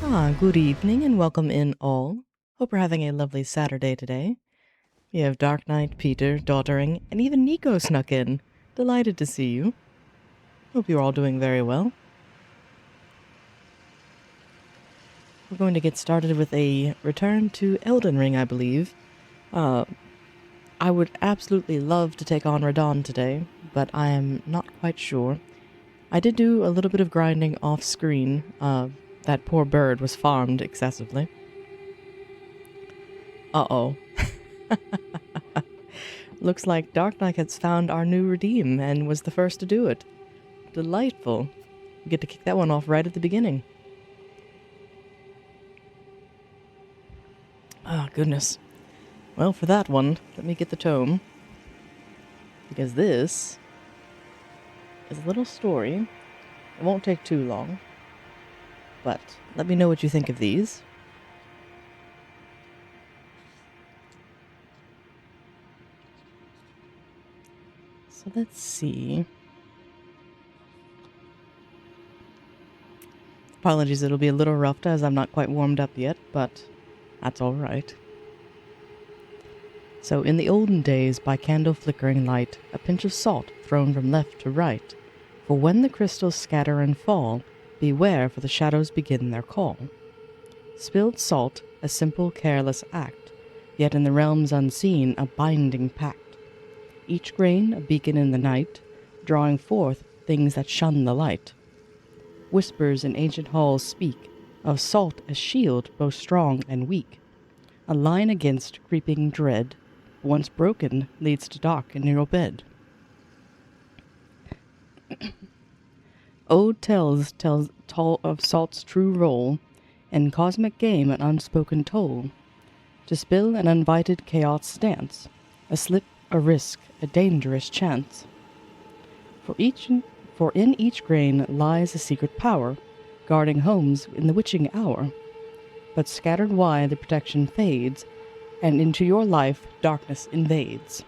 Good evening and welcome in all. Hope you're having a lovely Saturday today. We have Dark Knight, Peter, Daughtering, and even Nico snuck in. Delighted to see you. Hope you're all doing very well. We're going to get started with a return to Elden Ring, I believe. I would absolutely love to take on Radon today, but I am not quite sure. I did do a little bit of grinding off screen. That poor bird was farmed excessively. Uh-oh. Looks like Dark Knight has found our new redeem and was the first to do it. Delightful. We get to kick that one off right at the beginning. Ah, goodness. Well, for that one, let me get the tome. Because this is a little story. It won't take too long. But let me know what you think of these. So let's see. Apologies, it'll be a little rough as I'm not quite warmed up yet, but that's alright. So in the olden days, by candle flickering light, a pinch of salt thrown from left to right. For when the crystals scatter and fall, beware, for the shadows begin their call. Spilled salt, a simple, careless act, yet in the realms unseen, a binding pact. Each grain a beacon in the night, drawing forth things that shun the light. Whispers in ancient halls speak of salt as shield both strong and weak, a line against creeping dread, once broken leads to dark in your bed. Ode tells of salt's true role, and cosmic game an unspoken toll. To spill an uninvited chaos dance, a slip, a risk, a dangerous chance. For in each grain lies a secret power, guarding homes in the witching hour. But scattered wide the protection fades, and into your life darkness invades.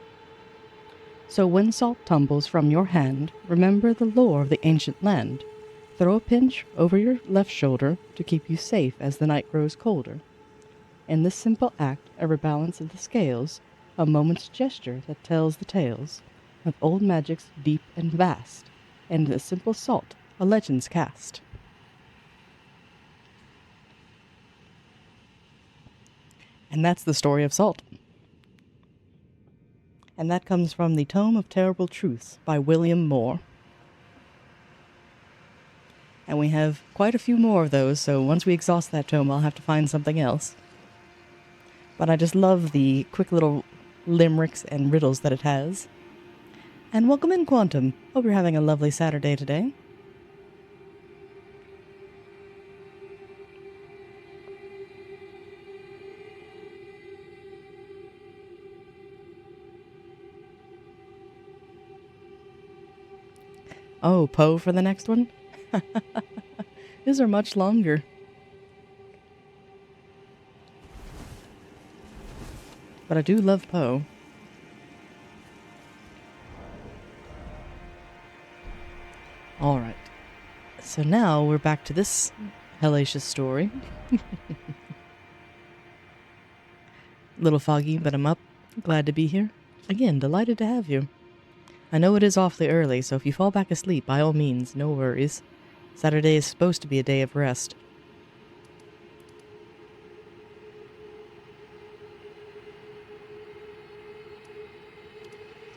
So when salt tumbles from your hand, remember the lore of the ancient land. Throw a pinch over your left shoulder to keep you safe as the night grows colder. In this simple act, a rebalance of the scales, a moment's gesture that tells the tales of old magics deep and vast, and a simple salt, a legend's cast. And that's the story of salt. And that comes from the Tome of Terrible Truths by William Moore. And we have quite a few more of those, so once we exhaust that tome, I'll have to find something else. But I just love the quick little limericks and riddles that it has. And welcome in, Quantum. Hope you're having a lovely Saturday today. Oh, Poe for the next one? These are much longer. But I do love Poe. Alright. So now we're back to this hellacious story. Little foggy, but I'm up. Glad to be here. Again, delighted to have you. I know it is awfully early, so if you fall back asleep, by all means, no worries. Saturday is supposed to be a day of rest.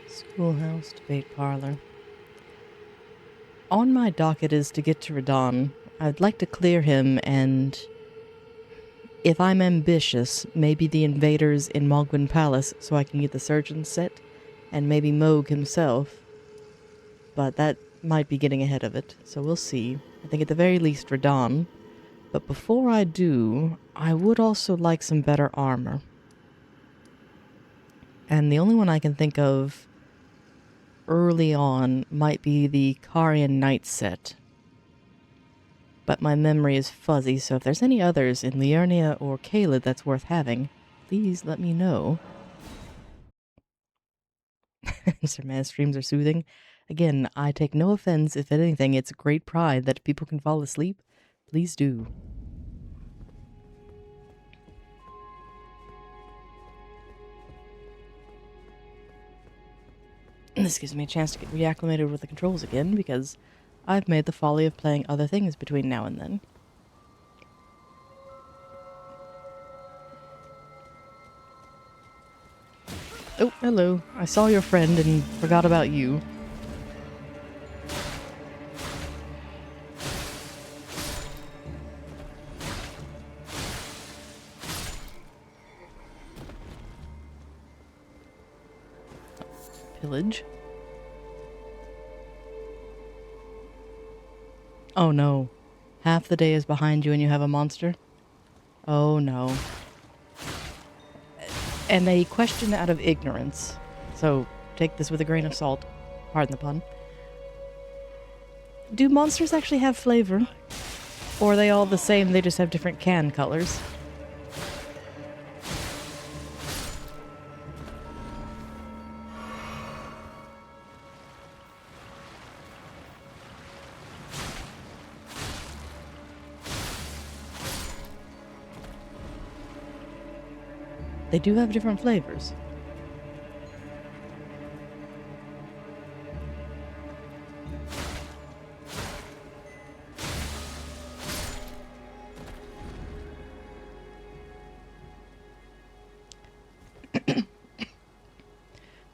Schoolhouse, debate parlor. On my docket is to get to Radon. I'd like to clear him and, if I'm ambitious, maybe the invaders in Mogwin Palace so I can get the surgeon set, and maybe Moog himself. But that might be getting ahead of it, so we'll see. I think at the very least Radon. But before I do, I would also like some better armor. And the only one I can think of early on might be the Carian Knight set. But my memory is fuzzy, so if there's any others in Liurnia or Caelid that's worth having, please let me know. Sir Man's streams are soothing. Again, I take no offense. If anything, it's great pride that if people can fall asleep, please do. This gives me a chance to get reacclimated with the controls again, because I've made the folly of playing other things between now and then. Oh, hello. I saw your friend and forgot about you. Pillage. Oh no. Half the day is behind you and you have a monster? Oh no. And a question out of ignorance. So take this with a grain of salt. Pardon the pun. Do monsters actually have flavor? Or are they all the same, they just have different can colors? They do have different flavors. The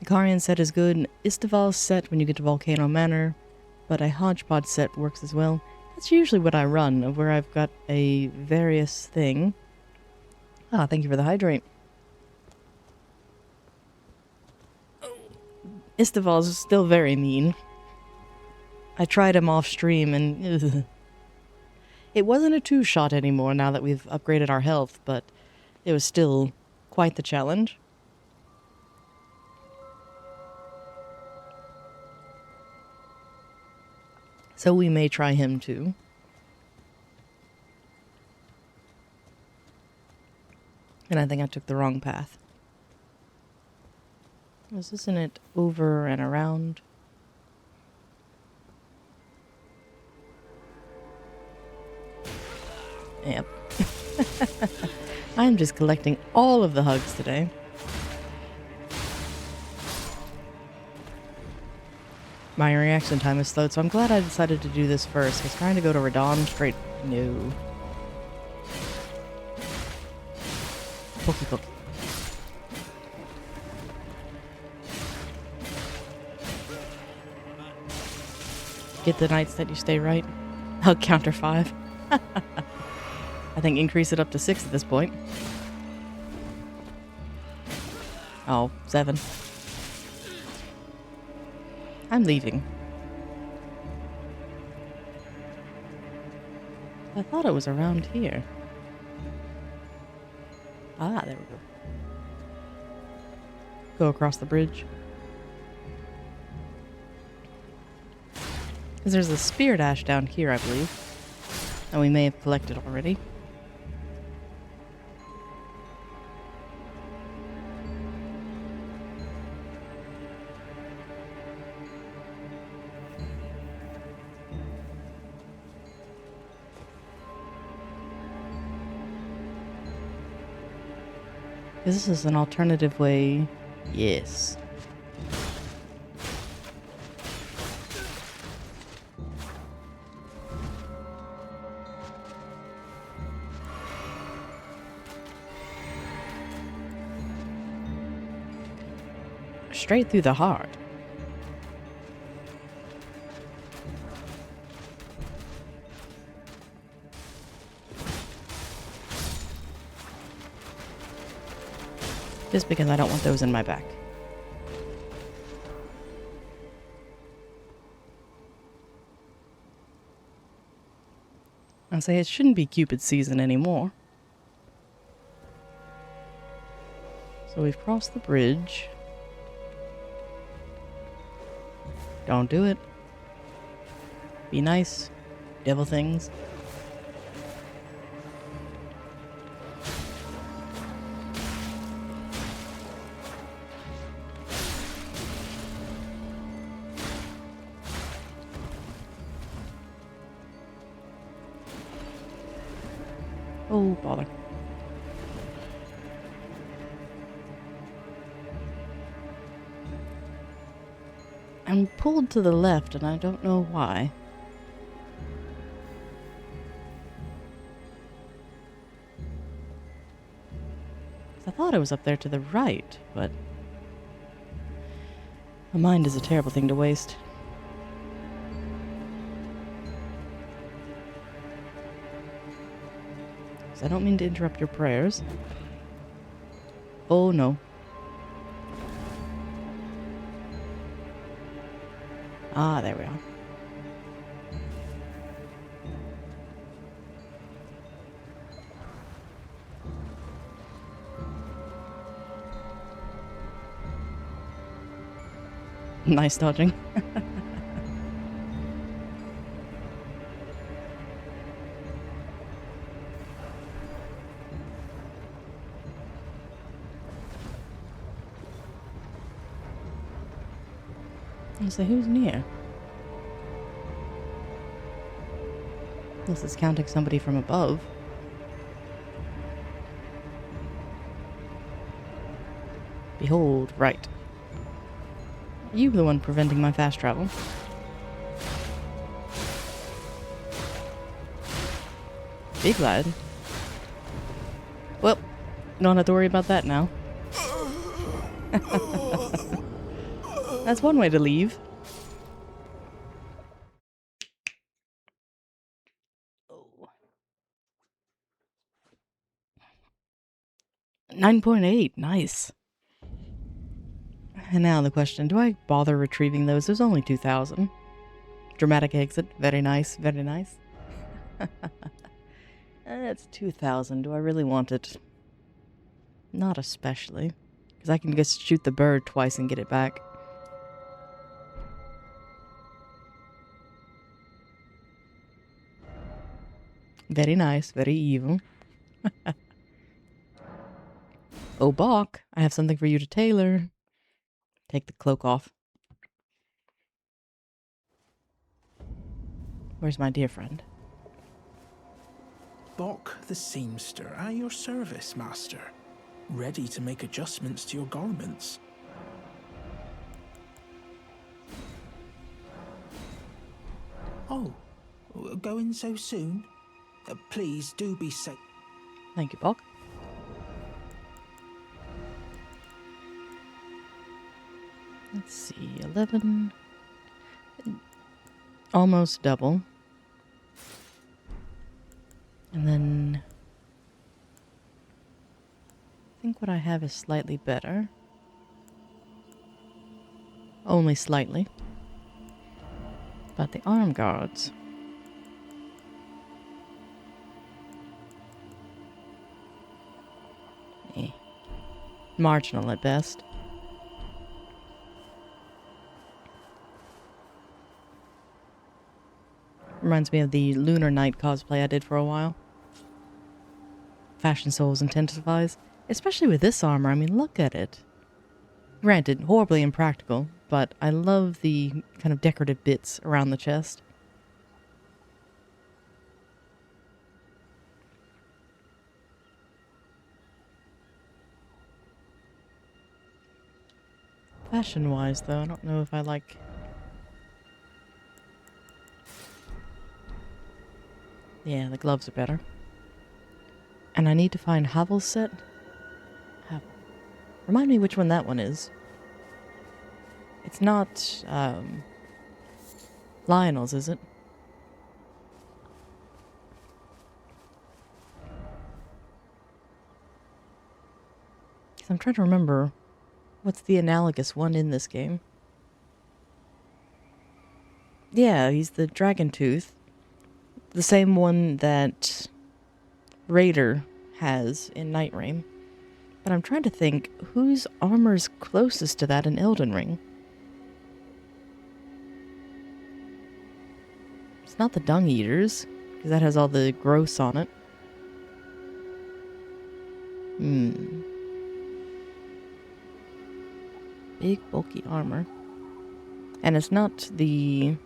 Carian set is good. Istival's set when you get to Volcano Manor, but a hodgepodge set works as well. That's usually what I run, where I've got a various thing. Ah, thank you for the hydrate. Istival's still very mean. I tried him off stream and ugh. It wasn't a 2-shot anymore now that we've upgraded our health, but it was still quite the challenge. So we may try him too. And I think I took the wrong path. Isn't it over and around? Yep. I'm just collecting all of the hugs today. My reaction time is slowed, so I'm glad I decided to do this first. I was trying to go to Radon straight. No. Pokey pokey. Get the nights that you stay right. I'll counter 5. I think increase it up to 6 at this point. Oh, 7. I'm leaving. I thought it was around here. Ah, there we go. Go across the bridge. Because there's a spear dash down here, I believe. And we may have collected already. This is an alternative way. Yes. Straight through the heart. Just because I don't want those in my back. I'll say it shouldn't be Cupid season anymore. So we've crossed the bridge. Don't do it. Be nice. Devil things. Oh, bother. I'm pulled to the left, and I don't know why. I thought I was up there to the right, but... a mind is a terrible thing to waste. So I don't mean to interrupt your prayers. Oh no. Ah, there we are. Nice dodging. So who's near? This is counting somebody from above. Behold, right. You the one preventing my fast travel. Be glad. Well, don't have to worry about that now. That's one way to leave. Oh. 9.8, nice. And now the question, do I bother retrieving those? There's only 2,000. Dramatic exit, very nice, very nice. It's 2,000, do I really want it? Not especially. Because I can just shoot the bird twice and get it back. Very nice, very evil. Oh, Bach, I have something for you to tailor. Take the cloak off. Where's my dear friend? Bok the seamster at your service, master. Ready to make adjustments to your garments. Oh, going so soon? Please do be safe. Thank you, Bach. Let's see, 11. Almost double. And then... I think what I have is slightly better. Only slightly. But the arm guards... marginal at best. Reminds me of the Lunar Knight cosplay I did for a while. Fashion Souls intensifies. Especially with this armor, I mean, look at it. Granted, horribly impractical, but I love the kind of decorative bits around the chest. Fashion-wise, though, I don't know if I like... Yeah, the gloves are better. And I need to find Havel's set. Havel. Remind me which one that one is. It's not, Lionel's, is it? Because I'm trying to remember what's the analogous one in this game. Yeah, he's the Dragon Tooth. The same one that Raider has in Night Rain. But I'm trying to think whose armor's closest to that in Elden Ring. It's not the Dung Eaters, because that has all the gross on it. Big, bulky armor. And it's not the...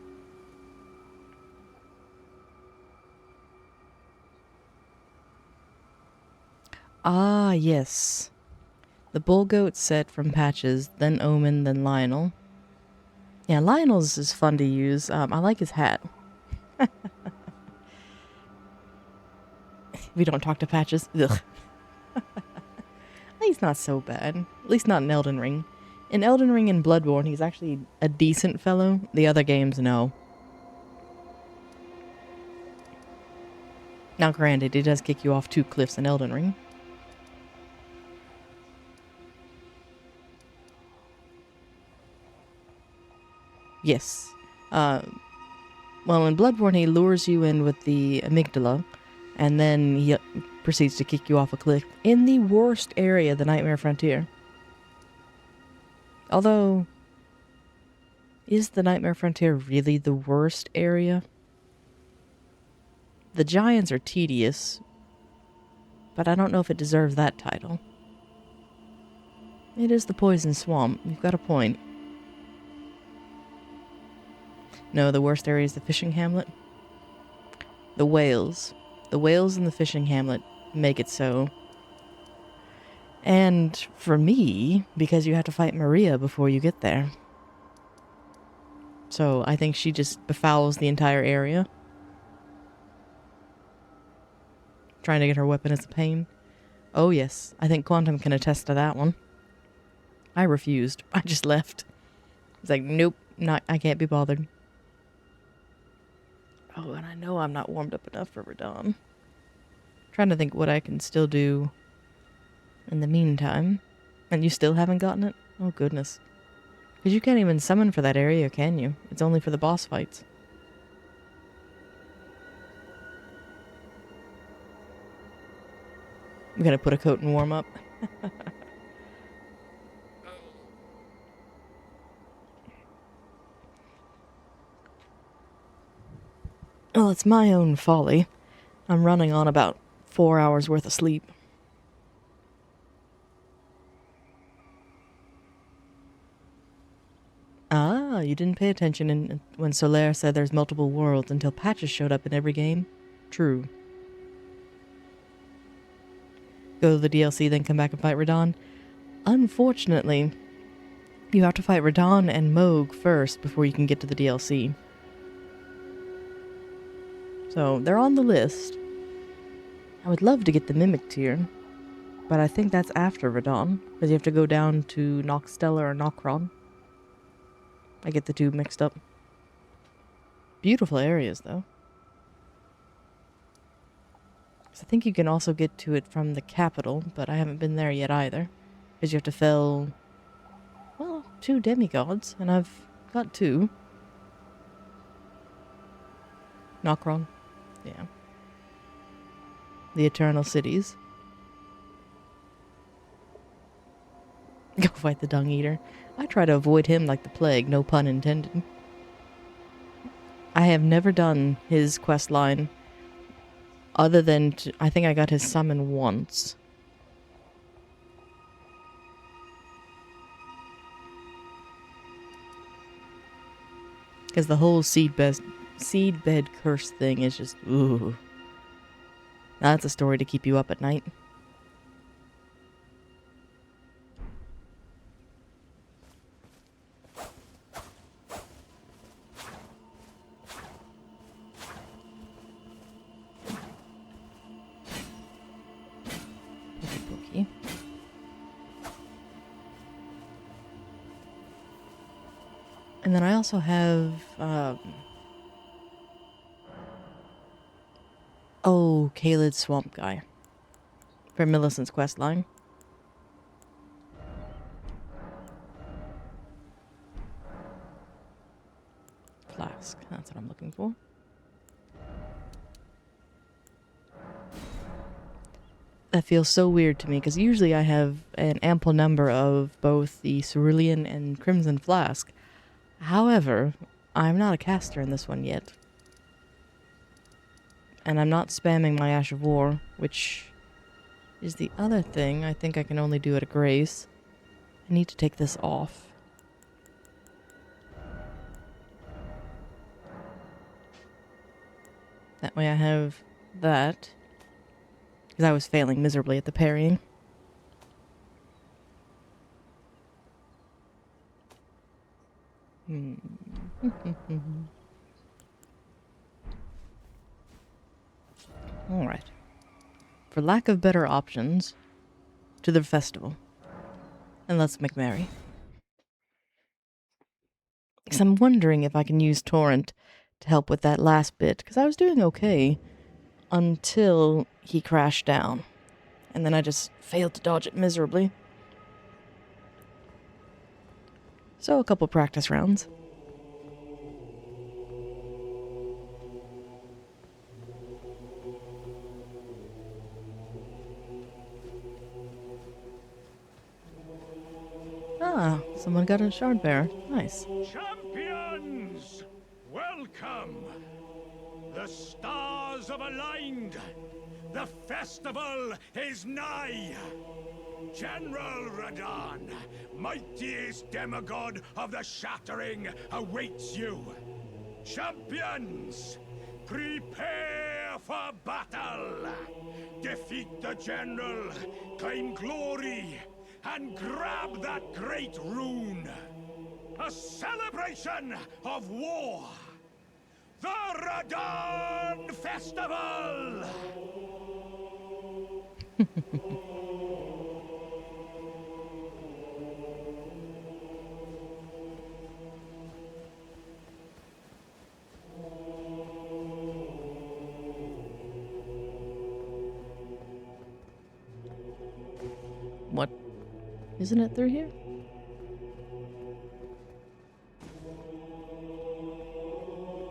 Ah, yes. The Bull Goat set from Patches, then Omen, then Lionel. Yeah, Lionel's is fun to use. I like his hat. We don't talk to Patches. Ugh. He's not so bad. At least not in Elden Ring. In Elden Ring and Bloodborne, he's actually a decent fellow. The other games, no. Now, granted, he does kick you off 2 cliffs in Elden Ring. Yes. Well, in Bloodborne, he lures you in with the amygdala, and then he proceeds to kick you off a cliff in the worst area, the Nightmare Frontier. Although, is the Nightmare Frontier really the worst area? The giants are tedious, but I don't know if it deserves that title. It is the Poison Swamp. You've got a point. No, the worst area is the fishing hamlet. The whales. The whales in the fishing hamlet make it so. And for me, because you have to fight Maria before you get there. So I think she just befouls the entire area. Trying to get her weapon is a pain. Oh yes, I think Quantum can attest to that one. I refused. I just left. It's like, nope, I can't be bothered. Oh, and I know I'm not warmed up enough for Radon. Trying to think what I can still do in the meantime. And you still haven't gotten it? Oh, goodness. Because you can't even summon for that area, can you? It's only for the boss fights. I'm gonna put a coat and warm up. Well, it's my own folly. I'm running on about 4 hours worth of sleep. Ah, you didn't pay attention when Solaire said there's multiple worlds until Patches showed up in every game? True. Go to the DLC, then come back and fight Radon? Unfortunately, you have to fight Radon and Moog first before you can get to the DLC. So, they're on the list. I would love to get the Mimic tier, but I think that's after Radon, because you have to go down to Noxtella or Nokron. I get the two mixed up. Beautiful areas, though. So I think you can also get to it from the capital, but I haven't been there yet either. Because you have to fell, well, 2 demigods, and I've got 2. Nokron. Yeah. The Eternal Cities. Go fight the Dung Eater. I try to avoid him like the plague, no pun intended. I have never done his quest line other than, I think I got his summon once. Because the whole seedbed curse thing is just, ooh. That's a story to keep you up at night. Pokey. And then I also have, Caelid's Swamp Guy. For Millicent's quest line. Flask, that's what I'm looking for. That feels so weird to me, because usually I have an ample number of both the Cerulean and Crimson Flask. However, I'm not a caster in this one yet. And I'm not spamming my Ash of War, which is the other thing I think I can only do at a grace. I need to take this off. That way I have that. Because I was failing miserably at the parrying. Alright. For lack of better options, to the festival. And let's make merry. Because I'm wondering if I can use Torrent to help with that last bit, because I was doing okay until he crashed down. And then I just failed to dodge it miserably. So a couple practice rounds. Ah, someone got a shard bearer. Nice. Champions, welcome. The stars have aligned. The festival is nigh. General Radahn, mightiest demigod of the Shattering, awaits you. Champions, prepare for battle. Defeat the general, claim glory, and grab that great rune. A celebration of war. The Radahn Festival! What? Isn't it through here?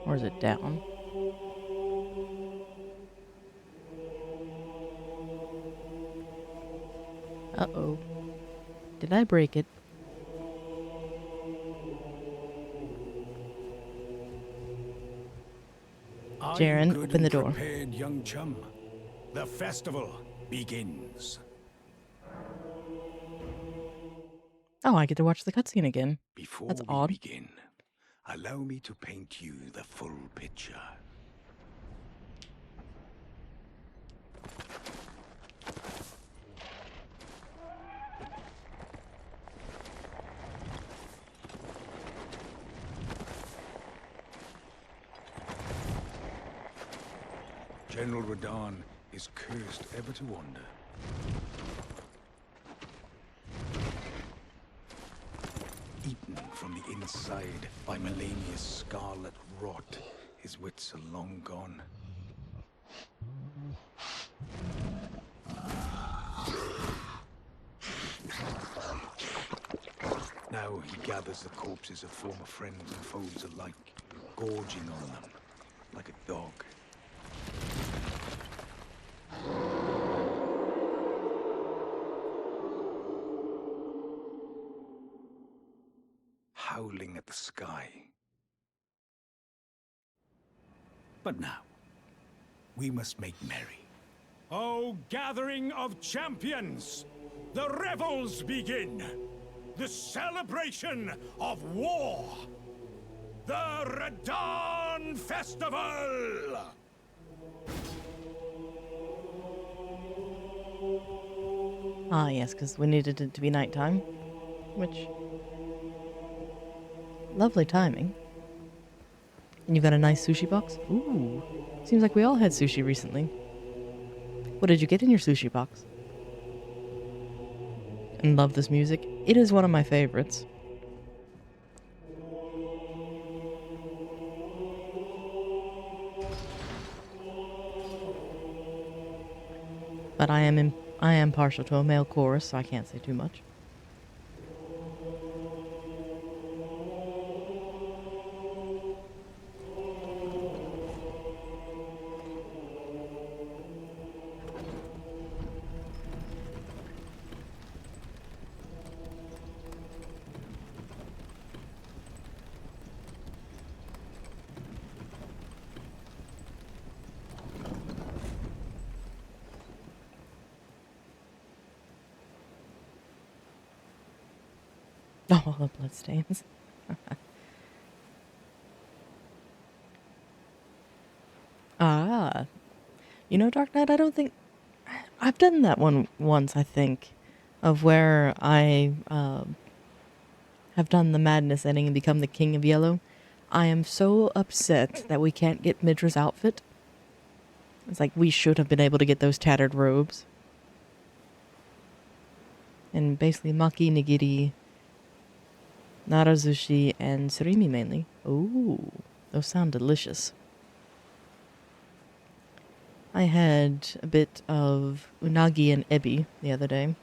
Or is it down? Uh-oh. Did I break it? Jaren, open the door. Prepared, young chum. The festival begins. Oh, I get to watch the cutscene again. Before That's we odd. begin, allow me to paint you the full picture. General Radahn is cursed ever to wander. Eaten from the inside by Melania's scarlet rot, his wits are long gone. Now he gathers the corpses of former friends and foes alike, gorging on them like a dog. Howling at the sky. But now, we must make merry. Oh, gathering of champions! The revels begin! The celebration of war! The Radahn Festival! Ah, yes, because we needed it to be nighttime. Which... lovely timing. And you've got a nice sushi box? Ooh. Seems like we all had sushi recently. What did you get in your sushi box? And love this music. It is one of my favorites. But I am partial to a male chorus, so I can't say too much. Oh, the bloodstains. Ah. You know, Dark Knight, I don't think... I've done that one once, I think. Of where I have done the madness ending and become the King of Yellow. I am so upset that we can't get Midra's outfit. It's like we should have been able to get those tattered robes. And basically maki, nigiri, narazushi, and surimi mainly. Ooh, those sound delicious. I had a bit of unagi and ebi the other day.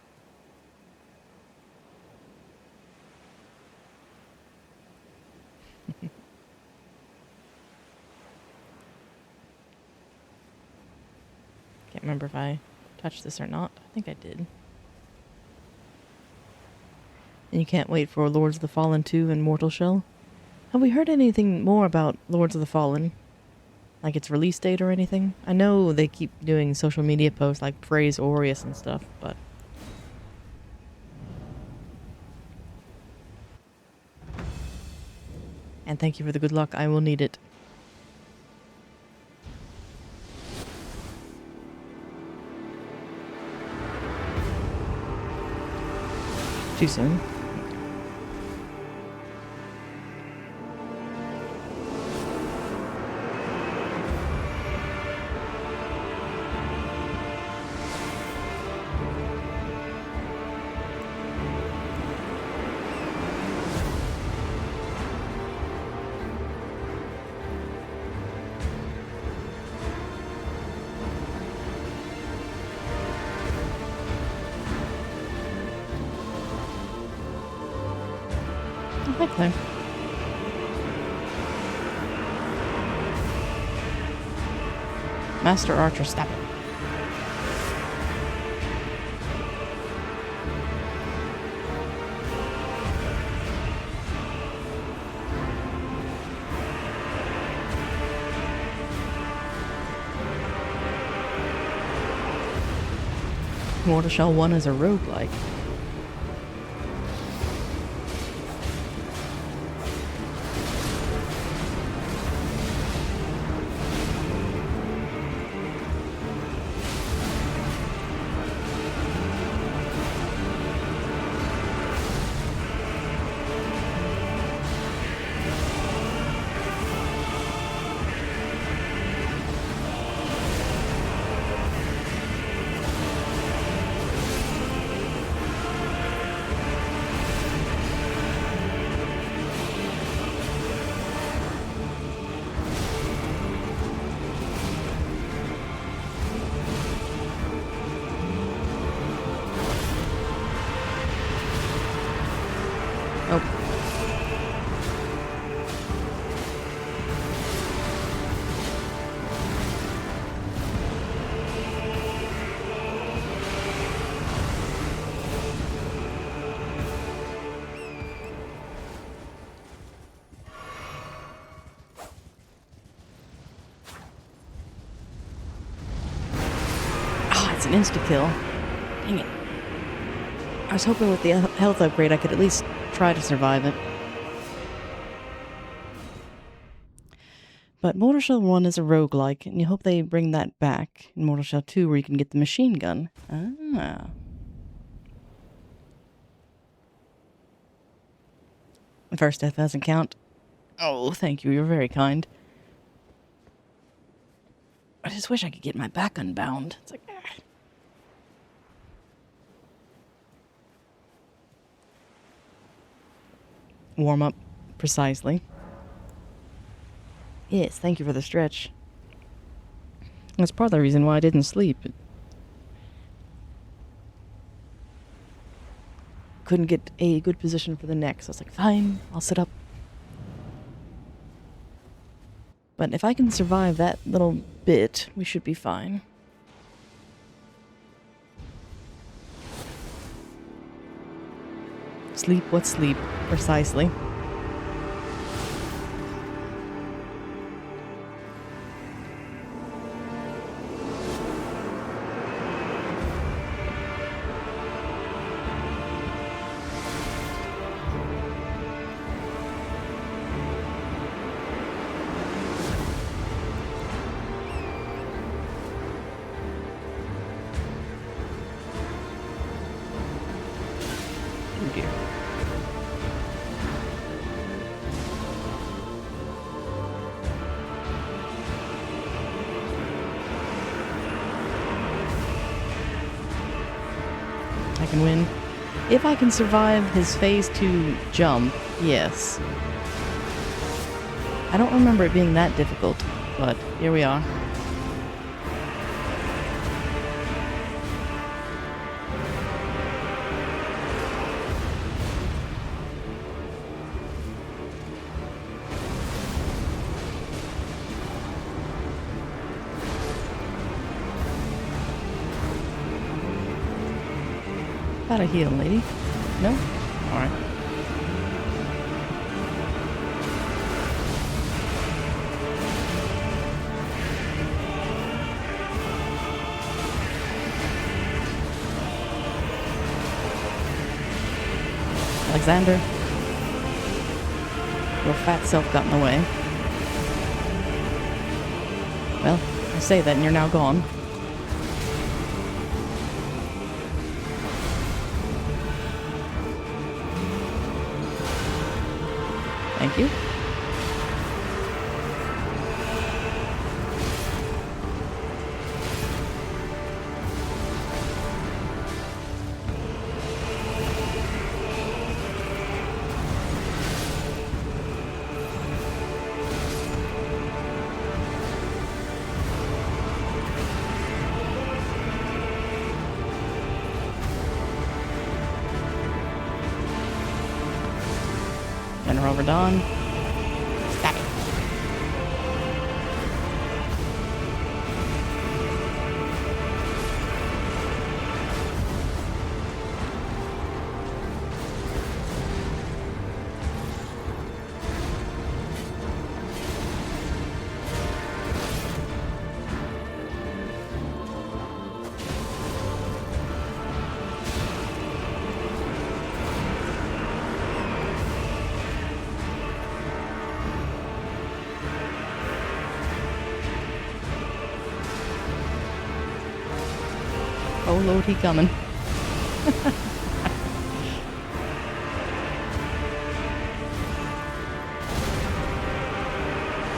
Can't remember if I touched this or not. I think I did. And you can't wait for Lords of the Fallen 2 and Mortal Shell? Have we heard anything more about Lords of the Fallen? Like its release date or anything? I know they keep doing social media posts like praise Aureus and stuff, but... And thank you for the good luck. I will need it. Too soon. Okay. Master Archer, stop it. Mortal Shell 1 is a roguelike. Oh. Ah, it's an insta-kill. Dang it. I was hoping with the health upgrade I could at least try to survive it. But Mortal Shell 1 is a roguelike, and you hope they bring that back in Mortal Shell 2 where you can get the machine gun. Ah. The first death doesn't count. Oh, thank you. You're very kind. I just wish I could get my back unbound. It's like... Warm up, precisely. Yes, thank you for the stretch. That's part of the reason why I didn't sleep. Couldn't get a good position for the neck, so I was like, fine, I'll sit up. But if I can survive that little bit, we should be fine. Sleep, what sleep? Precisely. Oh dear. can win. If I can survive his phase 2 jump, yes. I don't remember it being that difficult, but here we are. Got a heal, lady. No? Alright. Alexander. Your fat self got in the way. Well, I say that and you're now gone. Thank you. General Verdon. Stop it. Oh Lord, he coming.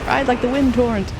Ride like the wind torrent.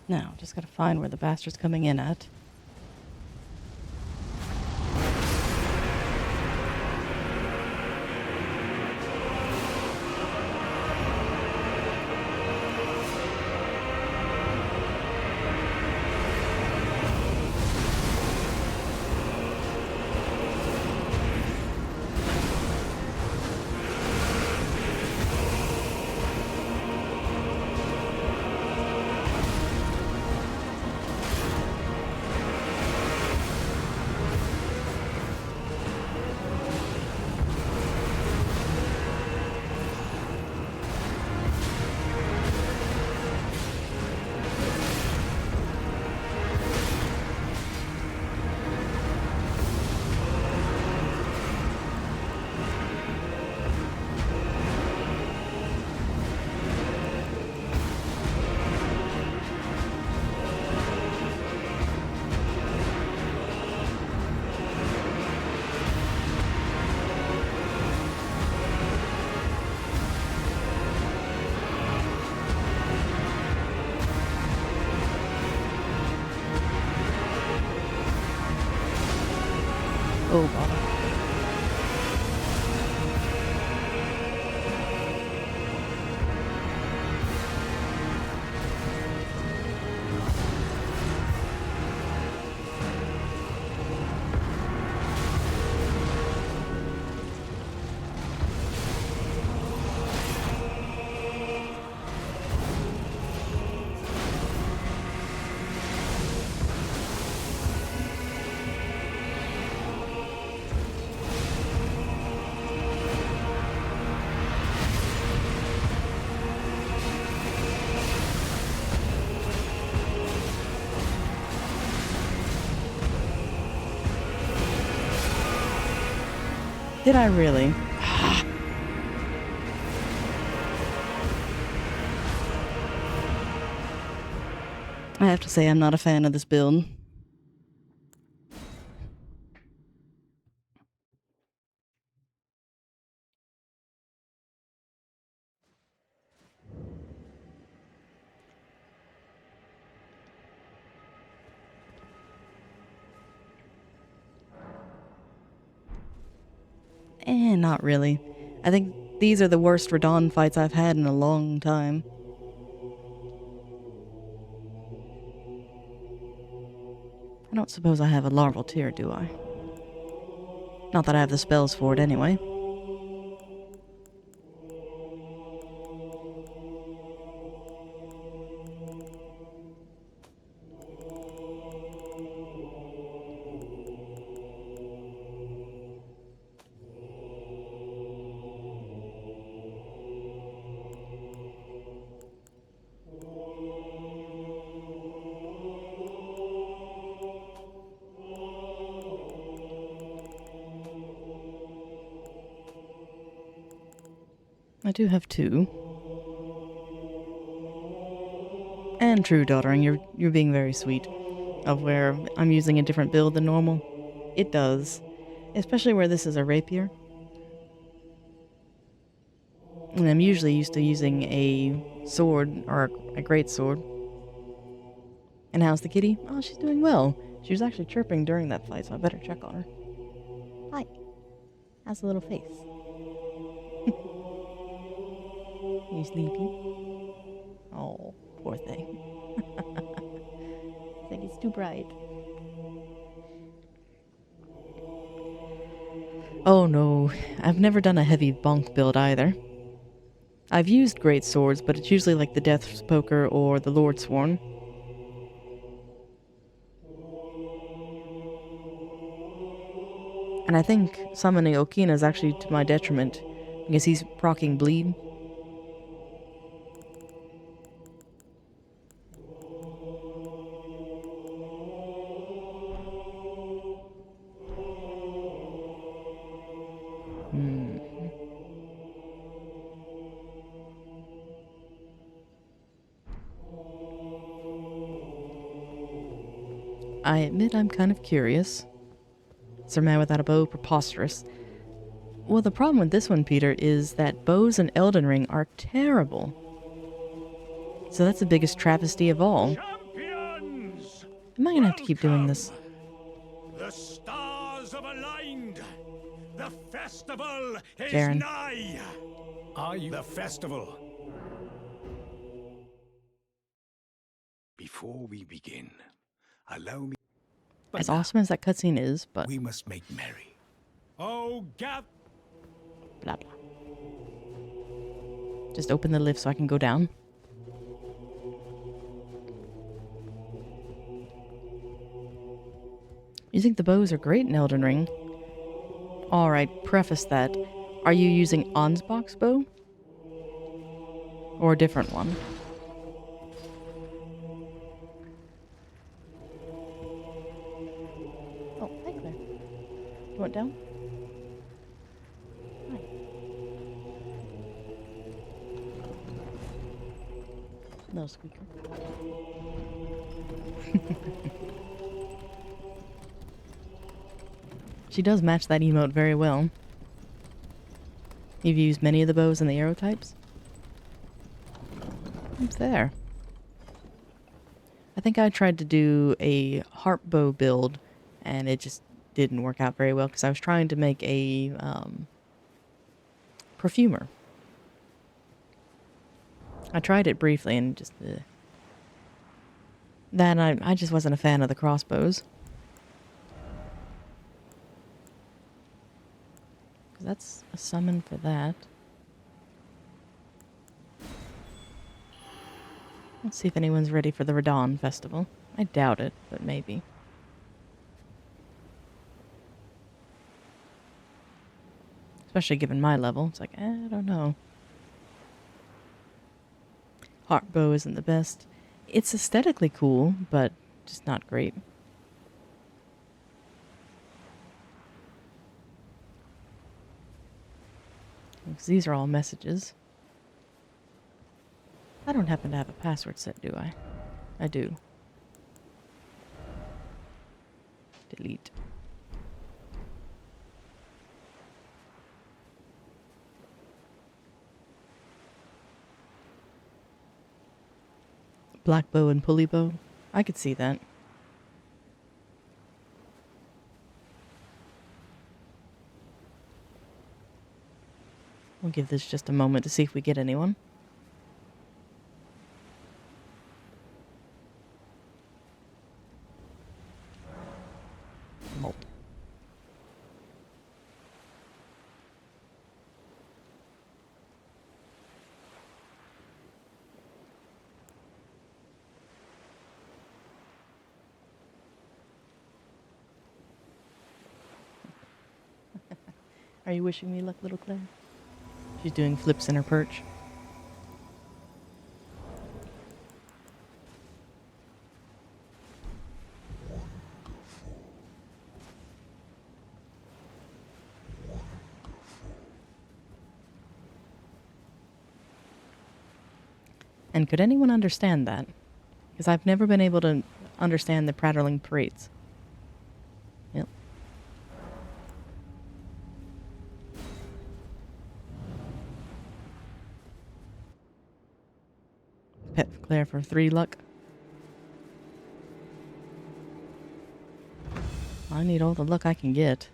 Now, just gotta find where the bastard's coming in at. Did I really? I have to say I'm not a fan of this build. Not really. I think these are the worst Radon fights I've had in a long time. I don't suppose I have a larval tear, do I? Not that I have the spells for it anyway. I do have two. And true, daughtering, you're being very sweet. Of where I'm using a different build than normal. It does. Especially where this is a rapier. And I'm usually used to using a sword, or a great sword. And how's the kitty? Oh, she's doing well. She was actually chirping during that fight, so I better check on her. Hi. How's the little face? You sleepy? Oh, poor thing. It's like it's too bright. Oh no, I've never done a heavy bonk build either. I've used great swords, but it's usually like the Death's Poker or the Lordsworn. And I think summoning Okina is actually to my detriment, because he's proccing bleed. I admit I'm kind of curious. Sir Man Without a Bow, preposterous. Well, the problem with this one, Peter, is that bows in Elden Ring are terrible. So that's the biggest travesty of all. Champions! Am I gonna have to keep doing this? The stars have aligned. The festival is Jaren. nigh. Are you? The festival. Before we begin, allow me. As awesome as that cutscene is, but We must make merry. Oh, blah blah. Just open the lift so I can go down. You think the bows are great in Elden Ring? Alright, preface that. Are you using Ansbach's bow? Or a different one? Oh, hi Claire. You want down? Hi. No squeaker. She does match that emote very well. You've used many of the bows and the arrow types? It's there. I think I tried to do a harp bow build, and it just didn't work out very well because I was trying to make a perfumer. I tried it briefly and just that I just wasn't a fan of the crossbows. That's a summon for that. Let's see if anyone's ready for the Radon Festival. I doubt it, but maybe. Especially given my level. It's like, I don't know. Heart bow isn't the best. It's aesthetically cool, but just not great. Because these are all messages. I don't happen to have a password set, do I? I do. Delete. Black bow and pulley bow. I could see that. We'll give this just a moment to see if we get anyone. Malt. Are you wishing me luck, little Claire? She's doing flips in her perch. And could anyone understand that? Because I've never been able to understand the prattling parades. Yep. Pet Claire for 3 luck. I need all the luck I can get.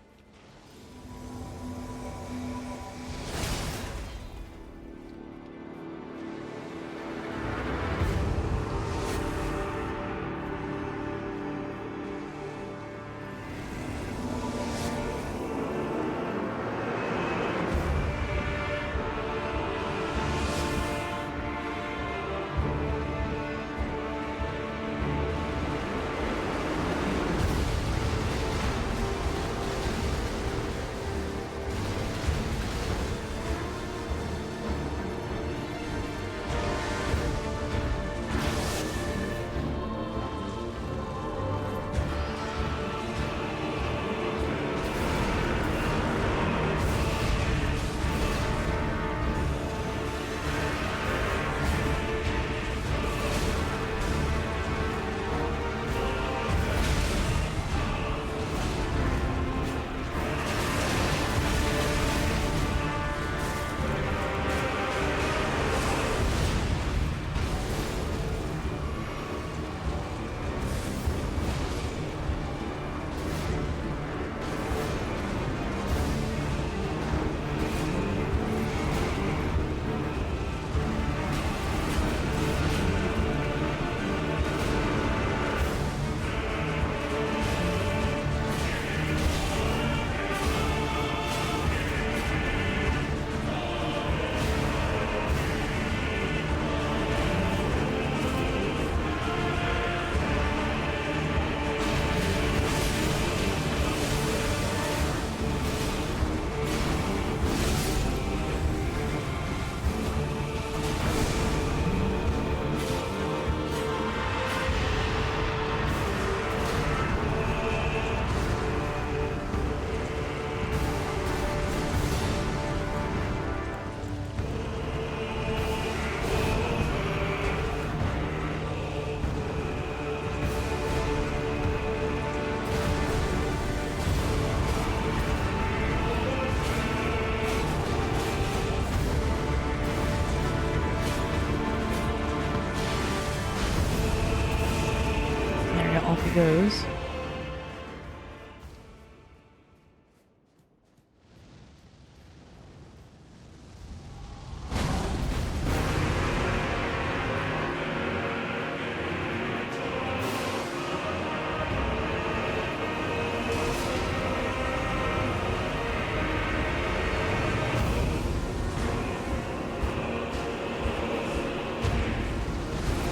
Off he goes.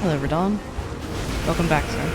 Hello, Radon. Welcome back, sir.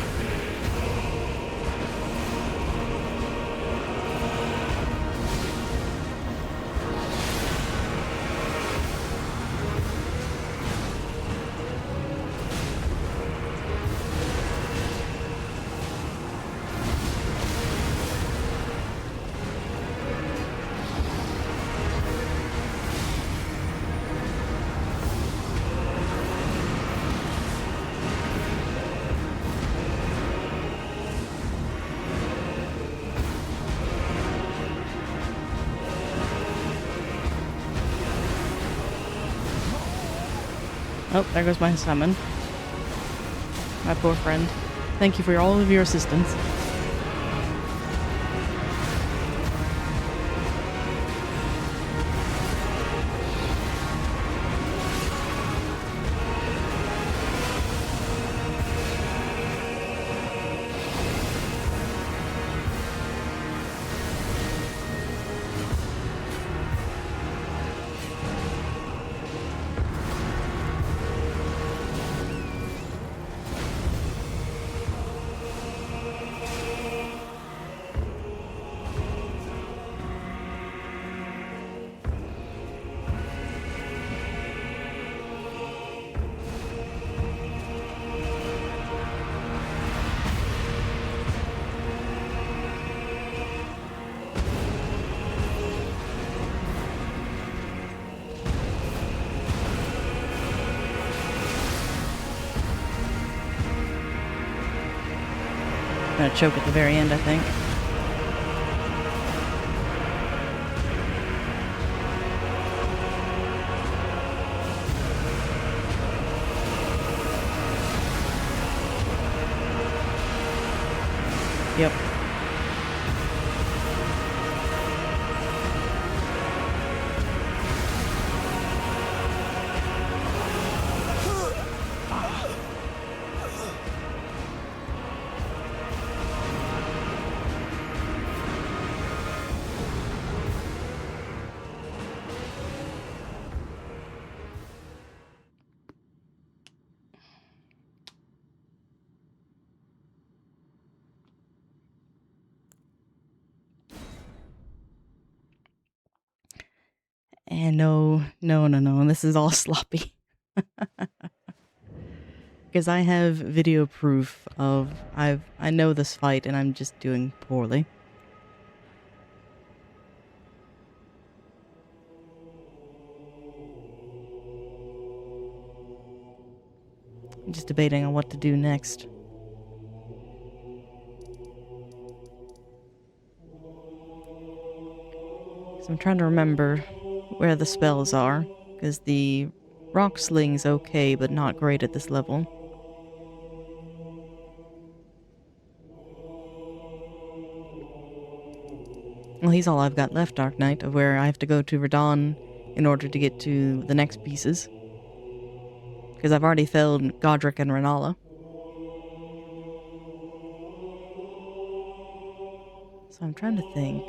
Oh, there goes my summon. My poor friend. Thank you for all of your assistance. I'm gonna choke at the very end, I think. Yep. And no, this is all sloppy. Because I have video proof of I know this fight and I'm just doing poorly. I'm just debating on what to do next. So I'm trying to remember where the spells are, because the rock sling's okay, but not great at this level. Well, he's all I've got left, Dark Knight, of where I have to go to Radon in order to get to the next pieces. Because I've already failed Godric and Renala. So I'm trying to think.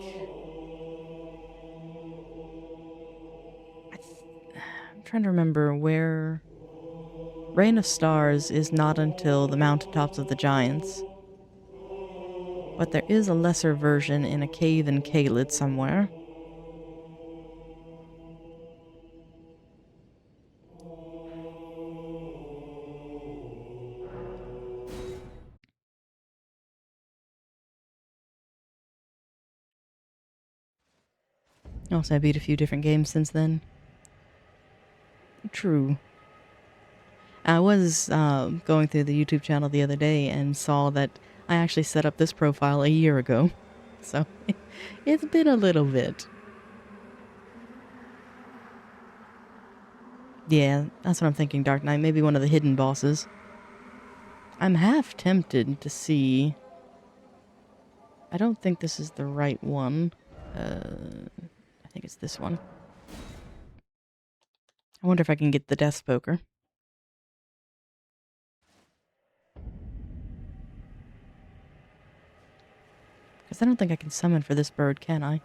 I'm trying to remember where... Reign of Stars is not until the mountaintops of the Giants. But there is a lesser version in a cave in Caelid somewhere. Also, I beat a few different games since then. True. I was going through the YouTube channel the other day and saw that I actually set up this profile a year ago. So, it's been a little bit. Yeah, that's what I'm thinking, Dark Knight. Maybe one of the hidden bosses. I'm half tempted to see... I don't think this is the right one. I think it's this one. I wonder if I can get the Death Poker. Because I don't think I can summon for this bird, can I?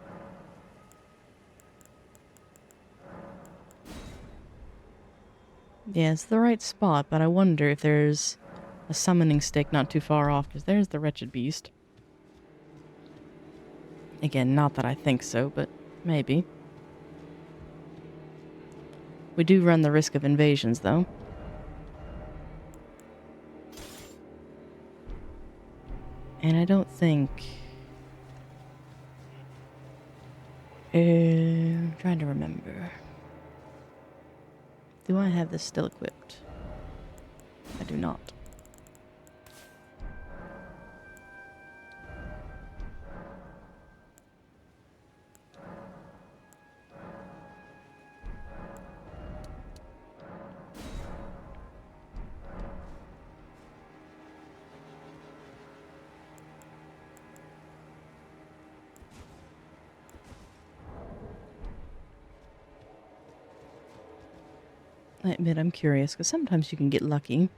Yeah, it's the right spot, but I wonder if there's a summoning stick not too far off, because there's the Wretched Beast. Again, not that I think so, but maybe. We do run the risk of invasions, though. And I don't think... I'm trying to remember. Do I have this still equipped? I do not. I admit I'm curious, because sometimes you can get lucky.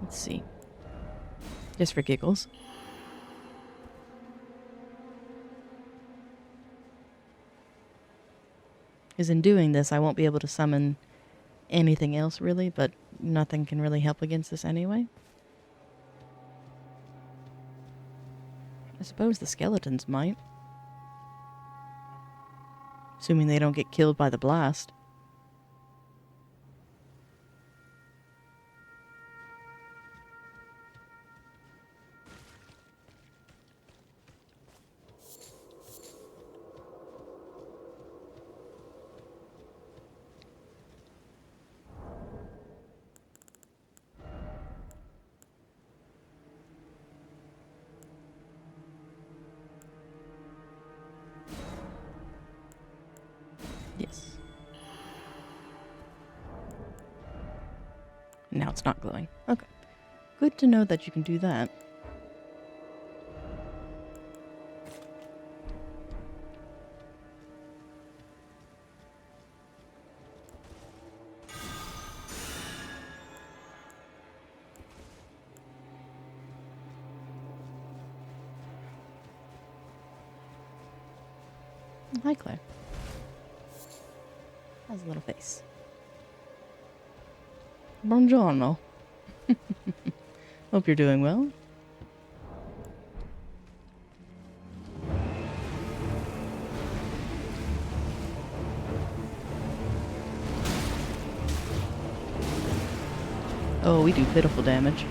Let's see. Just for giggles. Because in doing this, I won't be able to summon anything else, really, but nothing can really help against this anyway. I suppose the skeletons might. Assuming they don't get killed by the blast. Yes. Now it's not glowing. Okay. Good to know that you can do that. Hi, Claire. How's a little face? Buongiorno. Hope you're doing well. Oh, we do pitiful damage.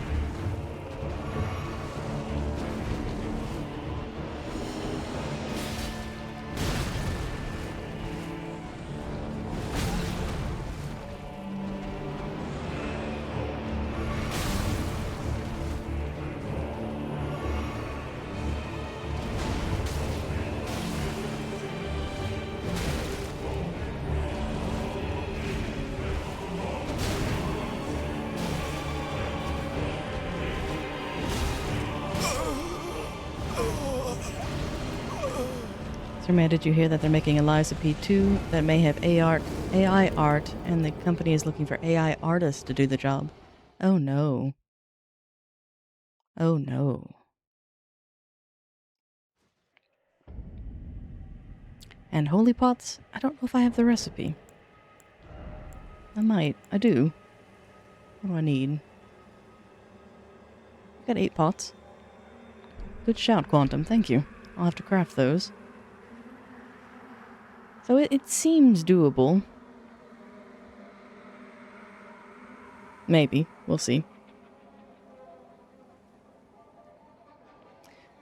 So, man, did you hear that they're making Eliza P2 that may have AI art, and the company is looking for AI artists to do the job? Oh no. Oh no. And holy pots? I don't know if I have the recipe. I might. I do. What do I need? Got 8 pots. Good shout, Quantum. Thank you. I'll have to craft those. So it seems doable. Maybe. We'll see.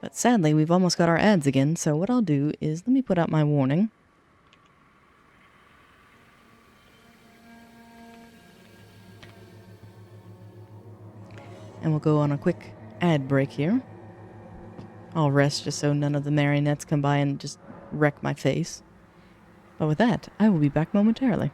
But sadly, we've almost got our ads again, so what I'll do is let me put out my warning. And we'll go on a quick ad break here. I'll rest just so none of the marionettes come by and just wreck my face. But with that, I will be back momentarily.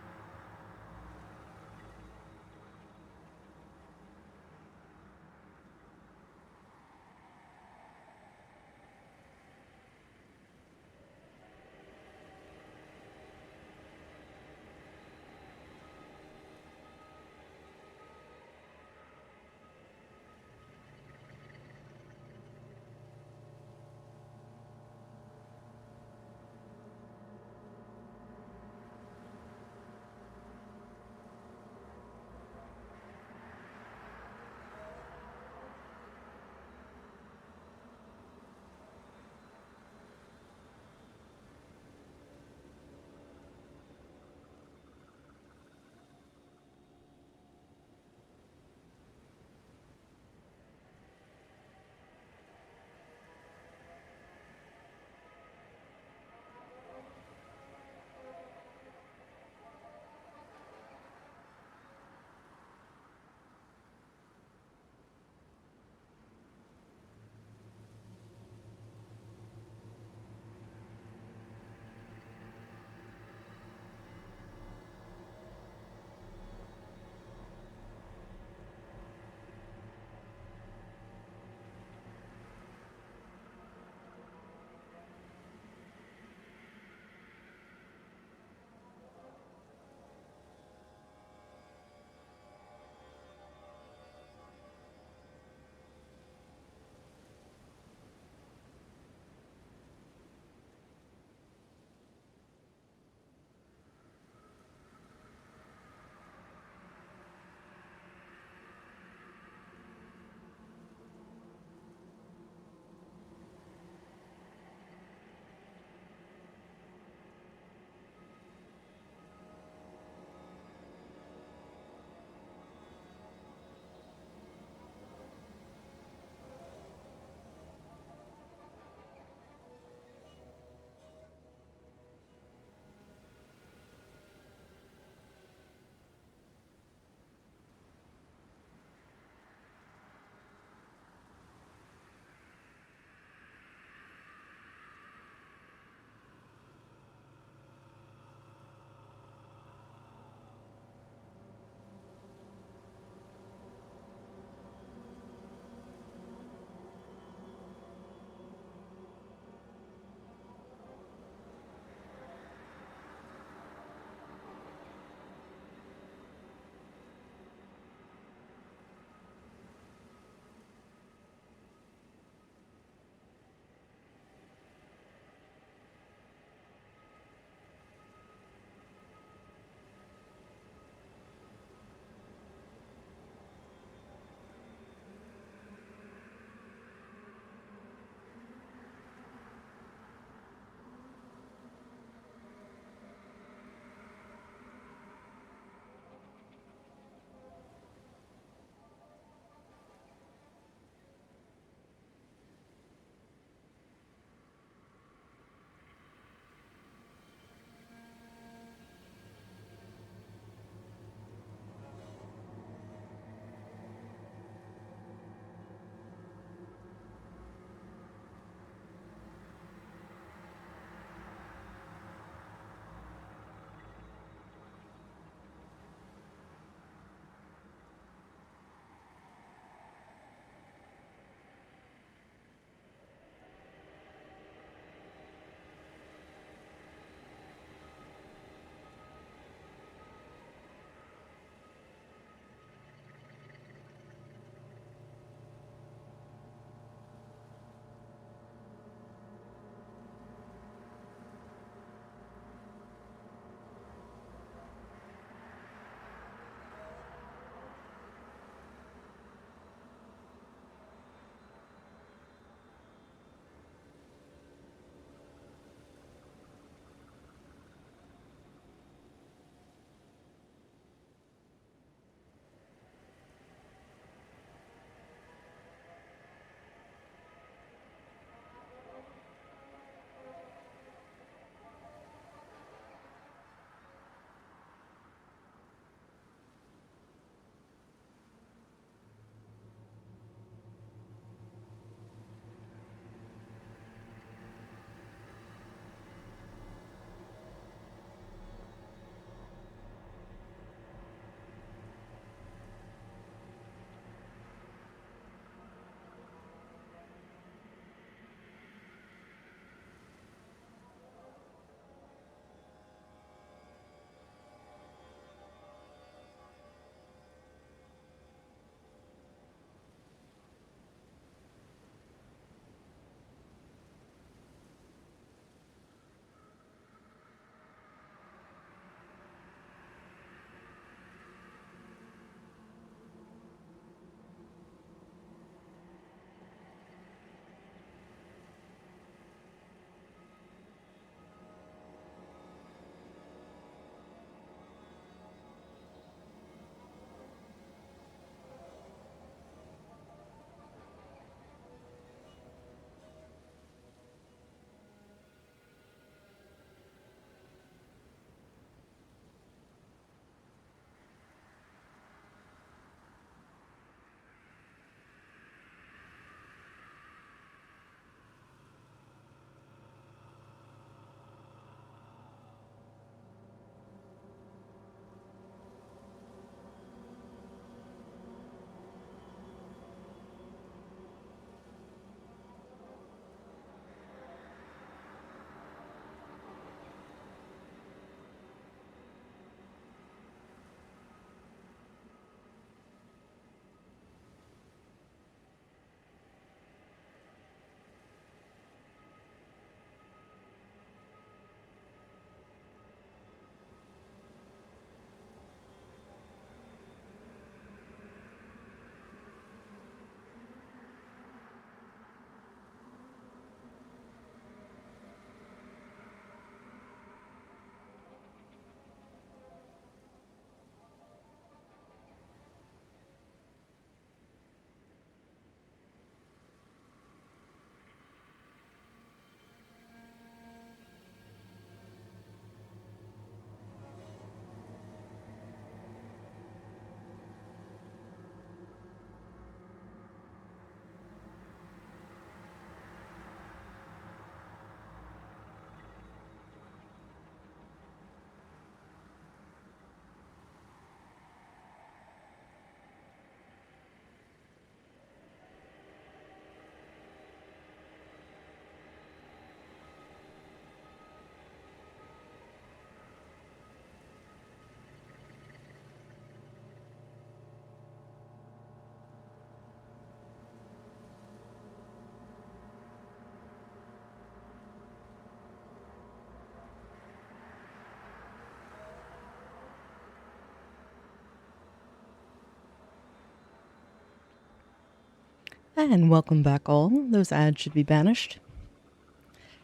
And welcome back all. Those ads should be banished.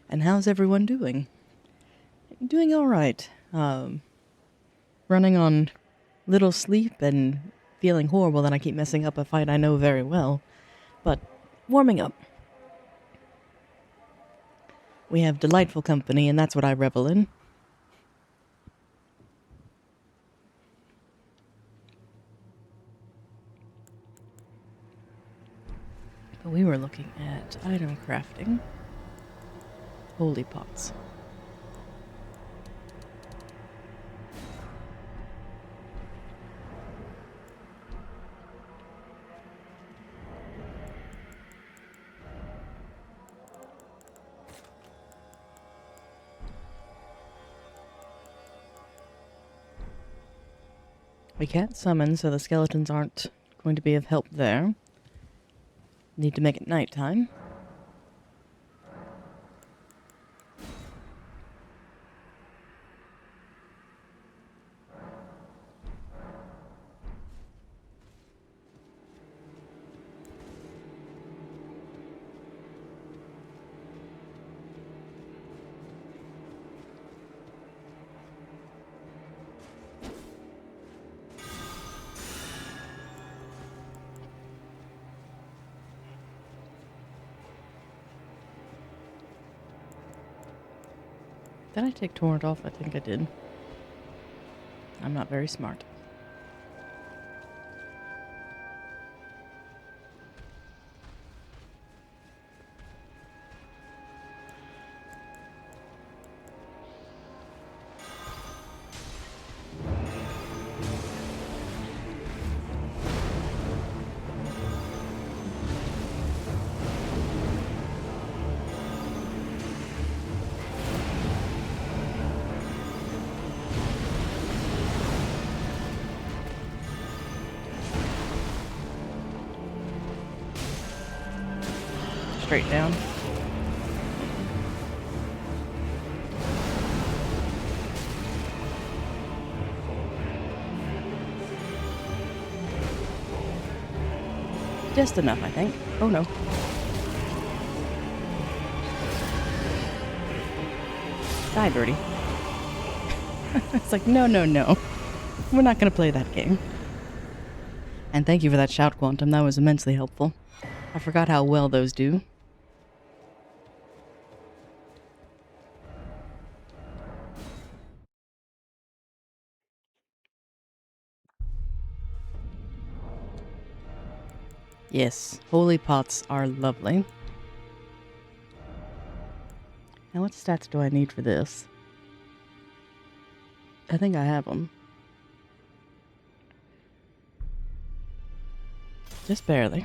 And how's everyone doing? Doing alright. Running on little sleep and feeling horrible that I keep messing up a fight I know very well. But warming up. We have delightful company, and that's what I revel in. But we were looking at item crafting. Holy pots. We can't summon, so the skeletons aren't going to be of help there. Need to make it nighttime. Did I take Torrent off? I think I did. I'm not very smart. Straight down. Just enough, I think. Oh no. Die, birdie. It's like, no, no, no. We're not going to play that game. And thank you for that shout, Quantum. That was immensely helpful. I forgot how well those do. Yes, holy pots are lovely. Now what stats do I need for this? I think I have them. Just barely.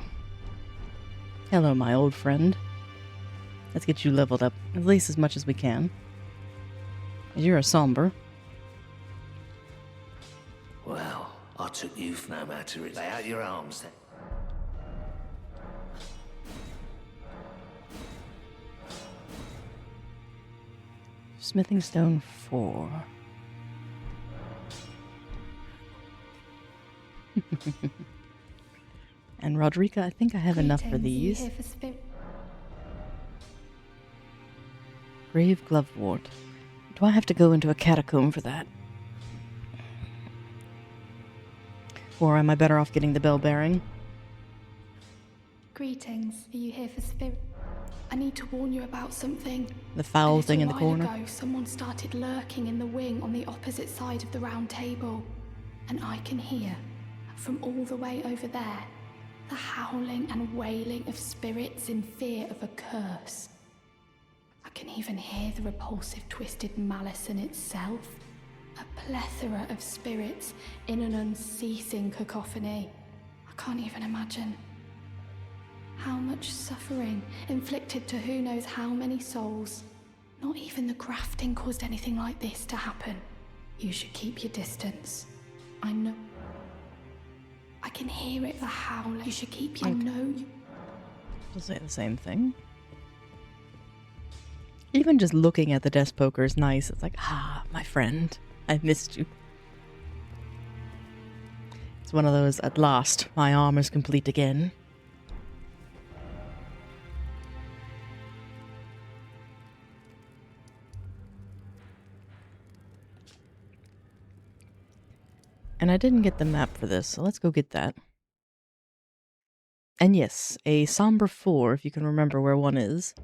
Hello, my old friend. Let's get you leveled up, at least as much as we can. You're a somber. Well, I took you for no matter it. Lay out your arms then. Smithing stone 4. And Rodrika, I think I have enough for these. Grave Glovewort. Do I have to go into a catacomb for that? Or am I better off getting the bell bearing? Greetings. Are you here for spirit? I need to warn you about something. The foul thing in the corner? A while ago, someone started lurking in the wing on the opposite side of the round table. And I can hear, from all the way over there, the howling and wailing of spirits in fear of a curse. I can even hear the repulsive twisted malice in itself. A plethora of spirits in an unceasing cacophony. I can't even imagine. How much suffering inflicted to who knows how many souls. Not even the grafting caused anything like this to happen. You should keep your distance. I know. I can hear it, the howling. You should keep your... I know you... We'll say the same thing. Even just looking at the desk poker is nice. It's like, ah, my friend, I missed you. It's one of those, at last, my armor's complete again. And I didn't get the map for this, so let's go get that. And yes, a somber 4, if you can remember where one is.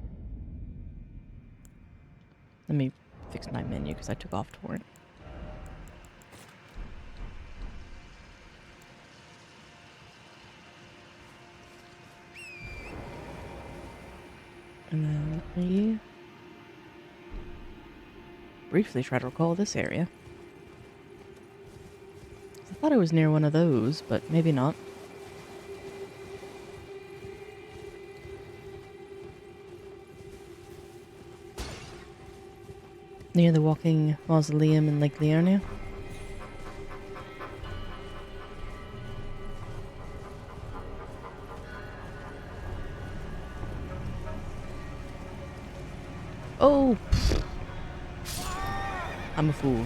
Let me fix my menu because I took off torrent. And then let me briefly try to recall this area. I thought I was near one of those, but maybe not. Near the walking mausoleum in Lake Liurnia. Oh! I'm a fool.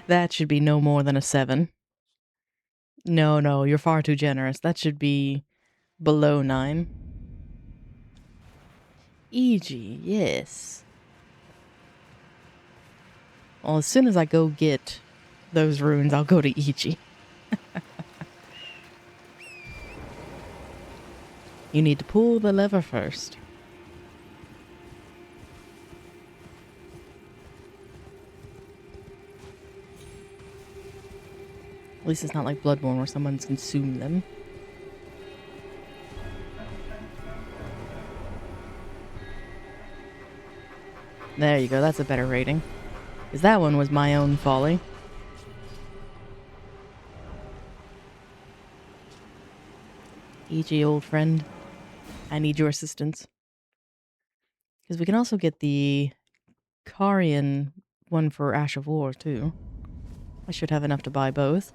That should be no more than a 7. No, you're far too generous. That should be below 9. E.g., yes. Well, as soon as I go get those runes, I'll go to E.g. You need to pull the lever first. At least it's not like Bloodborne where someone's consumed them. There you go, that's a better rating. Because that one was my own folly. E.g., old friend, I need your assistance. Because we can also get the Carian one for Ash of War, too. I should have enough to buy both.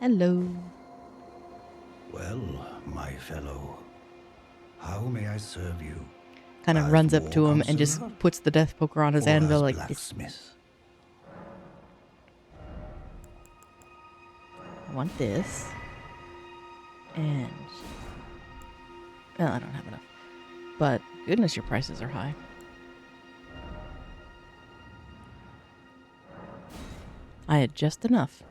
Hello. Well, my fellow, how may I serve you? Kind of As runs up war to him and just counselor? puts the death poker on his Or anvil as like this. blacksmith? I want this. And... well, I don't have enough. But goodness, your prices are high. I had just enough.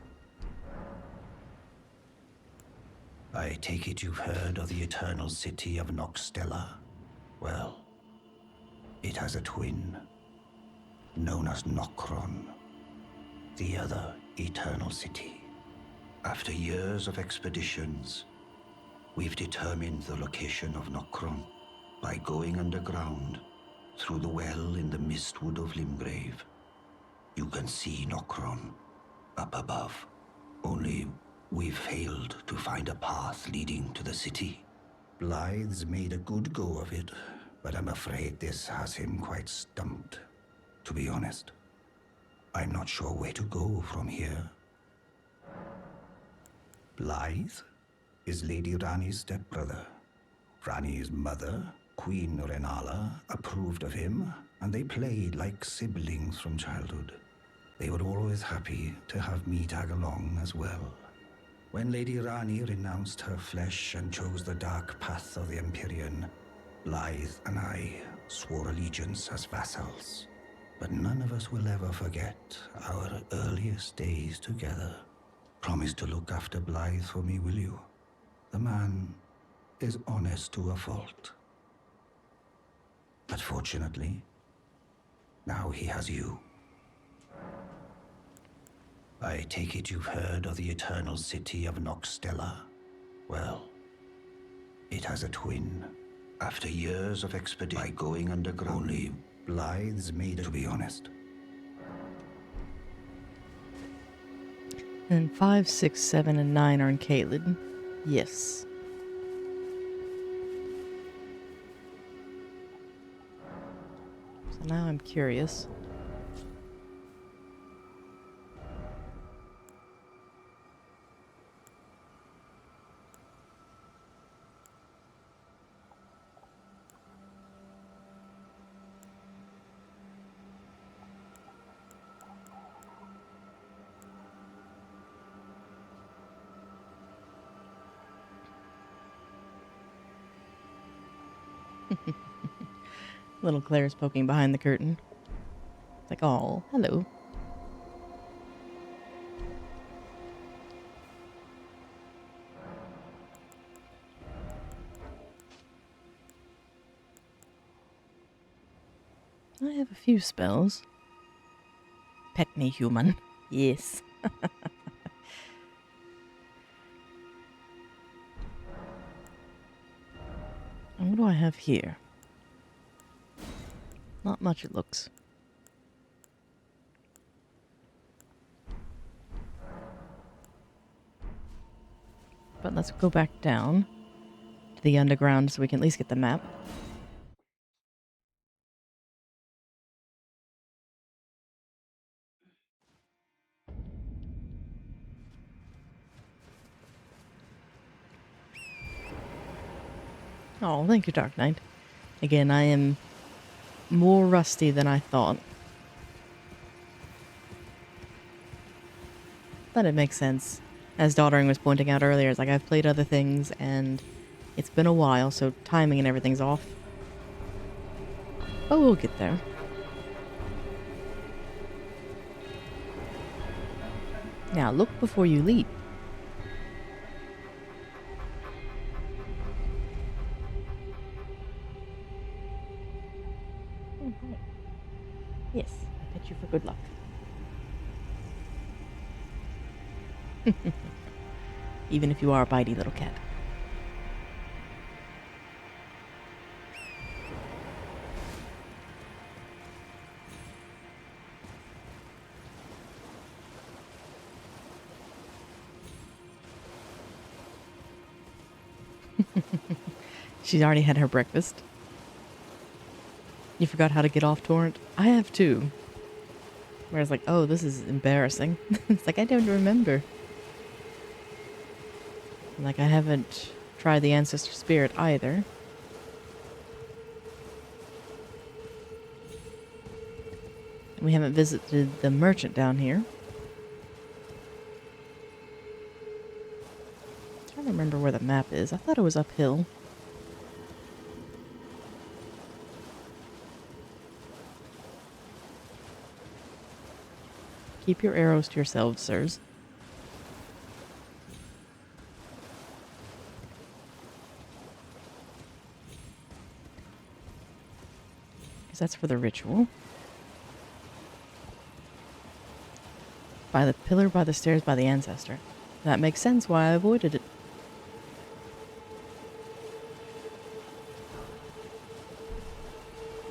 I take it you've heard of the eternal city of Noxtella? Well, it has a twin, known as Nokron, the other eternal city. After years of expeditions, we've determined the location of Nokron by going underground through the well in the Mistwood of Limgrave. You can see Nokron up above. Only we've failed to find a path leading to the city. Blythe's made a good go of it, but I'm afraid this has him quite stumped. To be honest, I'm not sure where to go from here. Blythe is Lady Rani's stepbrother. Rani's mother, Queen Renala, approved of him, and they played like siblings from childhood. They were always happy to have me tag along as well. When Lady Rani renounced her flesh and chose the dark path of the Empyrean, Blythe and I swore allegiance as vassals. But none of us will ever forget our earliest days together. Promise to look after Blythe for me, will you? The man is honest to a fault. But fortunately, now he has you. I take it you've heard of the eternal city of Noxtella? Well, it has a twin. After years of expedition, by going underground, only Blythe's made it, to be honest. And 5, 6, 7, and 9 are in Caelid. Yes. So now I'm curious. Little Claire's poking behind the curtain. It's like, oh, hello. I have a few spells. Pet me, human. Yes. And what do I have here? Not much, it looks. But let's go back down to the underground so we can at least get the map. Oh, thank you, Dark Knight. Again, I am more rusty than I thought. But it makes sense. As Doddering was pointing out earlier, it's like I've played other things and it's been a while, so timing and everything's off. But we'll get there. Now, look before you leap. Oh, hi. Yes, I bet you for good luck. Even if you are a bitey little cat. She's already had her breakfast. You forgot how to get off torrent? I have too. Where it's like, oh, this is embarrassing. It's like, I don't remember. Like, I haven't tried the Ancestor Spirit either. And we haven't visited the merchant down here. I'm trying to remember where the map is. I thought it was uphill. Keep your arrows to yourselves, sirs. Because that's for the ritual. By the pillar, by the stairs, by the ancestor. That makes sense why I avoided it.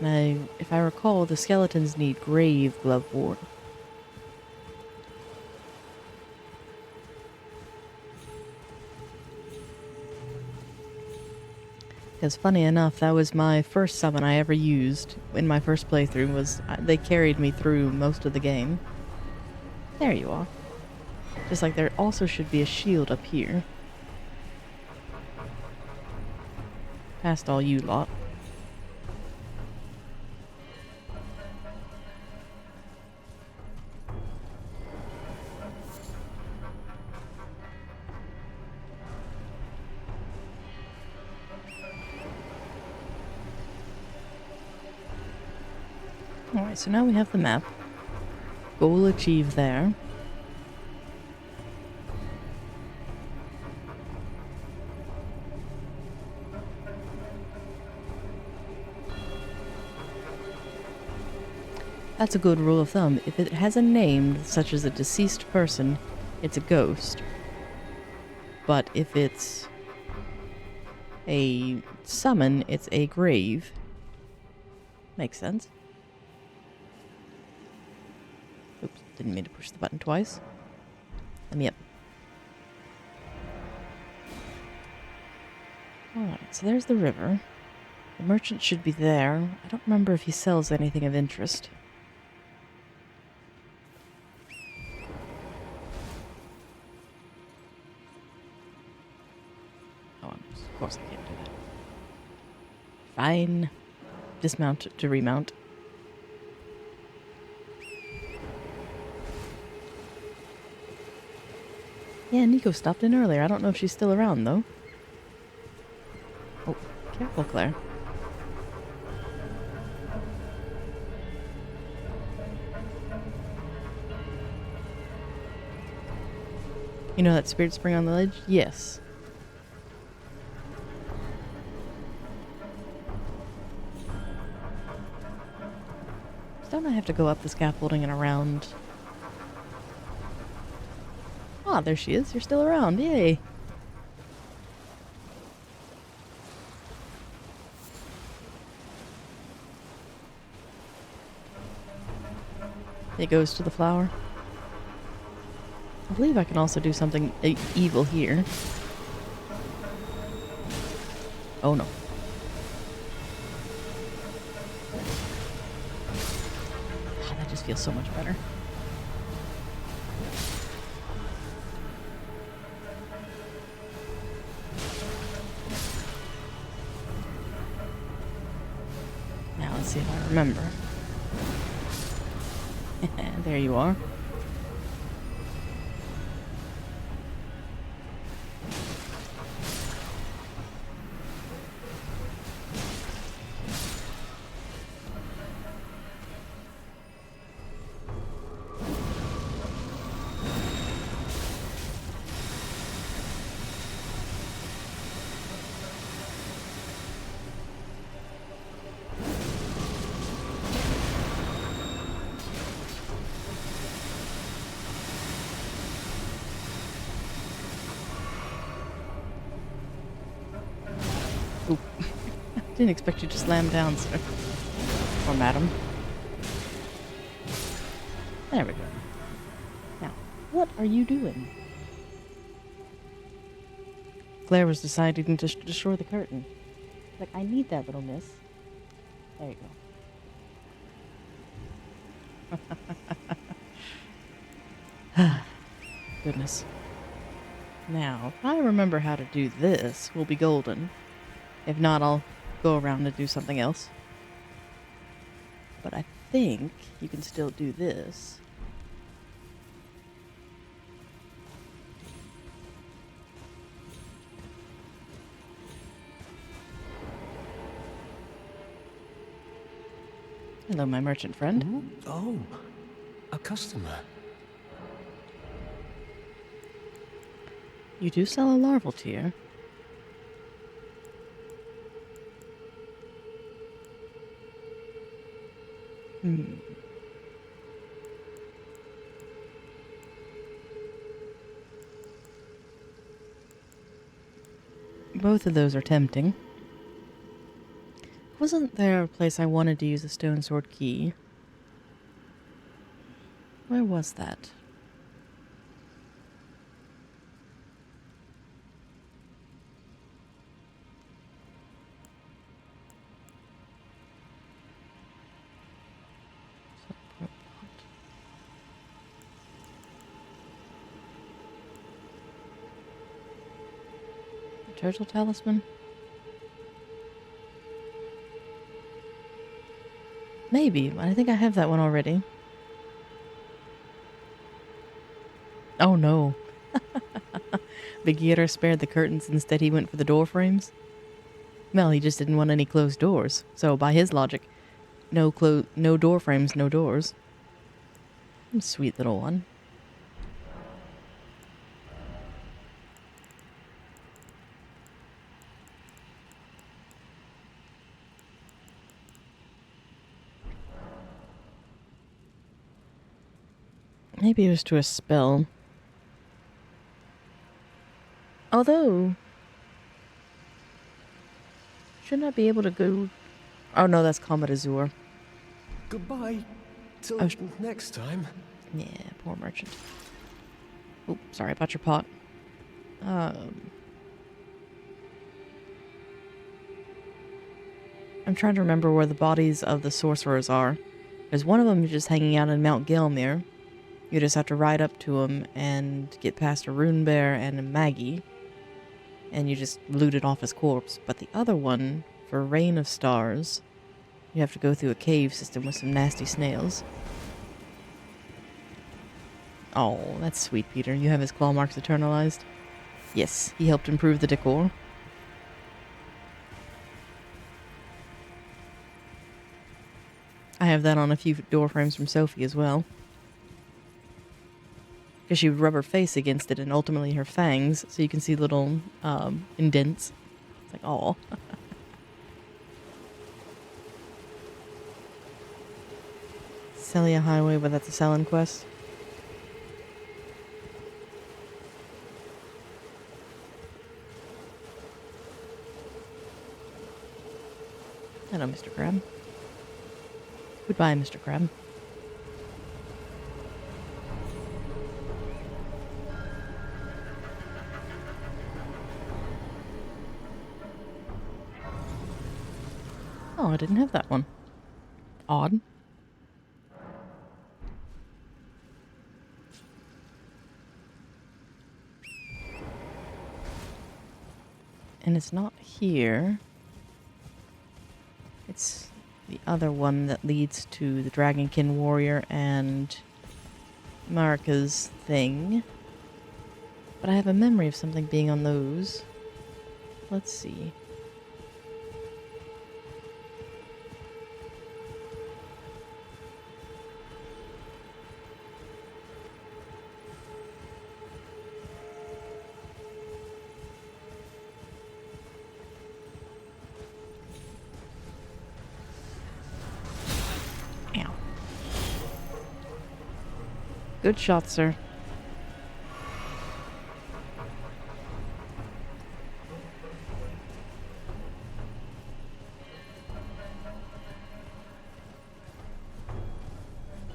Now, if I recall, the skeletons need grave glove ward. Because funny enough, that was my first summon I ever used in my first playthrough. They carried me through most of the game. There you are. Just like there also should be a shield up here. Past all you lot. Alright, so now we have the map. Goal achieved there. That's a good rule of thumb. If it has a name, such as a deceased person, it's a ghost. But if it's a summon, it's a grave. Makes sense. Oops, didn't mean to push the button twice. Let me up. Alright, so there's the river. The merchant should be there. I don't remember if he sells anything of interest. Oh, of course I can't do that. Fine. Dismount to remount. Yeah, Nico stopped in earlier. I don't know if she's still around, though. Oh, careful, Claire. You know that spirit spring on the ledge? Yes. Don't I have to go up the scaffolding and around? Ah, there she is. You're still around. Yay. It goes to the flower. I believe I can also do something evil here. Oh no. Ah, that just feels so much better. Now let's see if I remember. There you are. Oop. Didn't expect you to slam down, sir. Or madam. There we go. Now, what are you doing? Claire was deciding to destroy the curtain. Like, I need that, little miss. There you go. Goodness. Now, if I remember how to do this, we'll be golden. If not, I'll go around and do something else. But I think you can still do this. Hello, my merchant friend. Oh, a customer. You do sell a larval tier. Both of those are tempting. Wasn't there a place I wanted to use the stone sword key? Where was that? Turtle talisman? Maybe, but I think I have that one already. Oh no. Big Yeater spared the curtains, instead he went for the door frames? Well, he just didn't want any closed doors. So, by his logic, no door frames, no doors. Sweet little one. Maybe it was to a spell. Although, shouldn't I be able to go... Oh no, that's Comet Azure. Goodbye. Till next time. Yeah, poor merchant. Oh, sorry about your pot. I'm trying to remember where the bodies of the sorcerers are. There's one of them just hanging out in Mount Gelmir. You just have to ride up to him and get past a rune bear and a Maggie. And you just loot it off his corpse. But the other one, for Rain of Stars, you have to go through a cave system with some nasty snails. Oh, that's sweet, Peter. You have his claw marks eternalized? Yes, he helped improve the decor. I have that on a few door frames from Sophie as well. because she would rub her face against it and ultimately her fangs, so you can see little indents. It's like, oh. Celia Highway, but that's a selling quest. Hello, Mr. Crab. Goodbye, Mr. Crab. Oh, I didn't have that one. Odd. And it's not here. It's the other one that leads to the Dragonkin Warrior and Marika's thing. But I have a memory of something being on those. Let's see. Ow. Good shot, sir.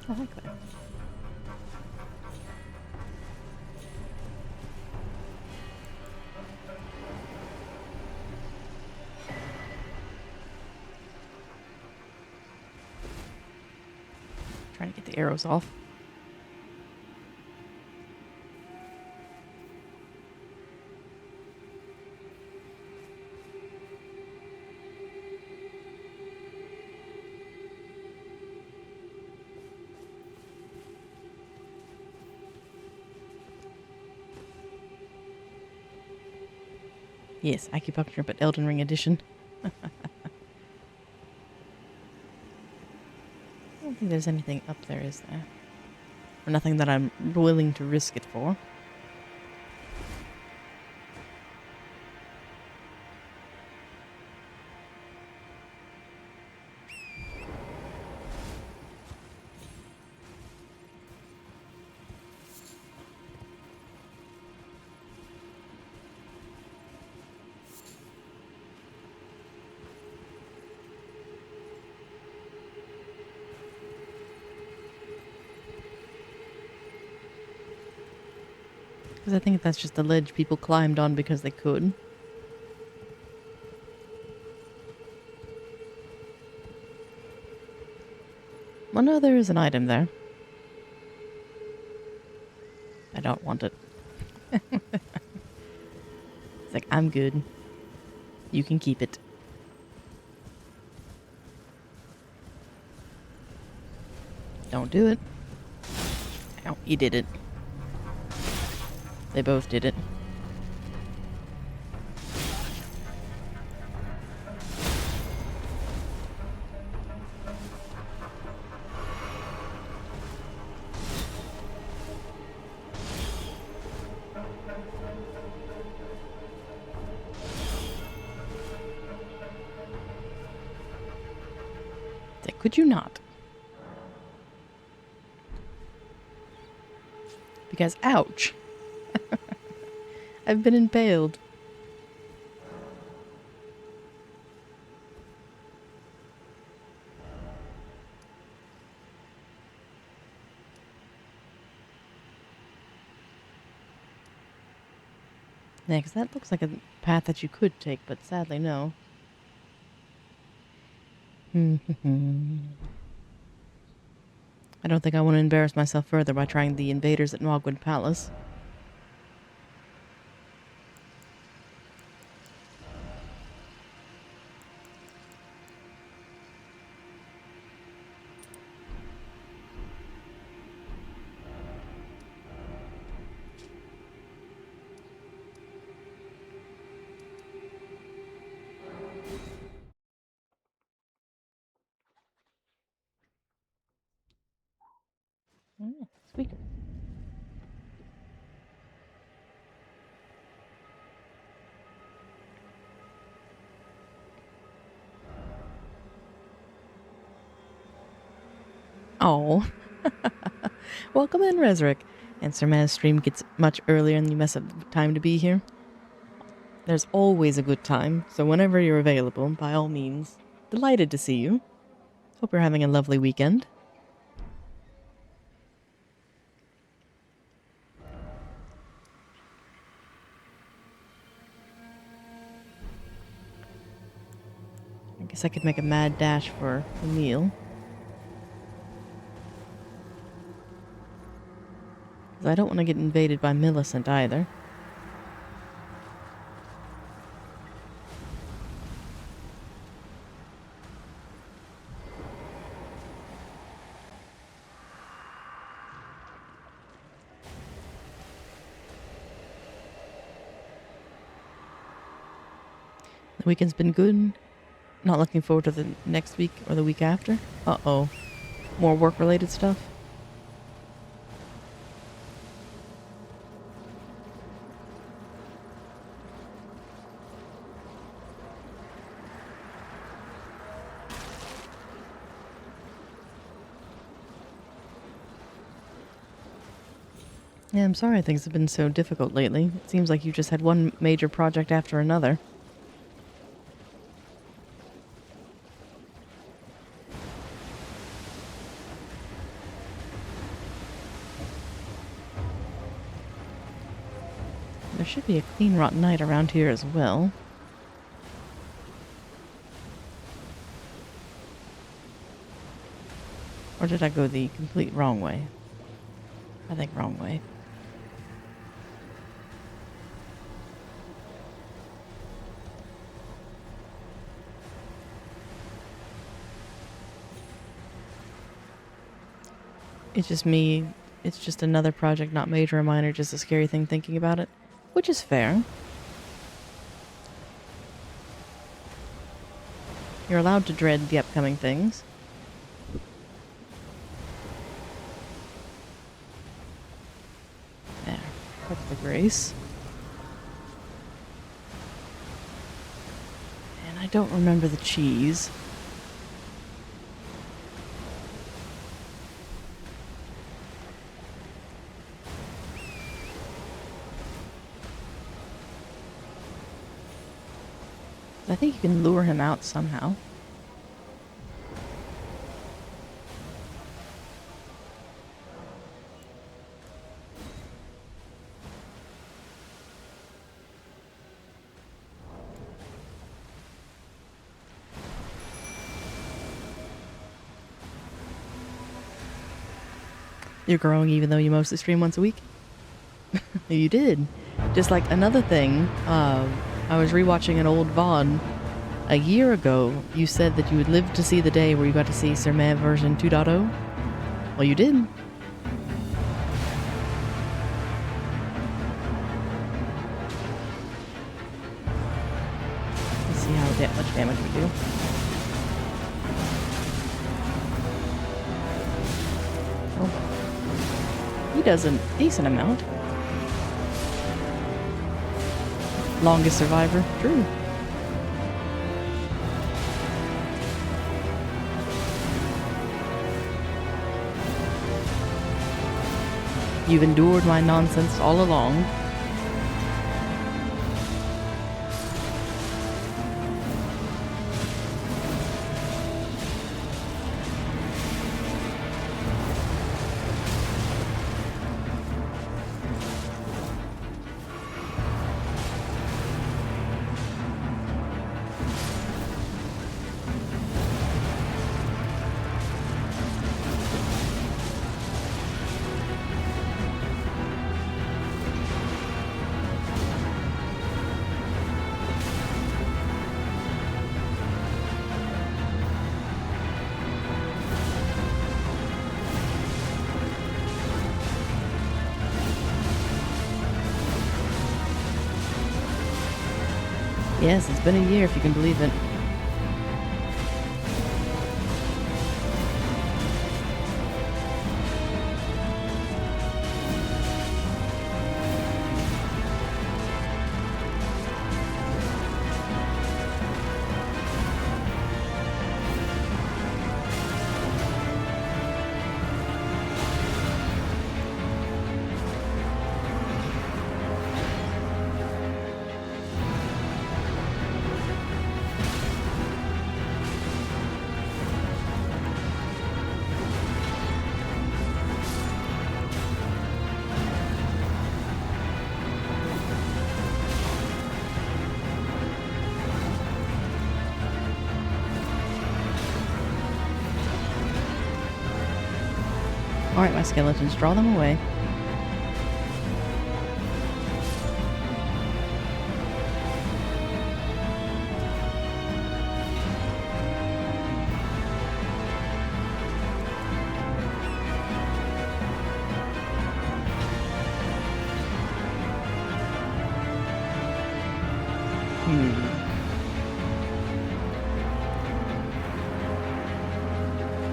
I like that. Trying to get the arrows off. Yes, acupuncture, but Elden Ring edition. I don't think there's anything up there, is there? Or nothing that I'm willing to risk it for. Because I think that's just the ledge people climbed on because they could. Well, no, there is an item there. I don't want it. It's like, I'm good. You can keep it. Don't do it. Ow, you did it. They both did it. It's like, could you not? Because, ouch. I've been impaled. Yeah, because that looks like a path that you could take, but sadly, no. I don't think I want to embarrass myself further by trying the invaders at Mogwood Palace. Squeak. Oh. Welcome in, Resrick. And Sir Maz's stream gets much earlier and you mess up the time to be here. There's always a good time, so whenever you're available, by all means, delighted to see you. Hope you're having a lovely weekend. I guess I could make a mad dash for a meal. Because I don't want to get invaded by Millicent either. The weekend's been good. Not looking forward to the next week or the week after. Uh-oh. More work-related stuff? Yeah, I'm sorry things have been so difficult lately. It seems like you just had one major project after another. There should be a clean rotten night around here as well. Or did I go the complete wrong way? I think wrong way. It's just me. It's just another project, not major or minor, just a scary thing thinking about it. Which is fair. You're allowed to dread the upcoming things. There. That's the grace. And I don't remember the cheese. I think you can lure him out somehow. You're growing even though you mostly stream once a week? You did. Just like another thing, I was rewatching an old VOD. A year ago, you said that you would live to see the day where you got to see Sir Mav version 2.0. Well, you did. Let's see how much damage we do. Oh. He does a decent amount. Longest survivor. True. You've endured my nonsense all along. Yes, it's been a year if you can believe it. Alright, my skeletons, draw them away.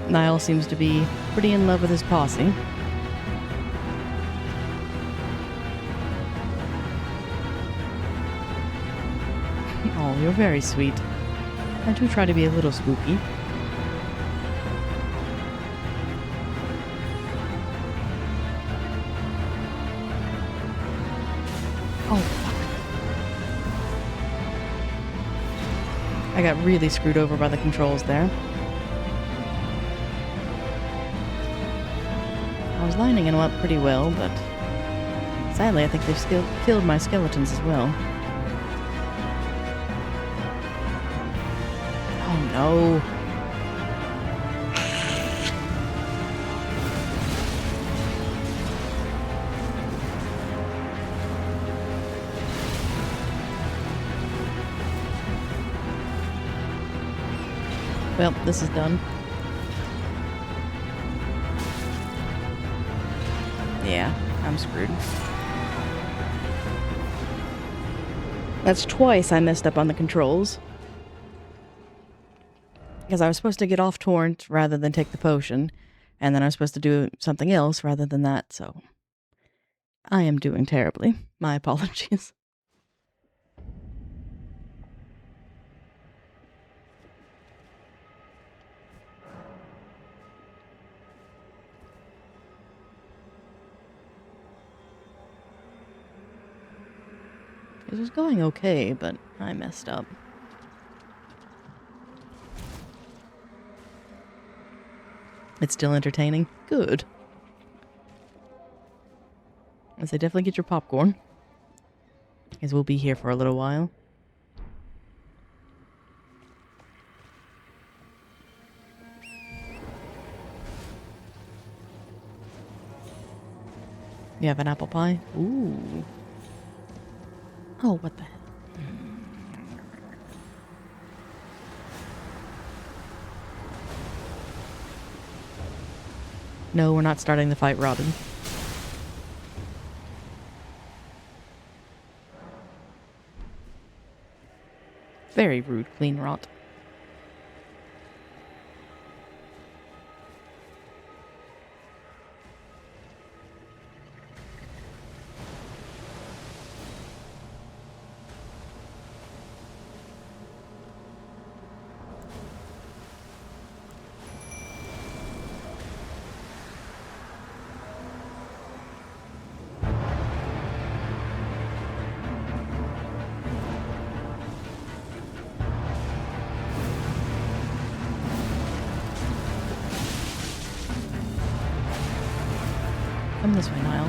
Niall seems to be pretty in love with his posse. Oh, you're very sweet. I do try to be a little spooky. Oh, fuck. I got really screwed over by the controls there. I was lining them up pretty well, but sadly I think they've killed my skeletons as well. Oh no. Well, this is done. Yeah, I'm screwed. That's twice I messed up on the controls. Because I was supposed to get off torrent rather than take the potion, and then I was supposed to do something else rather than that, so I am doing terribly. My apologies. It was going okay, but I messed up. It's still entertaining? Good. I say definitely get your popcorn, because we'll be here for a little while. You have an apple pie? Ooh. Oh, what the hell? No, we're not starting the fight, Robin. Very rude, clean rot. Come this way, Niall.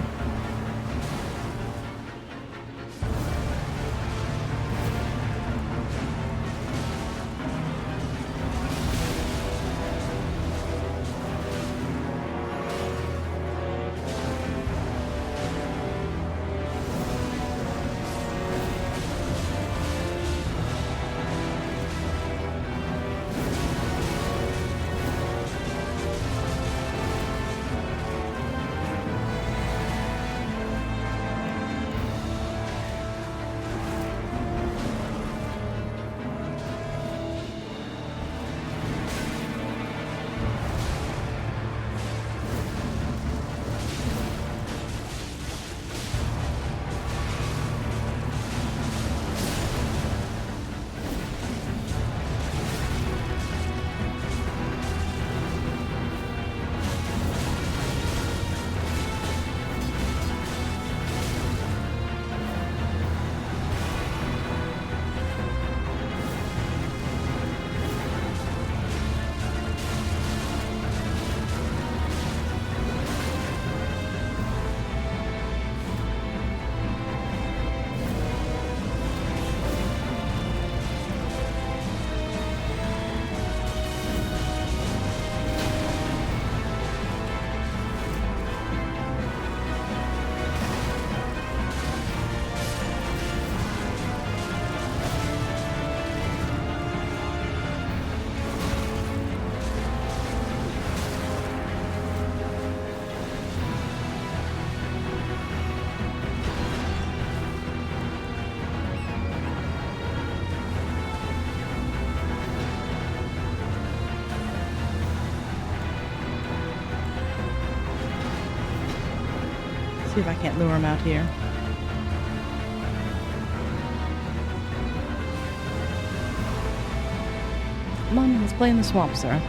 See if I can't lure him out here. Come on, let's play in the swamp, sir.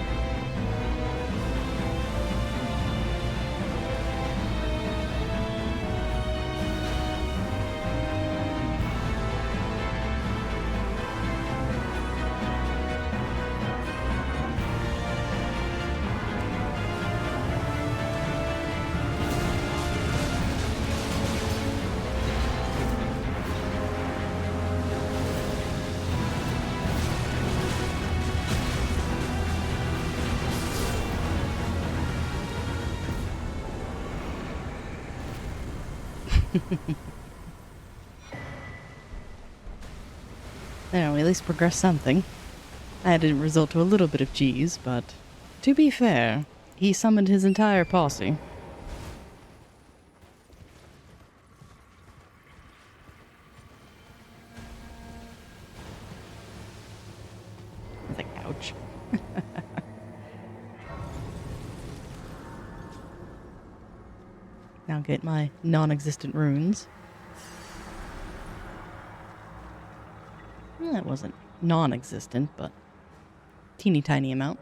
There, we at least progressed something. That didn't result to a little bit of cheese, but to be fair, he summoned his entire posse. It's like, ouch. Now get my non-existent runes. Well, that wasn't non-existent, but teeny tiny amount.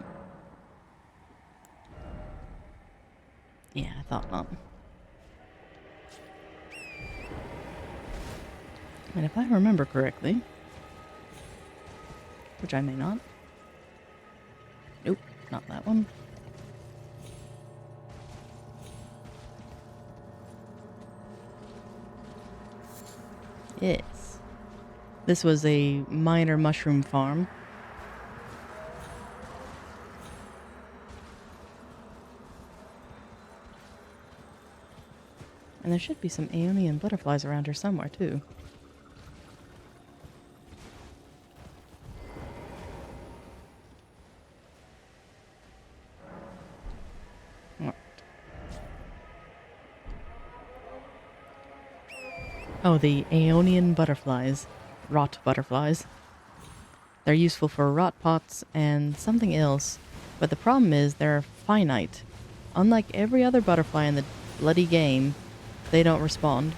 Yeah, I thought not. And if I remember correctly, which I may not. Nope, not that one. Yes. This was a minor mushroom farm. And there should be some Aeonian butterflies around here somewhere, too. Alright. Oh, the Aeonian butterflies. Rot butterflies. They're useful for rot pots and something else, but the problem is they're finite. Unlike every other butterfly in the bloody game, they don't respond.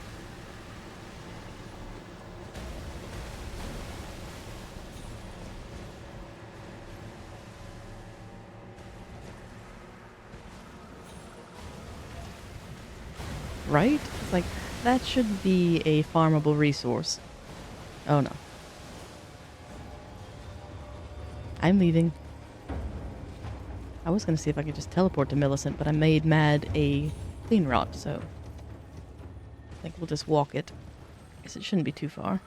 Right? It's like, that should be a farmable resource. Oh no. I'm leaving. I was gonna see if I could just teleport to Millicent, but I made mad a clean rock, so I think we'll just walk it. Guess it shouldn't be too far.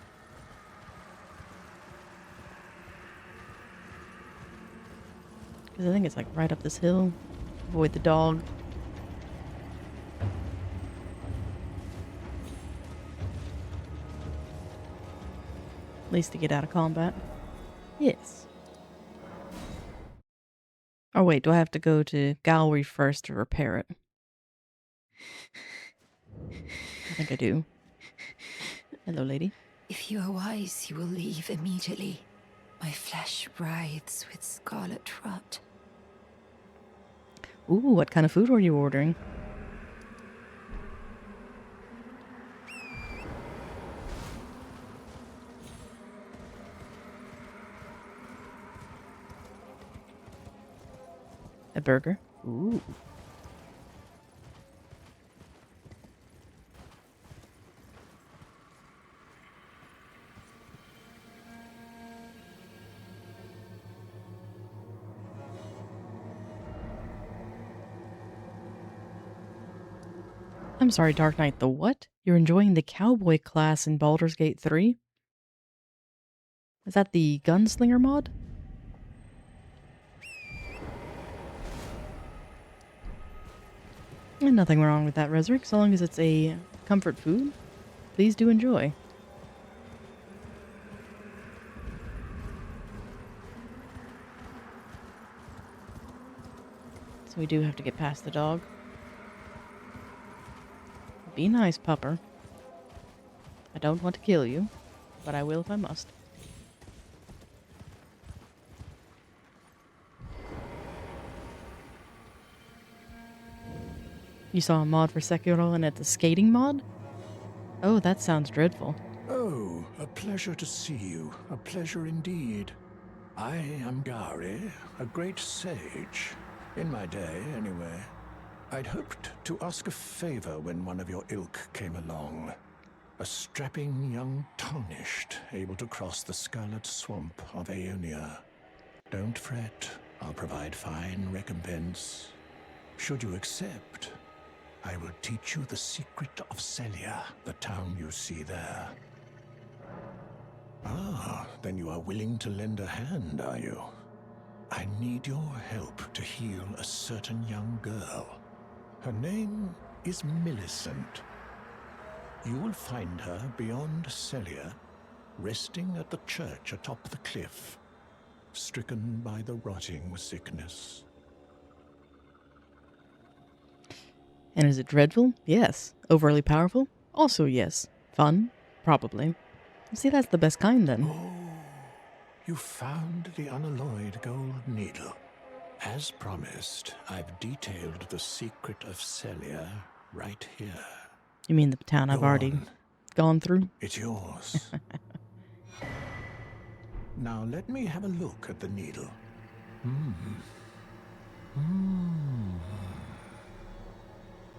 Because I think it's like right up this hill. Avoid the dog. At least to get out of combat. Yes. Oh wait, do I have to go to Gallery first to repair it? I think I do. Hello, lady. If you are wise, you will leave immediately. My flesh writhes with scarlet rot. Ooh, what kind of food were you ordering? A burger? Ooh. I'm sorry, Dark Knight, the what? You're enjoying the cowboy class in Baldur's Gate 3? Is that the gunslinger mod? And nothing wrong with that, Resrick, so long as it's a comfort food. Please do enjoy. So we do have to get past the dog. Be nice, pupper. I don't want to kill you, but I will if I must. You saw a mod for Sekiro and it's a skating mod? Oh, that sounds dreadful. Oh, a pleasure to see you. A pleasure indeed. I am Gari, a great sage. In my day, anyway. I'd hoped to ask a favor when one of your ilk came along. A strapping young tarnished, able to cross the scarlet swamp of Aeonia. Don't fret, I'll provide fine recompense. Should you accept, I will teach you the secret of Celia, the town you see there. Ah, then you are willing to lend a hand, are you? I need your help to heal a certain young girl. Her name is Millicent. You will find her beyond Celia, resting at the church atop the cliff, stricken by the rotting sickness. And is it dreadful? Yes. Overly powerful? Also yes. Fun? Probably. See, that's the best kind then. Oh, you found the unalloyed gold needle. As promised, I've detailed the secret of Celia right here. You mean the town I've Go already on. gone through? It's yours. Now let me have a look at the needle.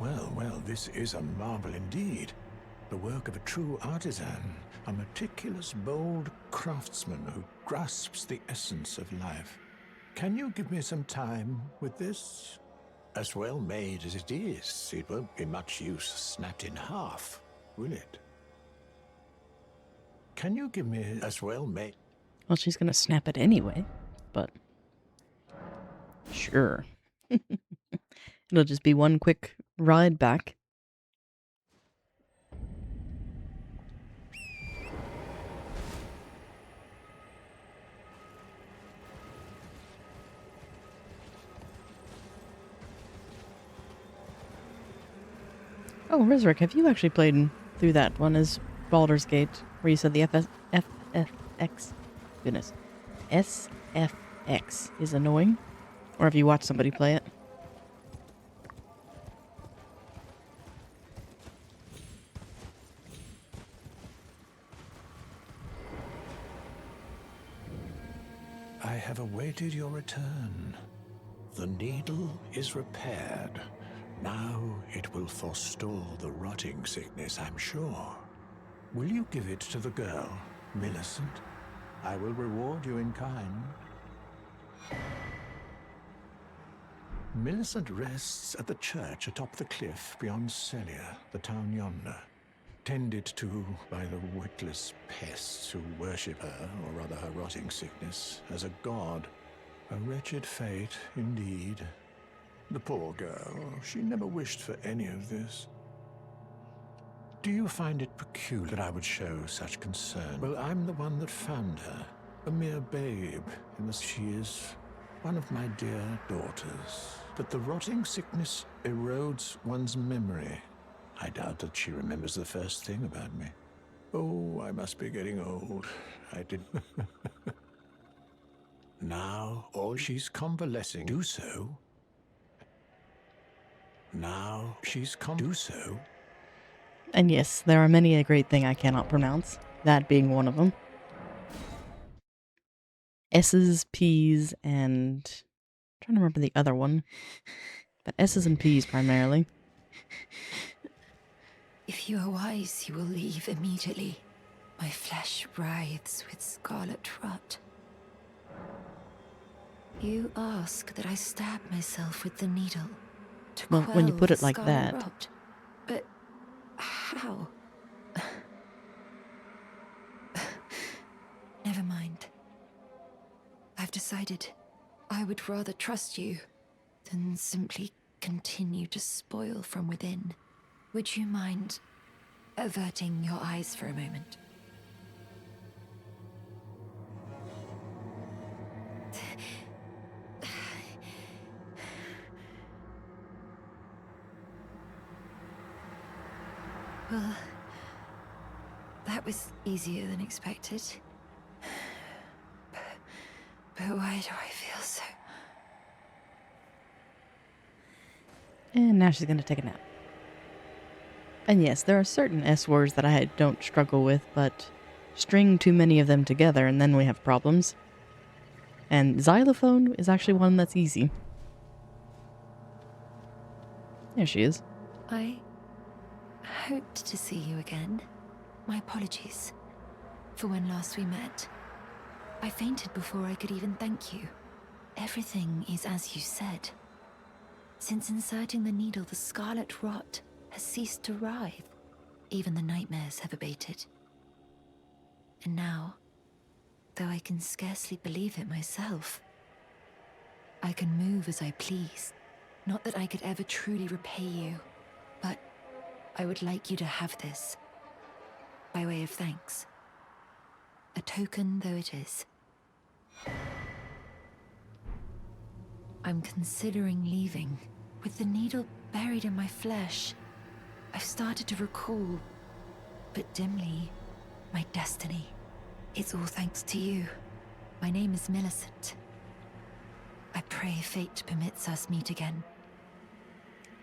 Well, this is a marvel indeed. The work of a true artisan, a meticulous, bold craftsman who grasps the essence of life. Can you give me some time with this? As well made as it is, it won't be much use snapped in half, will it? Can you give me as well made? Well, she's gonna snap it anyway, but sure. It'll just be one quick ride back. Oh, Rizrick, have you actually played through that one as Baldur's Gate, where you said the FFX? Goodness. SFX is annoying? Or have you watched somebody play it? I have awaited your return. The needle is repaired. Now it will forestall the rotting sickness, I'm sure. Will you give it to the girl, Millicent? I will reward you in kind. Millicent rests at the church atop the cliff beyond Celia, the town yonder. Tended to by the witless pests who worship her, or rather her rotting sickness, as a god. A wretched fate, indeed. The poor girl, she never wished for any of this. Do you find it peculiar that I would show such concern? Well, I'm the one that found her, a mere babe, she is one of my dear daughters. But the rotting sickness erodes one's memory. I doubt that she remembers the first thing about me. Oh, I must be getting old. I did. Now, all she's convalescing. Do so. Now, she's do so. And yes, there are many a great thing I cannot pronounce, that being one of them. S's, P's, and I'm trying to remember the other one. But S's and P's primarily. If you are wise, you will leave immediately. My flesh writhes with scarlet rot. You ask that I stab myself with the needle to Well, when you quell put the it like scarlet that. rot. But how? Never mind. I've decided I would rather trust you than simply continue to spoil from within. Would you mind averting your eyes for a moment? Well, that was easier than expected. But why do I feel so... And now she's going to take a nap. And yes, there are certain S words that I don't struggle with, but string too many of them together and then we have problems. And xylophone is actually one that's easy. There she is. I hoped to see you again. My apologies for when last we met. I fainted before I could even thank you. Everything is as you said. Since inserting the needle, the scarlet rot has ceased to writhe. Even the nightmares have abated. And now, though I can scarcely believe it myself, I can move as I please. Not that I could ever truly repay you, but I would like you to have this, by way of thanks. A token though it is. I'm considering leaving. With the needle buried in my flesh, I've started to recall, but dimly, my destiny. It's all thanks to you. My name is Millicent. I pray fate permits us meet again.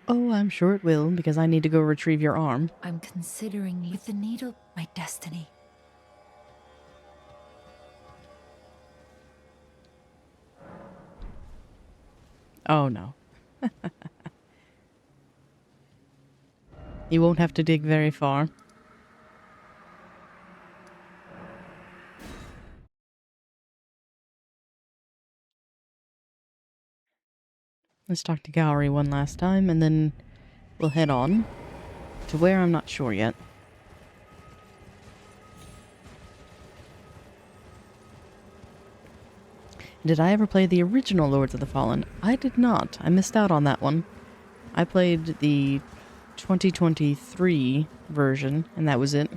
Oh, I'm sure it will, because I need to go retrieve your arm. I'm considering with the needle my destiny. Oh no. You won't have to dig very far. Let's talk to Gallery one last time, and then we'll head on to where I'm not sure yet. Did I ever play the original Lords of the Fallen? I did not. I missed out on that one. I played the 2023 version, and that was it.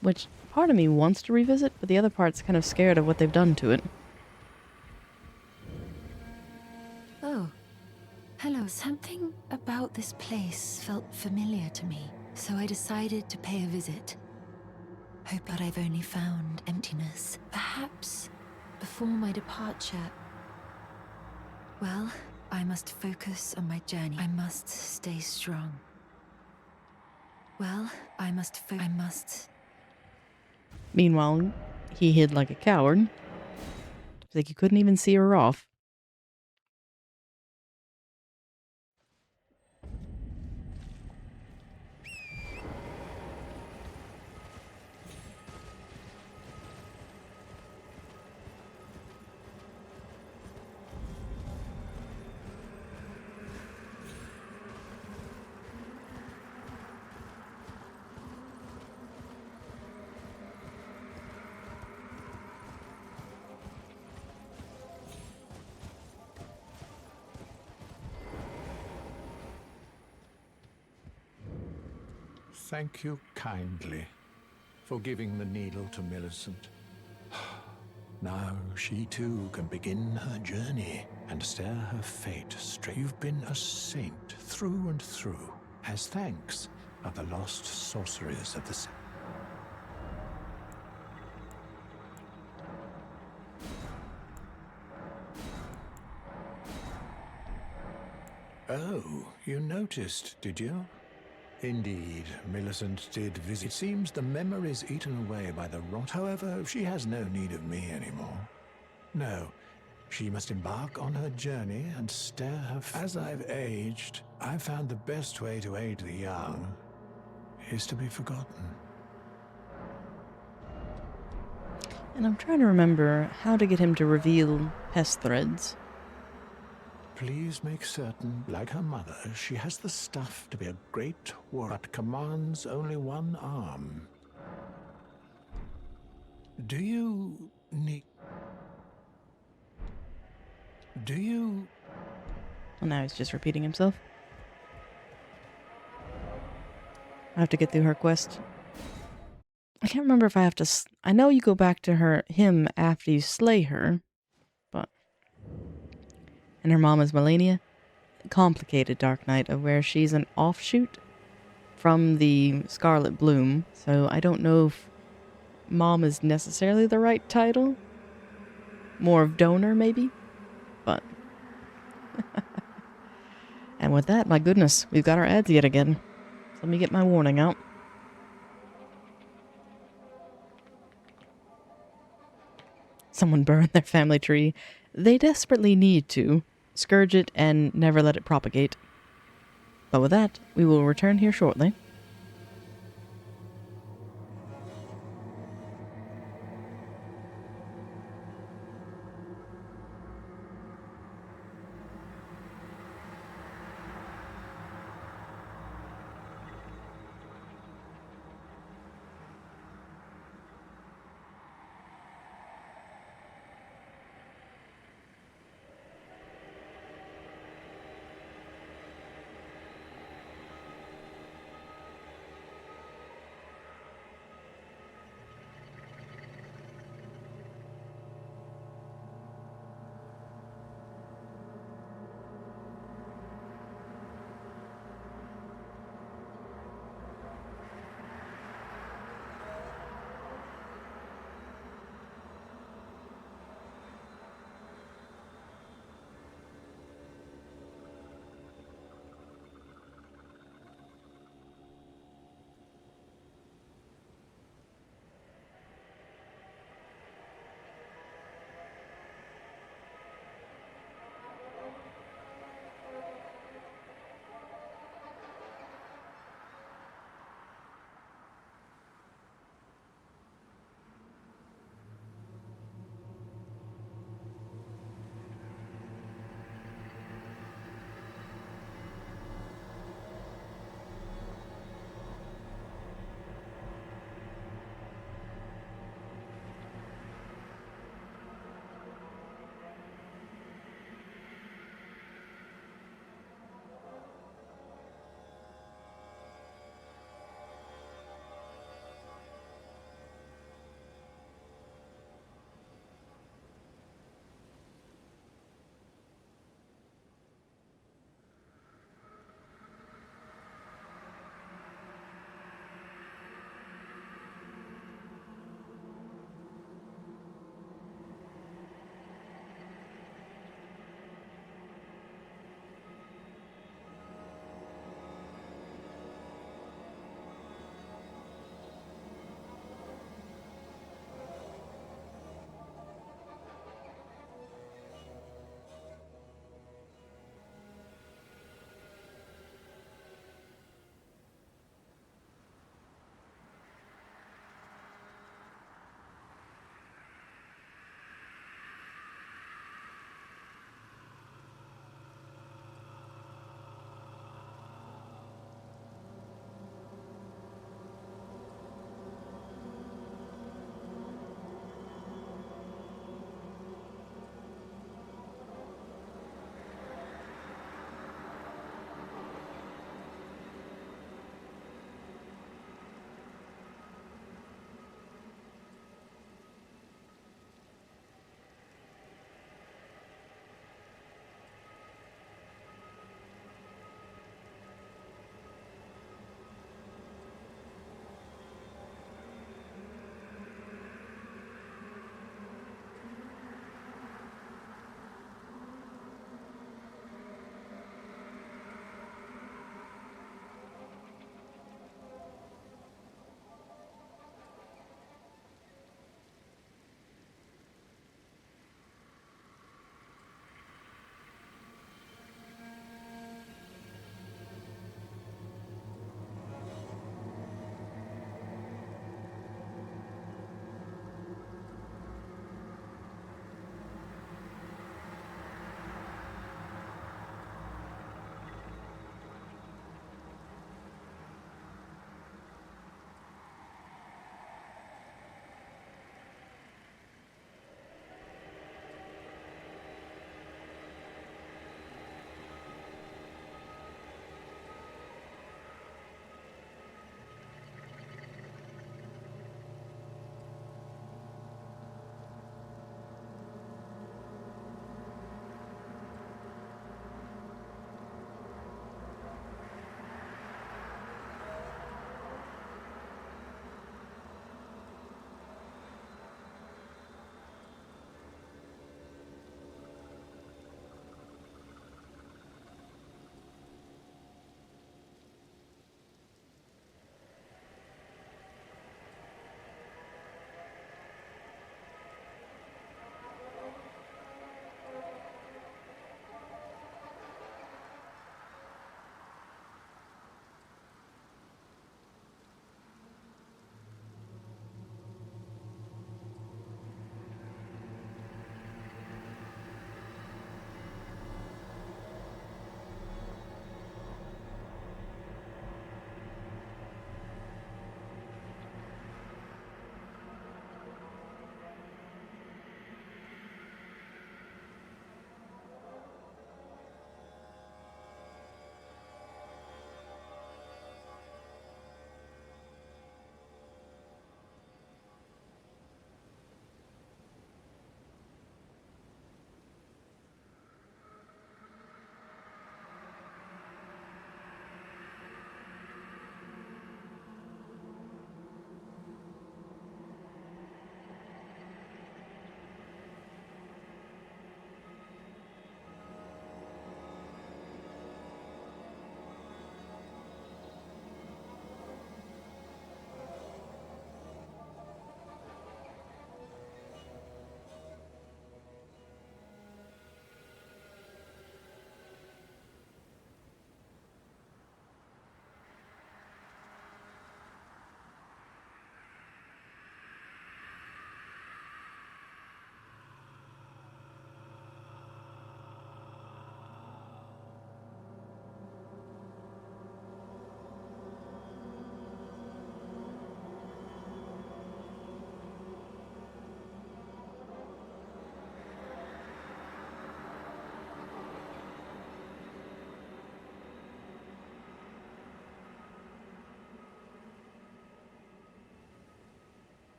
Which part of me wants to revisit, but the other part's kind of scared of what they've done to it. Oh, hello. Something about this place felt familiar to me, so I decided to pay a visit. Hope that I've only found emptiness. Perhaps before my departure. Well, I must focus on my journey. I must stay strong. Well, I must. Meanwhile, he hid like a coward. It's like you couldn't even see her off. Thank you kindly for giving the needle to Millicent. Now she too can begin her journey and stare her fate straight. You've been a saint through and through, as thanks of the lost sorceries of the Oh, you noticed, did you? Indeed, Millicent did visit. It seems the memory's eaten away by the rot. However, she has no need of me anymore. No, she must embark on her journey and stare her... As I've aged, I've found the best way to aid the young is to be forgotten. And I'm trying to remember how to get him to reveal pest threads. Please make certain, like her mother, she has the stuff to be a great warrior, but commands only one arm. Do you need... Do you... Well, now he's just repeating himself. I have to get through her quest. I can't remember if I have to... I know you go back to him after you slay her, but... And her mom is Melania. Complicated Dark Knight of where she's an offshoot from the Scarlet Bloom. So I don't know if mom is necessarily the right title. More of donor, maybe? But... And with that, my goodness, we've got our ads yet again. So let me get my warning out. Someone burned their family tree. They desperately need to. Scourge it and never let it propagate. But with that, we will return here shortly.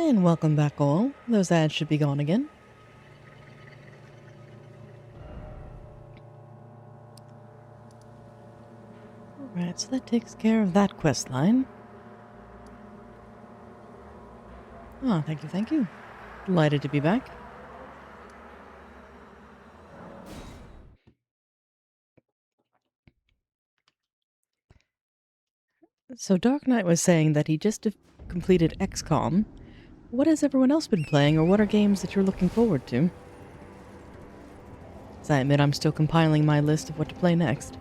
And welcome back all. Those ads should be gone again. Alright, so that takes care of that quest line. Ah, thank you, thank you. Delighted to be back. So Dark Knight was saying that he just completed XCOM. What has everyone else been playing, or what are games that you're looking forward to? As I admit, I'm still compiling my list of what to play next.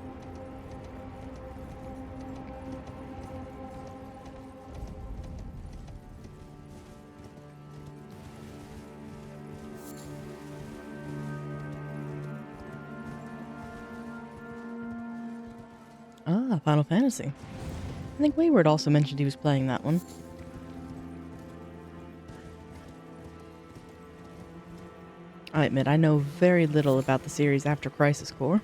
Ah, Final Fantasy. I think Wayward also mentioned he was playing that one. I admit, I know very little about the series after Crisis Core.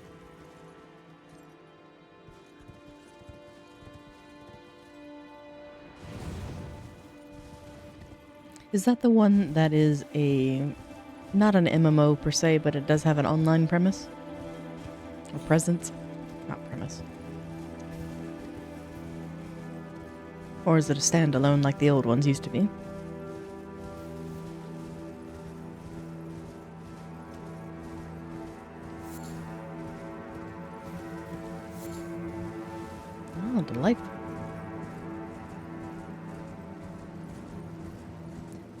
Is that the one that is not an MMO per se, but it does have an online premise? Or presence? Not premise. Or is it a standalone like the old ones used to be? Oh, delightful.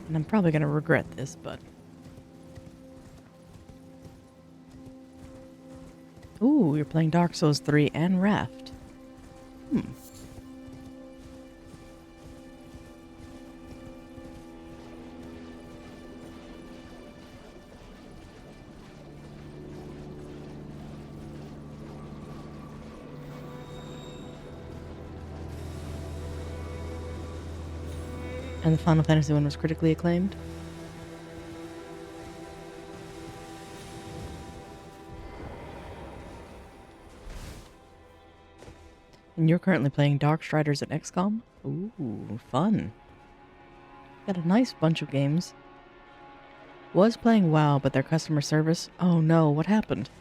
And I'm probably going to regret this, but... Ooh, you're playing Dark Souls 3 and Raft. And the Final Fantasy one was critically acclaimed? And you're currently playing Darkstriders and XCOM? Ooh, fun. Got a nice bunch of games. Was playing WoW, but their customer service... Oh no, what happened?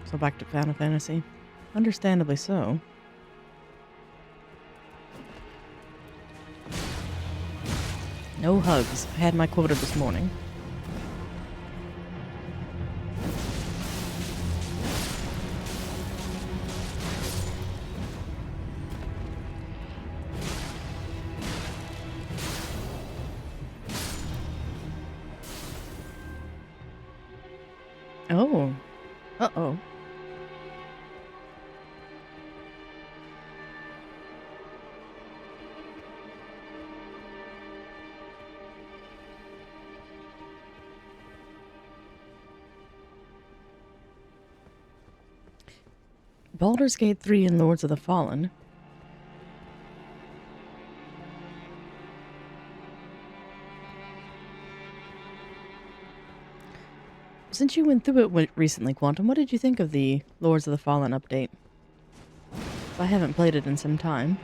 So back to Final Fantasy. Understandably so. No hugs. I had my quota this morning. Oh. Uh-oh. Baldur's Gate 3 and Lords of the Fallen. Since you went through it recently, Quantum, what did you think of the Lords of the Fallen update? I haven't played it in some time.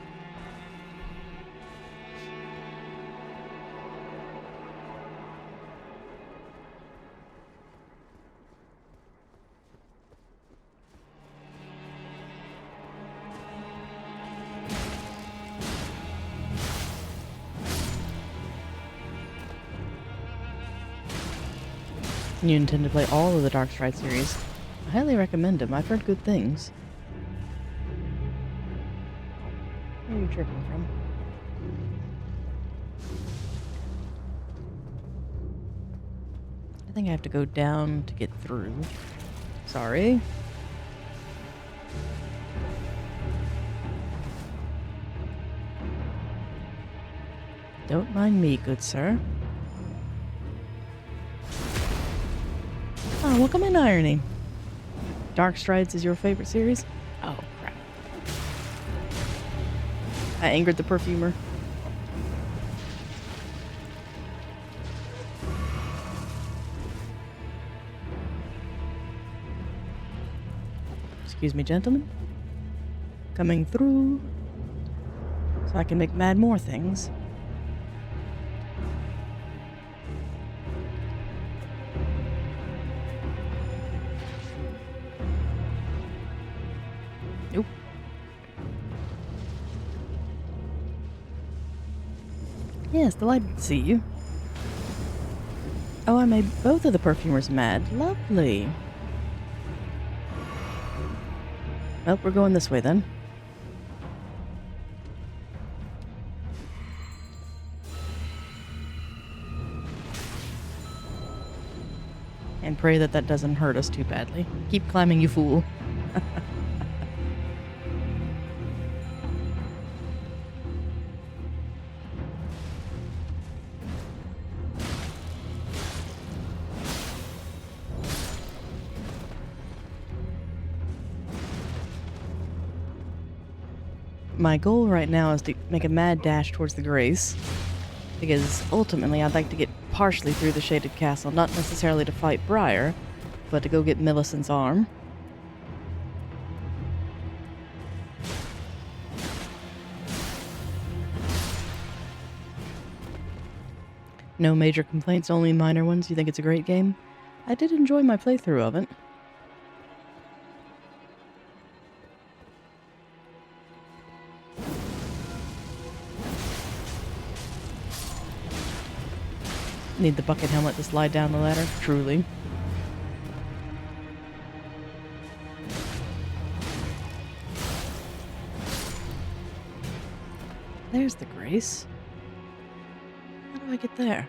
You intend to play all of the Darkstride series. I highly recommend them. I've heard good things. Where are you tripping from? I think I have to go down to get through. Sorry. Don't mind me, good sir. Oh, welcome in, Irony. Darkstrides is your favorite series? Oh, crap. I angered the perfumer. Excuse me, gentlemen. coming through so I can make mad more things. Nope. Yes, delighted to see you. Oh, I made both of the perfumers mad. Lovely. Well, we're going this way then. And pray that that doesn't hurt us too badly. Keep climbing, you fool. My goal right now is to make a mad dash towards the Grace, because ultimately I'd like to get partially through the Shaded Castle, not necessarily to fight Briar, but to go get Millicent's arm. No major complaints, only minor ones. You think it's a great game? I did enjoy my playthrough of it. Need the bucket helmet to slide down the ladder? Truly. There's the Grace. How do I get there?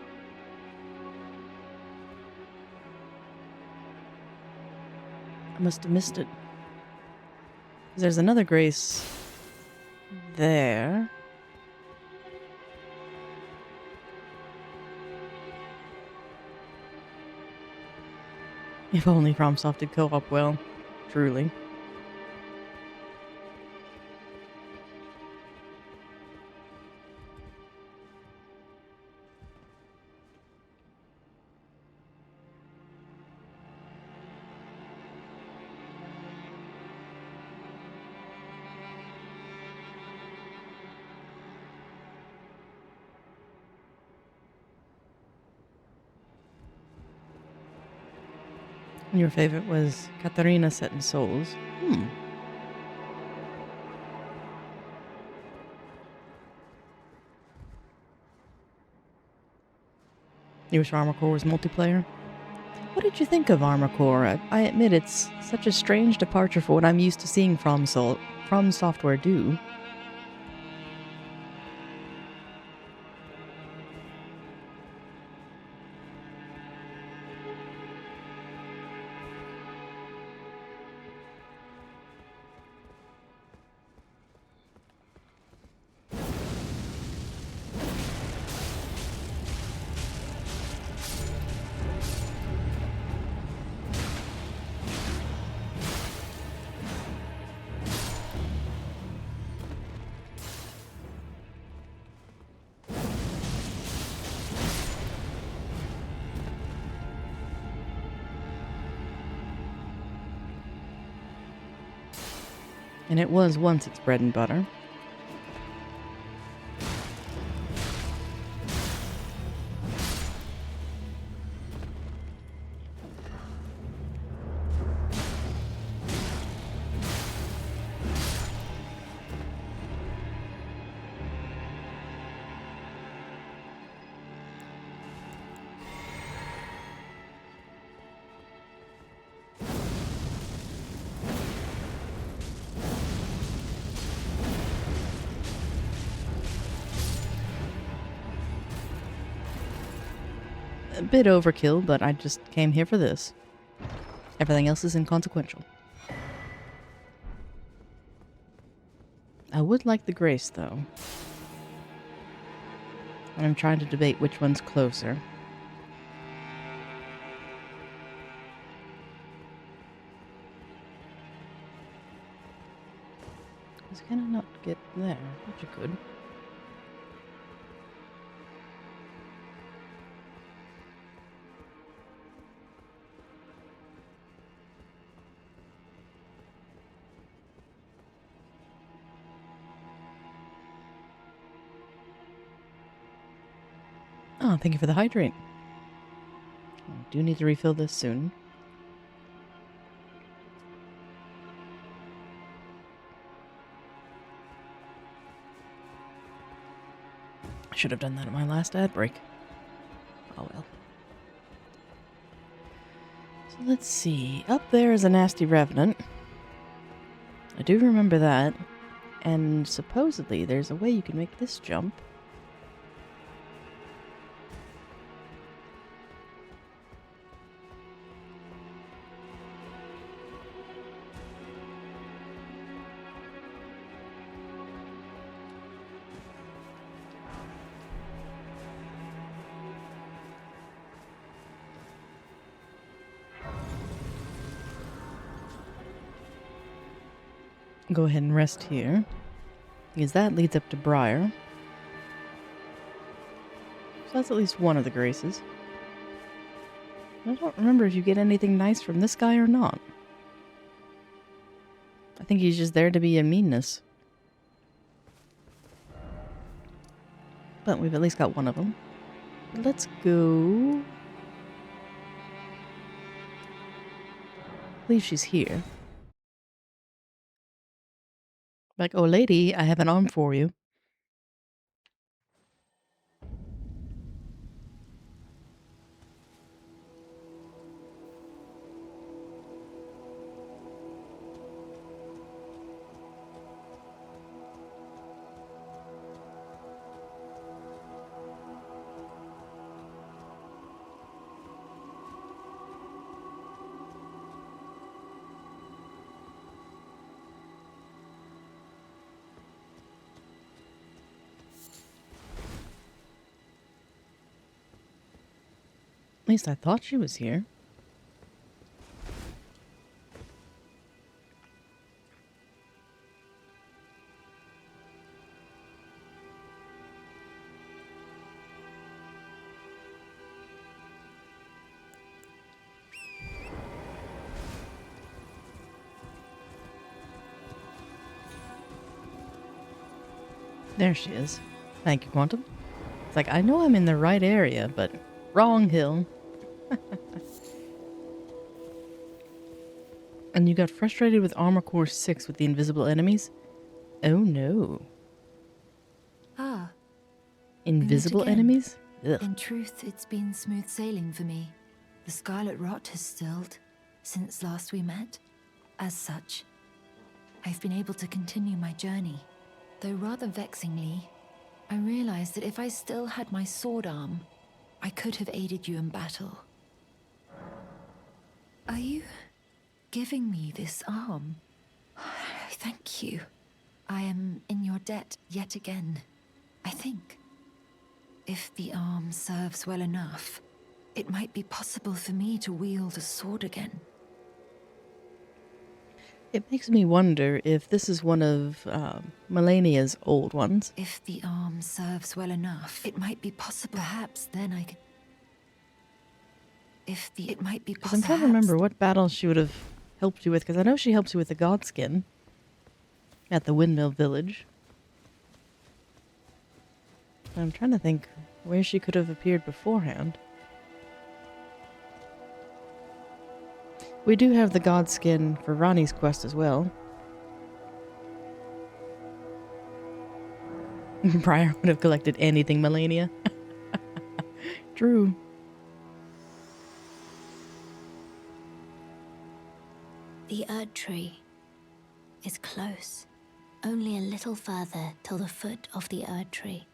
I must have missed it. 'Cause there's another Grace there. If only FromSoft did co-op well. Truly. And your favorite was Katharina Set in Souls. You wish Armor Core was multiplayer? What did you think of Armor Core? I admit it's such a strange departure for what I'm used to seeing FromSoftware do. And it was once its bread and butter. A bit overkill, but I just came here for this. Everything else is inconsequential. I would like the Grace, though. And I'm trying to debate which one's closer. Because can I not get there? But you could. Oh, thank you for the hydrate. I do need to refill this soon. I should have done that at my last ad break. Oh well. So let's see. Up there is a nasty revenant. I do remember that. And supposedly there's a way you can make this jump. Go ahead and rest here, because that leads up to Briar. So that's at least one of the graces. I don't remember if you get anything nice from this guy or not. I think he's just there to be a meanness. But we've at least got one of them. Let's go. I believe she's here. Like, oh lady, I have an arm for you. At least I thought she was here. There she is. Thank you, Quantum. It's like, I know I'm in the right area, but wrong hill. And you got frustrated with Armor Core 6 with the invisible enemies? Oh no. Ah. Invisible again. enemies? Ugh. In truth, it's been smooth sailing for me. The scarlet rot has stilled since last we met. As such, I've been able to continue my journey. Though rather vexingly, I realized that if I still had my sword arm, I could have aided you in battle. Are you giving me this arm? Thank you. I am in your debt yet again, I think. If the arm serves well enough, it might be possible for me to wield a sword again. It makes me wonder if this is one of Melania's old ones. If the arm serves well enough, it might be possible. Perhaps then I could... It might be possible. I'm trying to remember what battles she would have helped you with, because I know she helps you with the Godskin at the Windmill Village. I'm trying to think where she could have appeared beforehand. We do have the Godskin for Ronnie's quest as well. Briar would have collected anything, Melania. True. The Erd Tree is close. Only a little further till the foot of the Erd Tree.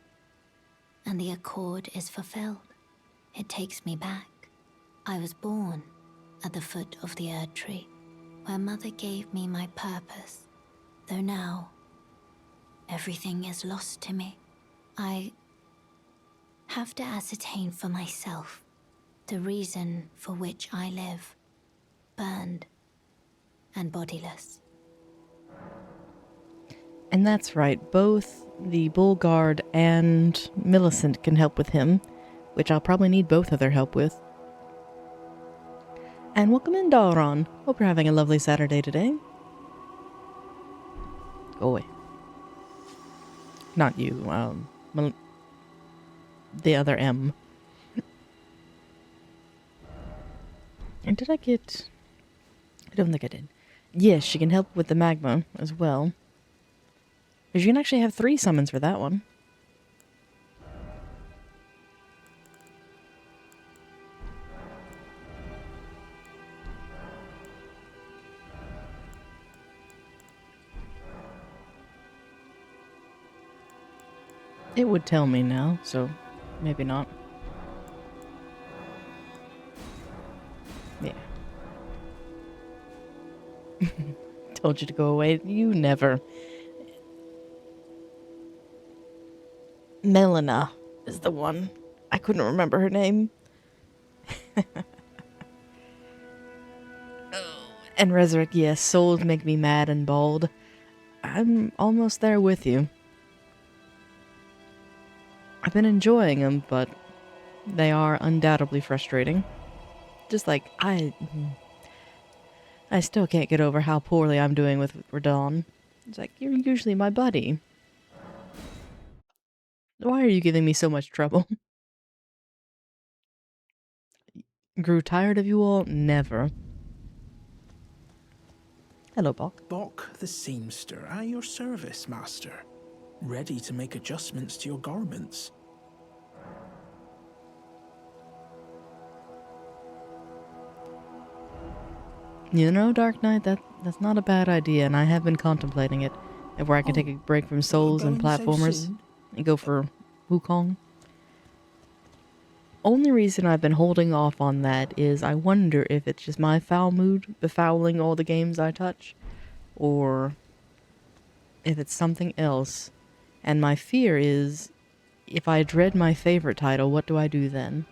And the accord is fulfilled. It takes me back. I was born at the foot of the Erd Tree, where Mother gave me my purpose. Though now, everything is lost to me. I have to ascertain for myself the reason for which I live, burned and bodiless. And that's right, both the Bull Guard and Millicent can help with him, which I'll probably need both of their help with. And welcome in, Dalron. Hope you're having a lovely Saturday today. Go away. Not you, the other M. And did I get... I don't think I did. Yes, she can help with the magma as well. Because you can actually have 3 summons for that one. It would tell me now, so maybe not. Yeah. Told you to go away. You never. Melina is the one. I couldn't remember her name. And Resurrect, yes, souls make me mad and bald. I'm almost there with you. I've been enjoying them, but they are undoubtedly frustrating. Just like, I still can't get over how poorly I'm doing with Radon. It's like, you're usually my buddy. Why are you giving me so much trouble? Grew tired of you all? Never. Hello, Bok. Bok the seamster, at your service, master. Ready to make adjustments to your garments. You know, Dark Knight, that's not a bad idea, and I have been contemplating it. Where I can take a break from Souls and going so platformers soon? and go for Wukong. Only reason I've been holding off on that is I wonder if it's just my foul mood befouling all the games I touch, or if it's something else. And my fear is, if I dread my favorite title, what do I do then?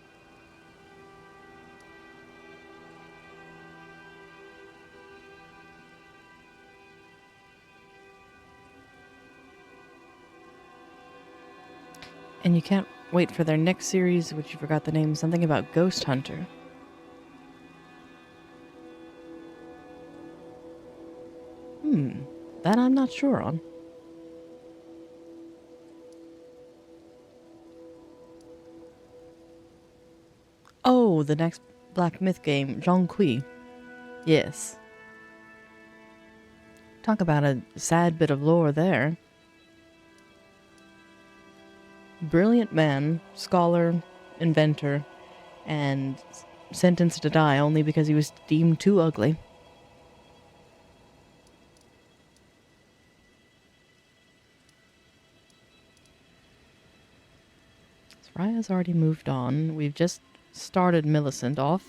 And you can't wait for their next series, which you forgot the name, something about Ghost Hunter. That I'm not sure on. Oh, the next Black Myth game, Zhongqi. Yes. Talk about a sad bit of lore there. Brilliant man, scholar, inventor, and sentenced to die only because he was deemed too ugly. Raya's already moved on. We've just started Millicent off,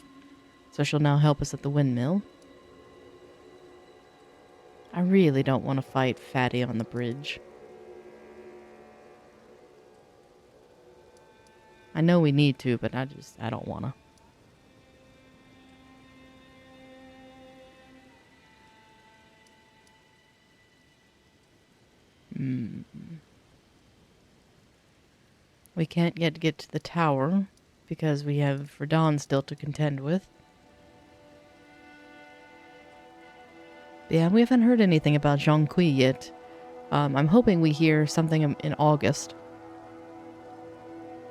so she'll now help us at the windmill. I really don't want to fight Fatty on the bridge. I know we need to, but I don't want to. We can't yet get to the tower, because we have Radon still to contend with. But yeah, we haven't heard anything about Zhongqi yet. I'm hoping we hear something in August.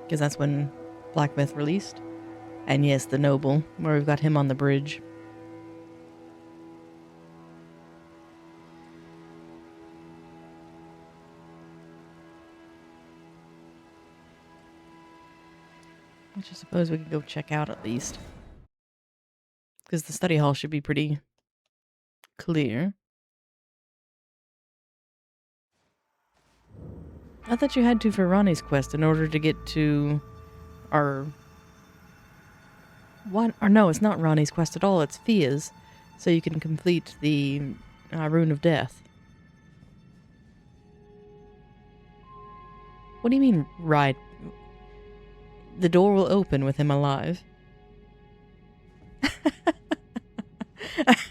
Because that's when Black Myth released. And yes, the Noble, where we've got him on the bridge. Which I suppose we could go check out at least. Because the study hall should be pretty clear. I thought you had to for Ronnie's quest in order to get to our... What? Or no, it's not Ronnie's quest at all, it's Fia's. So you can complete the Rune of Death. What do you mean, ride? The door will open with him alive.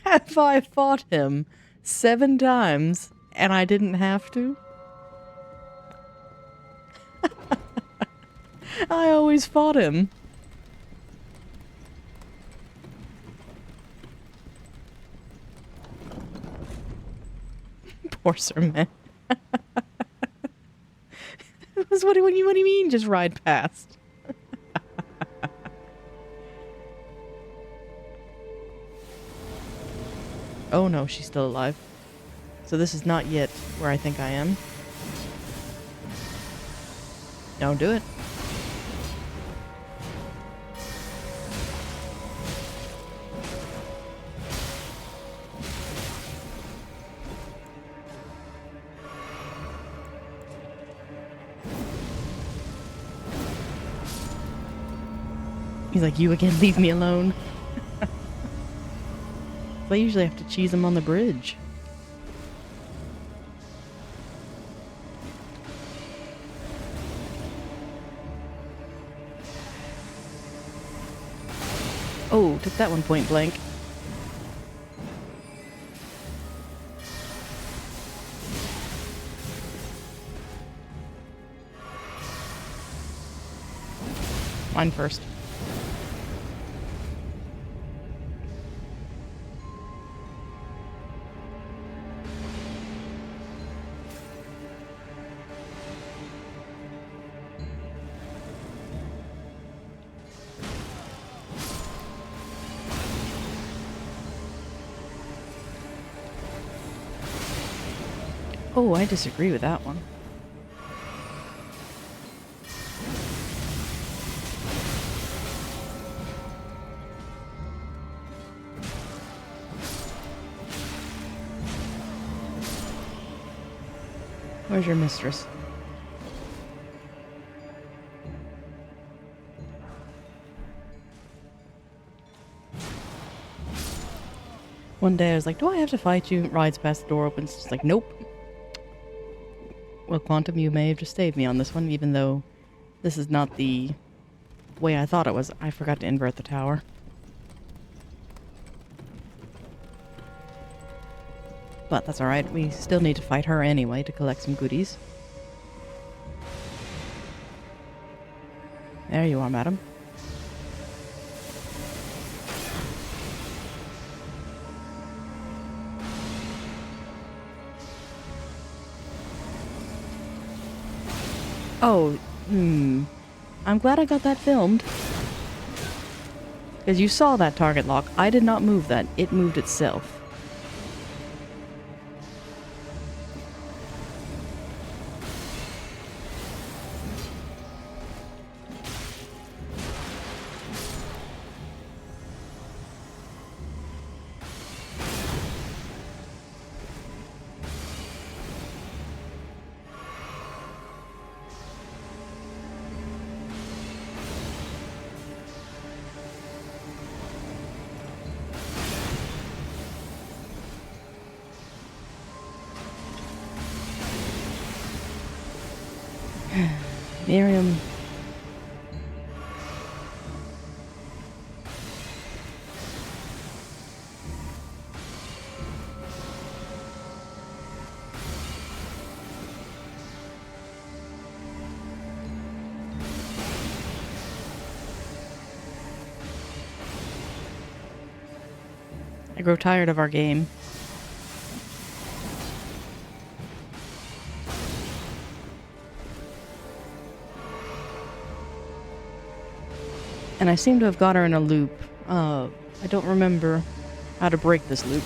Have I fought him 7 times and I didn't have to? I always fought him. Poor Sir Man. What do you mean, just ride past? Oh no, she's still alive. So this is not yet where I think I am. Don't do it. He's like, you again, leave me alone. I usually have to cheese him on the bridge. Oh, took that one point blank. Mine first. Oh, I disagree with that one. Where's your mistress? One day I was like, do I have to fight you? Rides past, the door opens. Just like, nope. Well, Quantum, you may have just saved me on this one, even though this is not the way I thought it was. I forgot to invert the tower. But that's alright, we still need to fight her anyway to collect some goodies. There you are, madam. Oh, I'm glad I got that filmed. Because you saw that target lock. I did not move that. It moved itself. Miriam. I grow tired of our game. And I seem to have got her in a loop. I don't remember how to break this loop.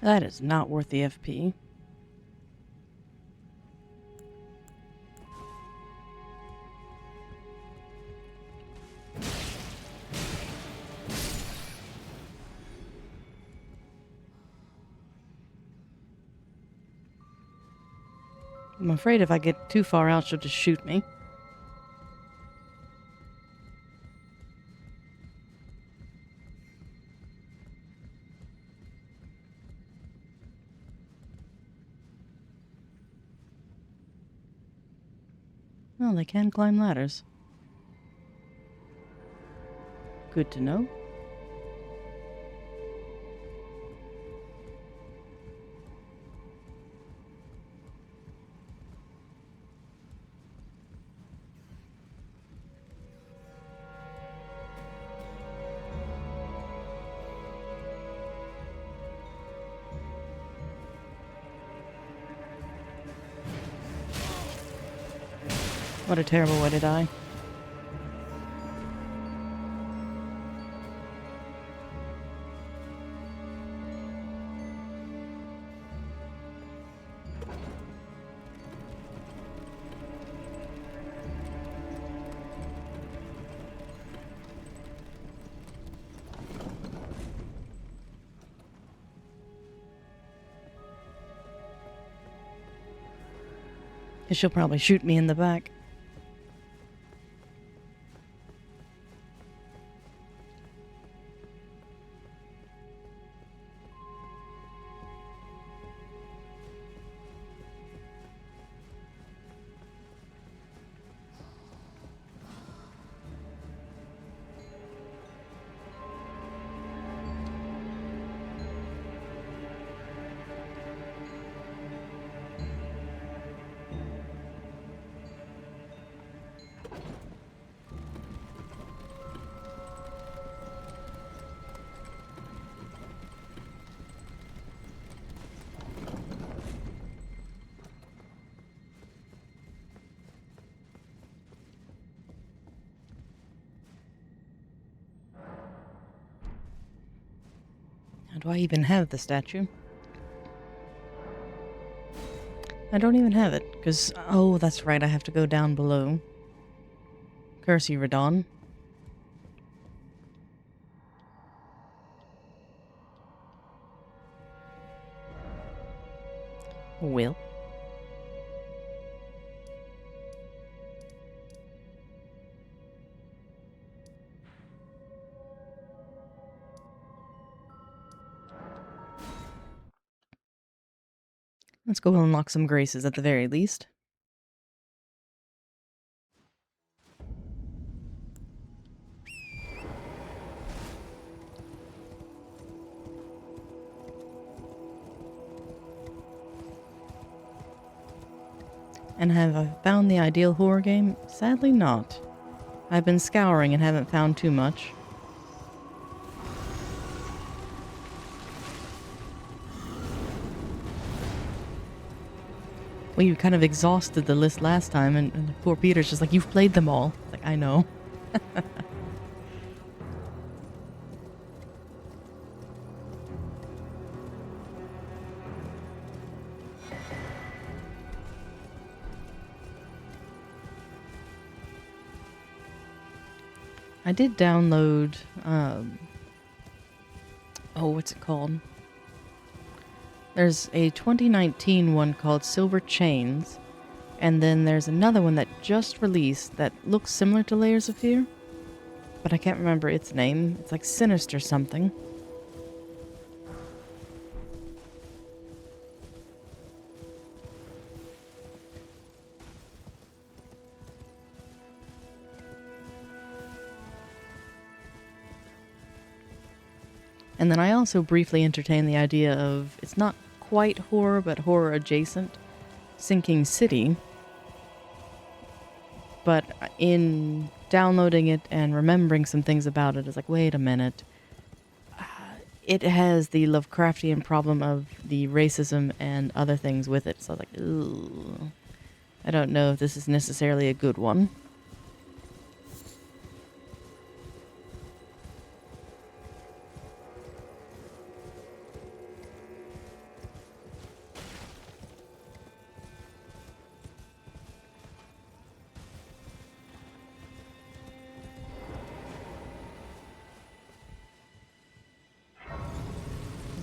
That is not worth the FP. I'm afraid if I get too far out, she'll just shoot me. Well, they can climb ladders. Good to know. What a terrible way to die. She'll probably shoot me in the back. How do I even have the statue? I don't even have it, because... Oh, that's right, I have to go down below. Curse you, Radon. Will. Let's go unlock some graces at the very least. And have I found the ideal horror game? Sadly not. I've been scouring and haven't found too much. Well, you kind of exhausted the list last time, and poor Peter's just like, you've played them all. It's like, I know. I did download, oh, what's it called? There's a 2019 one called Silver Chains, and then there's another one that just released that looks similar to Layers of Fear, but I can't remember its name. It's like Sinister something. And then I also briefly entertained the idea of, it's not quite horror, but horror adjacent, Sinking City. But in downloading it and remembering some things about it, it's like, wait a minute. It has the Lovecraftian problem of the racism and other things with it. So I was like, ooh, I don't know if this is necessarily a good one.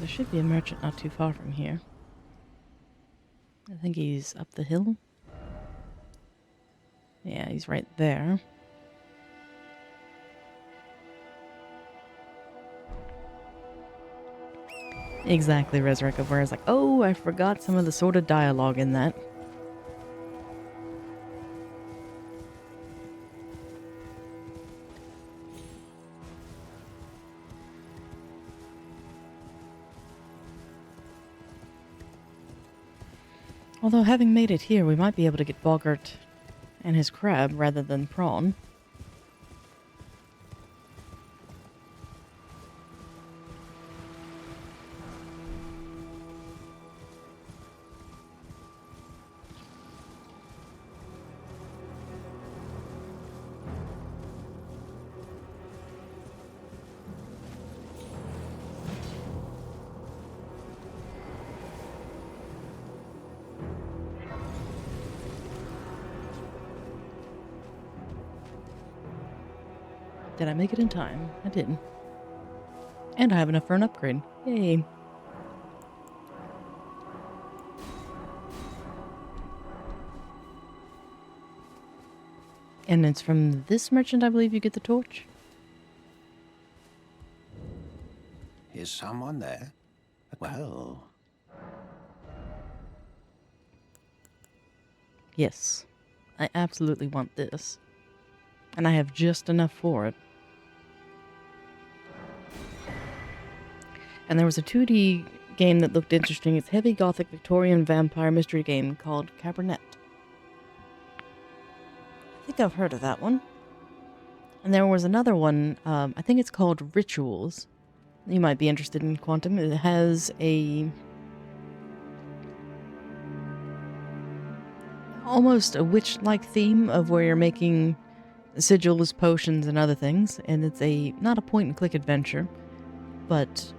There should be a merchant not too far from here. I think he's up the hill. Yeah, he's right there. Exactly, Resurrect, where it's like, oh, I forgot some of the sort of dialogue in that. Although, having made it here, we might be able to get Boggart and his crab rather than prawn. Did I make it in time? I did. And I have enough for an upgrade. Yay. And it's from this merchant, I believe, you get the torch? Is someone there? Well, Yes. I absolutely want this. And I have just enough for it. And there was a 2D game that looked interesting. It's a heavy gothic Victorian vampire mystery game called Cabernet. I think I've heard of that one. And there was another one, I think it's called Rituals. You might be interested in Quantum. It has almost a witch-like theme of where you're making sigils, potions, and other things. And it's not a point-and-click adventure, but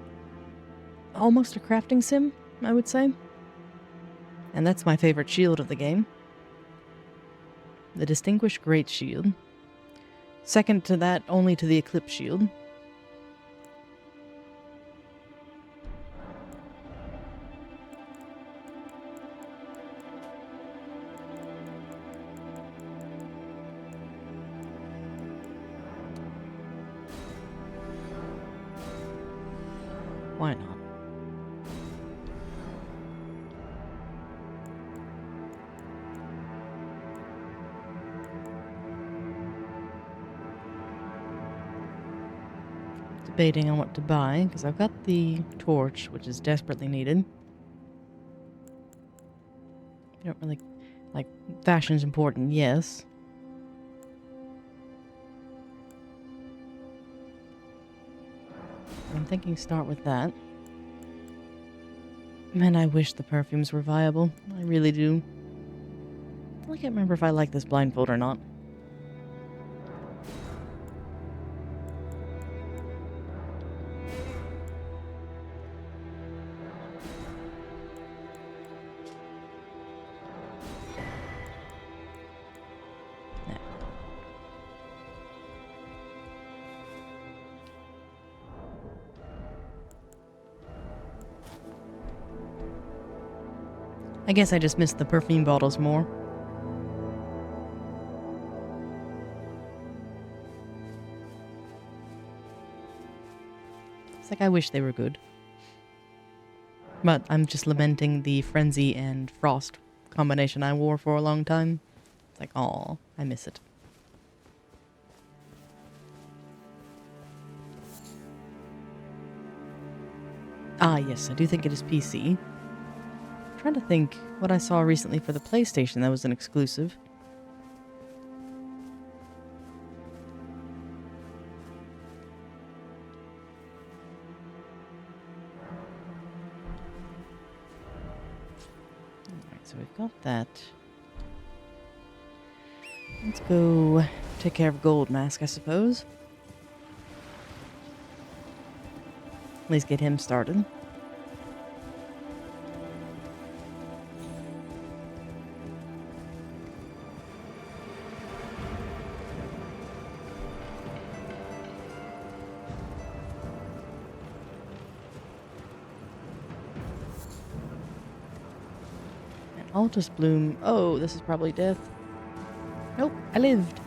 almost a crafting sim, I would say. And that's my favorite shield of the game. The Distinguished Great Shield. Second to that, only to the Eclipse Shield. Why not? Debating on what to buy, because I've got the torch, which is desperately needed. You don't really... Like, fashion's important, yes. I'm thinking start with that. Man, I wish the perfumes were viable. I really do. I can't remember if I like this blindfold or not. I guess I just missed the perfume bottles more. It's like I wish they were good. But I'm just lamenting the Frenzy and Frost combination I wore for a long time. It's like, aw, I miss it. Ah, yes, I do think it is PC. I'm trying to think what I saw recently for the PlayStation that was an exclusive. Alright, so we've got that. Let's go take care of Gold Mask, I suppose. At least get him started. Altus Bloom. Oh, this is probably death. Nope, I lived.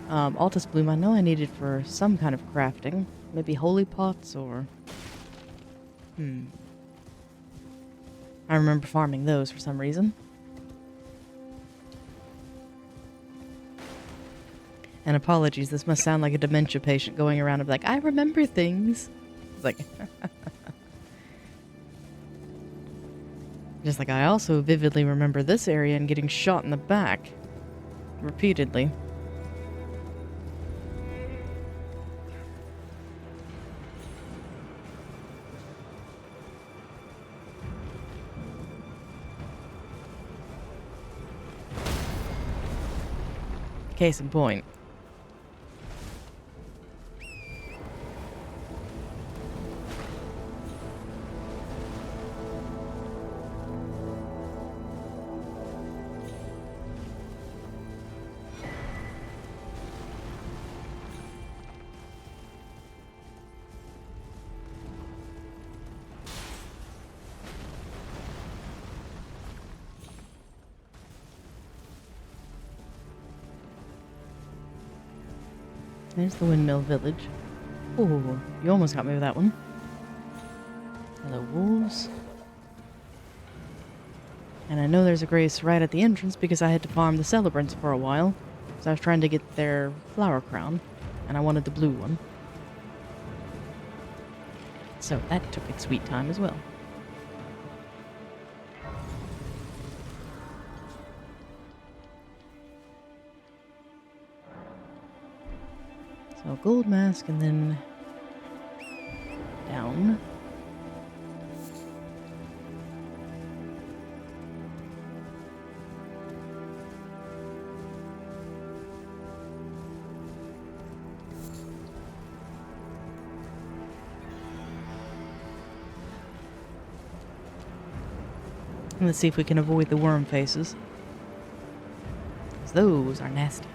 Altus Bloom, I know I needed for some kind of crafting. Maybe holy pots or... I remember farming those for some reason. And apologies, this must sound like a dementia patient going around and be like, I remember things. It's like... Just like I also vividly remember this area and getting shot in the back. Repeatedly. Case in point. There's the windmill village. Ooh, you almost got me with that one. Hello, wolves. And I know there's a grace right at the entrance because I had to farm the celebrants for a while. So I was trying to get their flower crown, and I wanted the blue one. So that took its sweet time as well. So gold mask and then down. And let's see if we can avoid the worm faces. 'Cause those are nasty.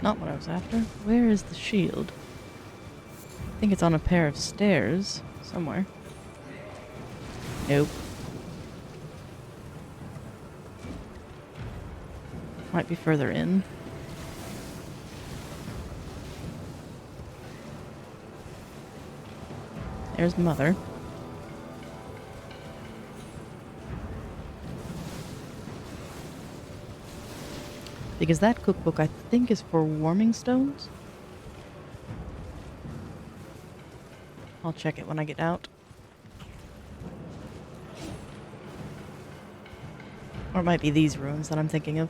Not what I was after. Where is the shield? I think it's on a pair of stairs somewhere. Nope. Might be further in. There's Mother. Because that cookbook, I think, is for warming stones. I'll check it when I get out. Or it might be these ruins that I'm thinking of.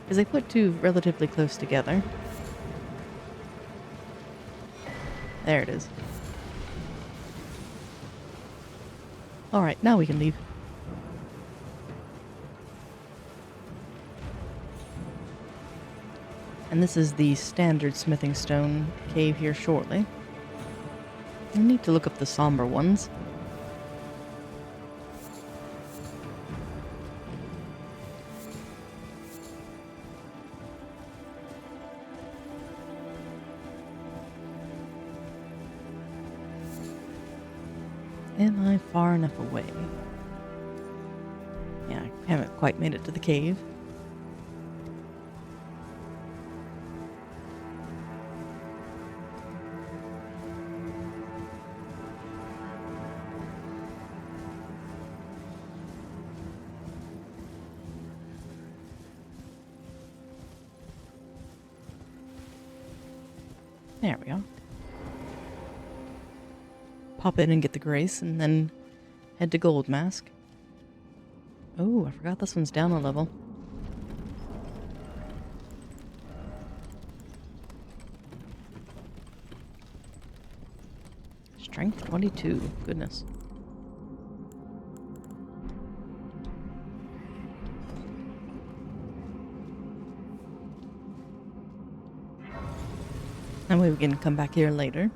Because they put two relatively close together. There it is. Alright, now we can leave. And this is the standard smithing stone cave here shortly. I need to look up the somber ones. Am I far enough away? Yeah, I haven't quite made it to the cave. There we go. Pop in and get the grace, and then head to Gold Mask. Oh, I forgot this one's down a level. Strength 22. Goodness. way we can come back here later.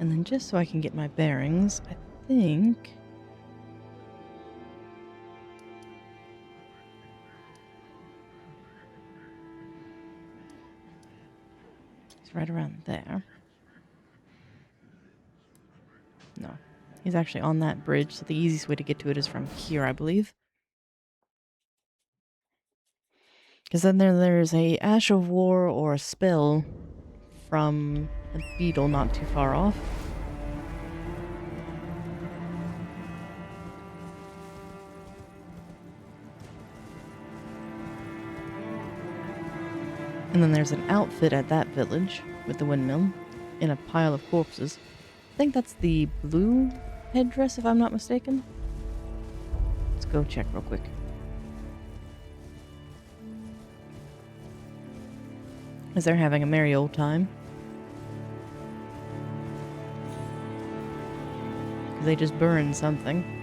And then just so I can get my bearings, I think... he's right around there. No. He's actually on that bridge, so the easiest way to get to it is from here, I believe. Because then there's a Ash of War or a spell from a beetle not too far off. And then there's an outfit at that village with the windmill in a pile of corpses. I think that's the blue headdress, if I'm not mistaken. Let's go check real quick. As they're having a merry old time. They just burned something.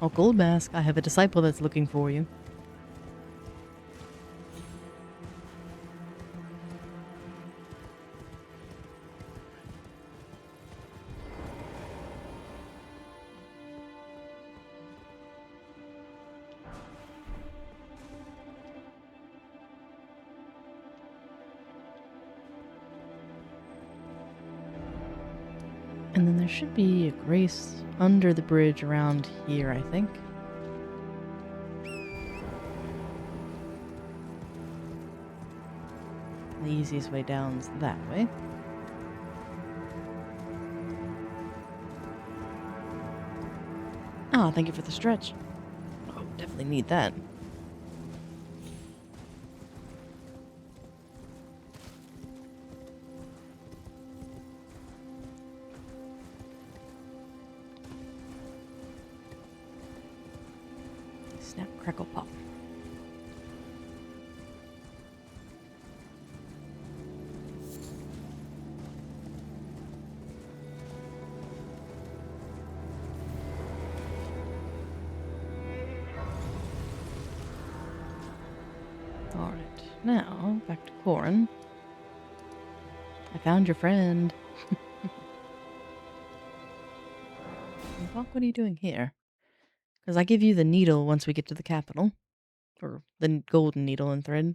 Oh, Gold Mask, I have a disciple that's looking for you. And then there should be a grace under the bridge around here, I think. The easiest way down is that way. Ah, thank you for the stretch. Oh, definitely need that. Snap, crackle, pop. Alright, now back to Corin. I found your friend. Buck, what are you doing here? Because I give you the needle once we get to the capital. Or the golden needle and thread.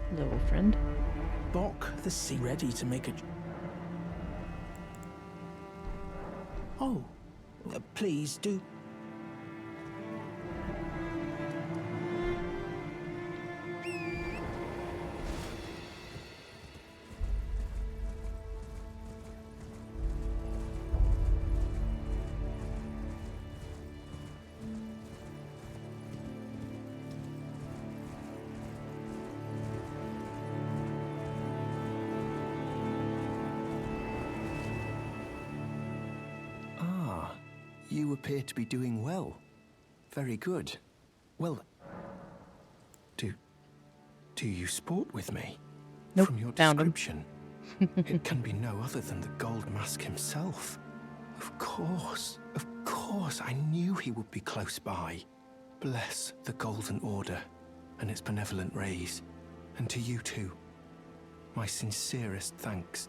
Hello, old friend. Bok the sea ready to make a... Oh, please do. You appear to be doing well. Very good. Well, do you sport with me? Nope, From your found him. description, it can be no other than the Gold Mask himself. Of course, I knew he would be close by. Bless the Golden Order and its benevolent rays, and to you too, my sincerest thanks.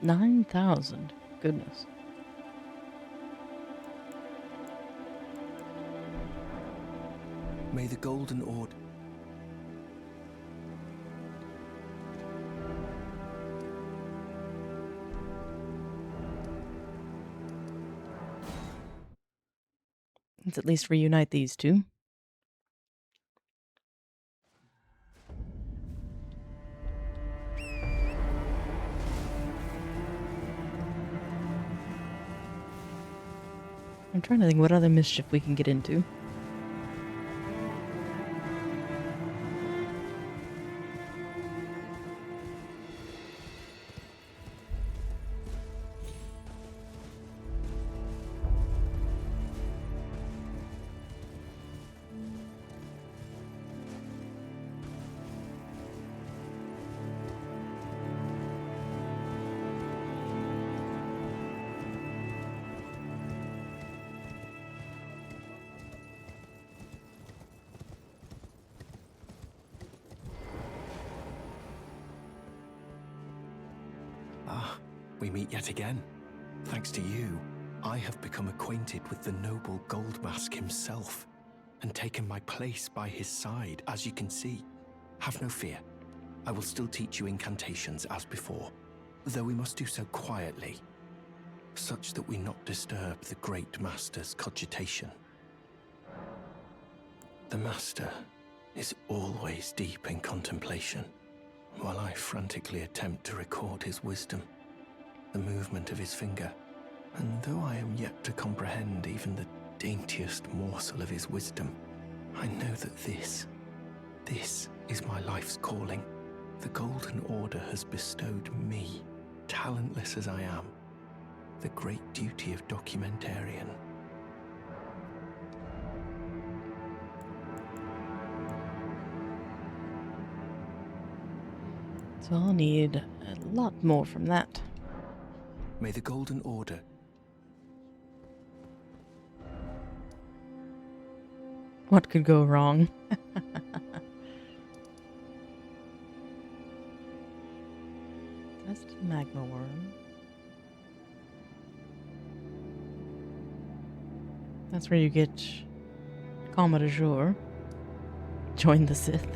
$9,000. Goodness. May the Golden Order... Let's at least reunite these two. I'm trying to think what other mischief we can get into. Ah, we meet yet again. Thanks to you, I have become acquainted with the noble Gold Mask himself, and taken my place by his side, as you can see. Have no fear. I will still teach you incantations as before, though we must do so quietly, such that we not disturb the great Master's cogitation. The Master is always deep in contemplation, while I frantically attempt to record his wisdom, the movement of his finger. And though I am yet to comprehend even the daintiest morsel of his wisdom, I know that this is my life's calling. The Golden Order has bestowed me, talentless as I am, the great duty of documentarian. So I'll need a lot more from that. May the Golden Order What could go wrong? That's the magma worm. That's where you get Comma de jour. Join the Sith.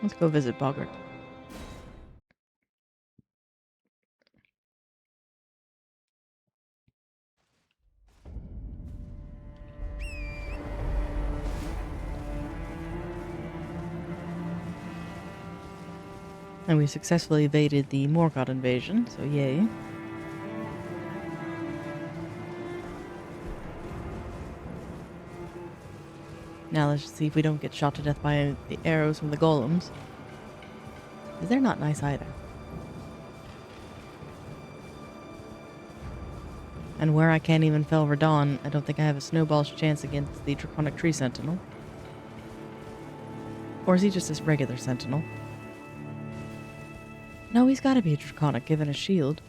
Let's go visit Bogart. And we successfully evaded the Morgoth invasion, so yay. Now let's see if we don't get shot to death by the arrows from the golems. Because they're not nice either. And where I can't even fell Radon, I don't think I have a snowball's chance against the Draconic Tree Sentinel. Or is he just a regular Sentinel? No, he's gotta be a Draconic, given a shield.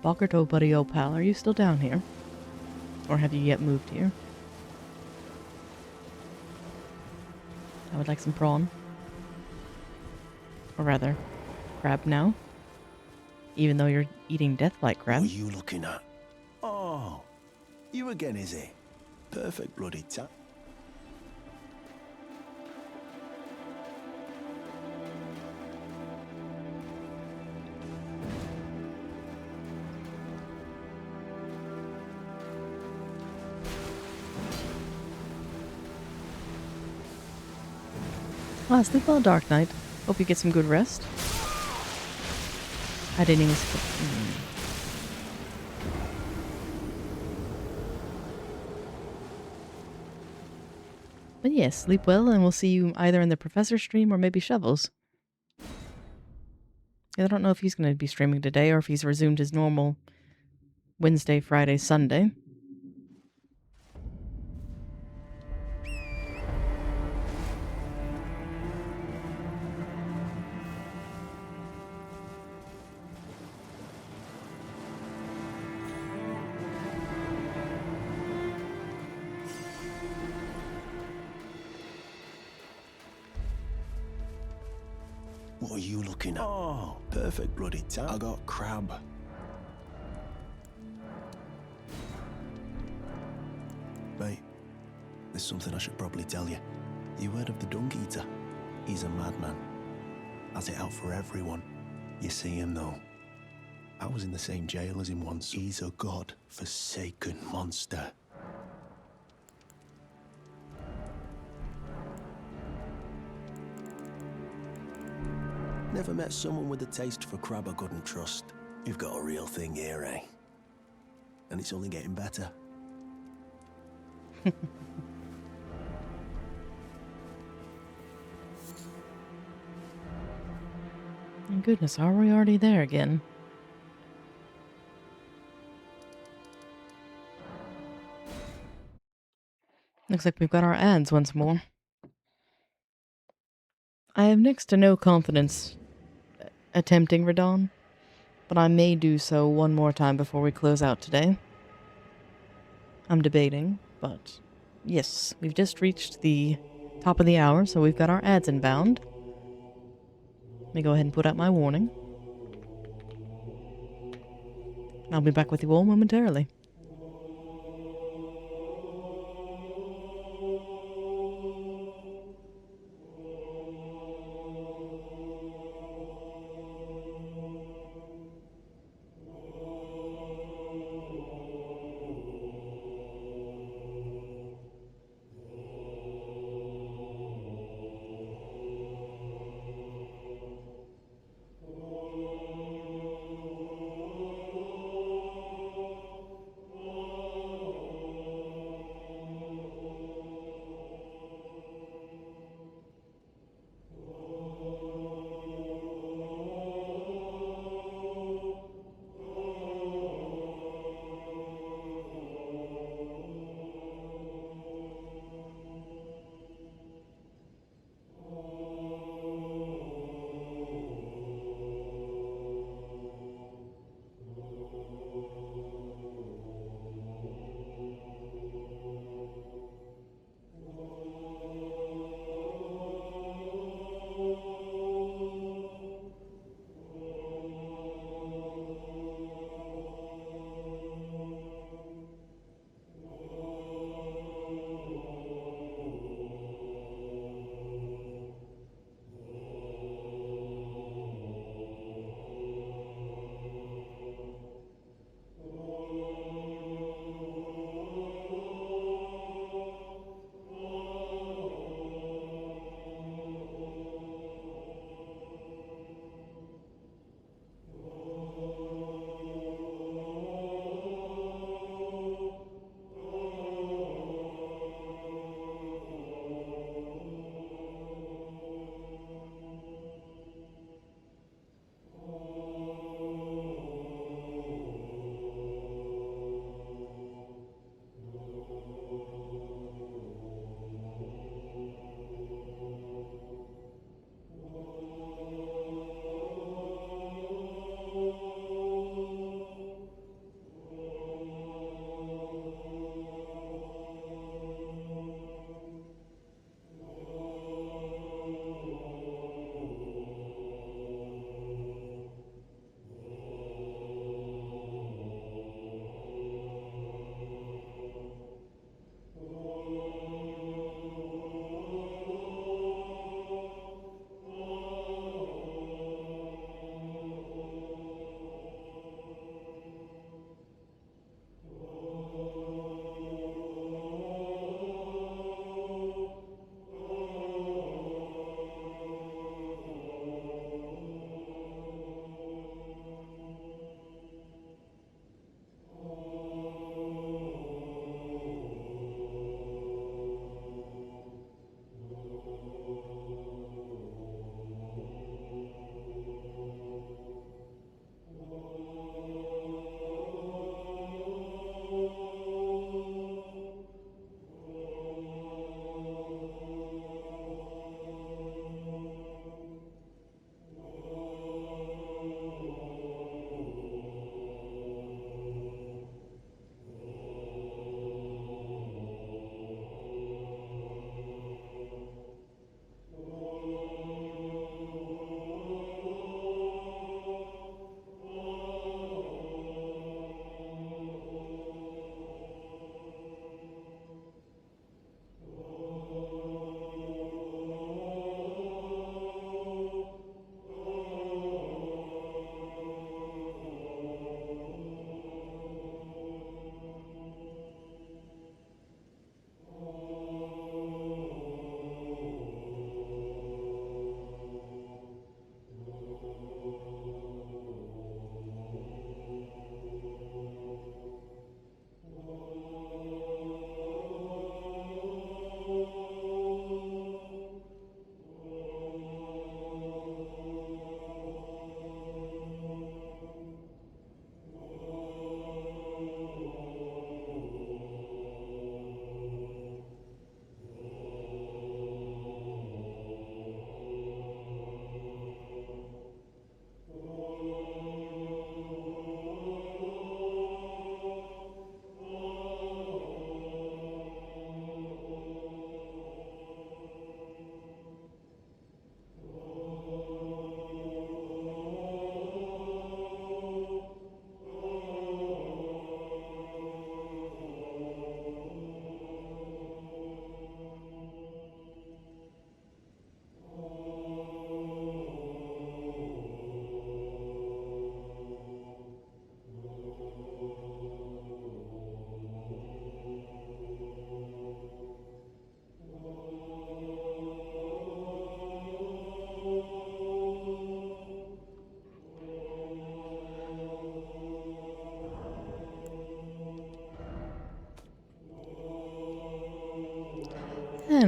Bogart, old buddy, old pal, are you still down here? Or have you yet moved here? I would like some prawn. Or rather, crab now. Even though you're eating death-like crab. What are you looking at? Oh, you again, is it? Perfect bloody time. Ah, sleep well, Dark Knight. Hope you get some good rest. I didn't even... But yes, sleep well, and we'll see you either in the Professor stream or maybe Shovels. I don't know if he's going to be streaming today or if he's resumed his normal Wednesday, Friday, Sunday. What are you looking at? Oh, perfect bloody time. I got crab. Right. something I should probably tell you. You heard of the Dung Eater? He's a madman. Has it out for everyone. You see him, though. I was in the same jail as him once. He's a god-forsaken monster. Never met someone with a taste for crab I couldn't trust. You've got a real thing here, eh? And it's only getting better. My goodness, are we already there again? Looks like we've got our ads once more. I have next to no confidence attempting Radon, but I may do so one more time before we close out today. I'm debating, but yes, we've just reached the top of the hour, so we've got our ads inbound. Let me go ahead and put out my warning. I'll be back with you all momentarily.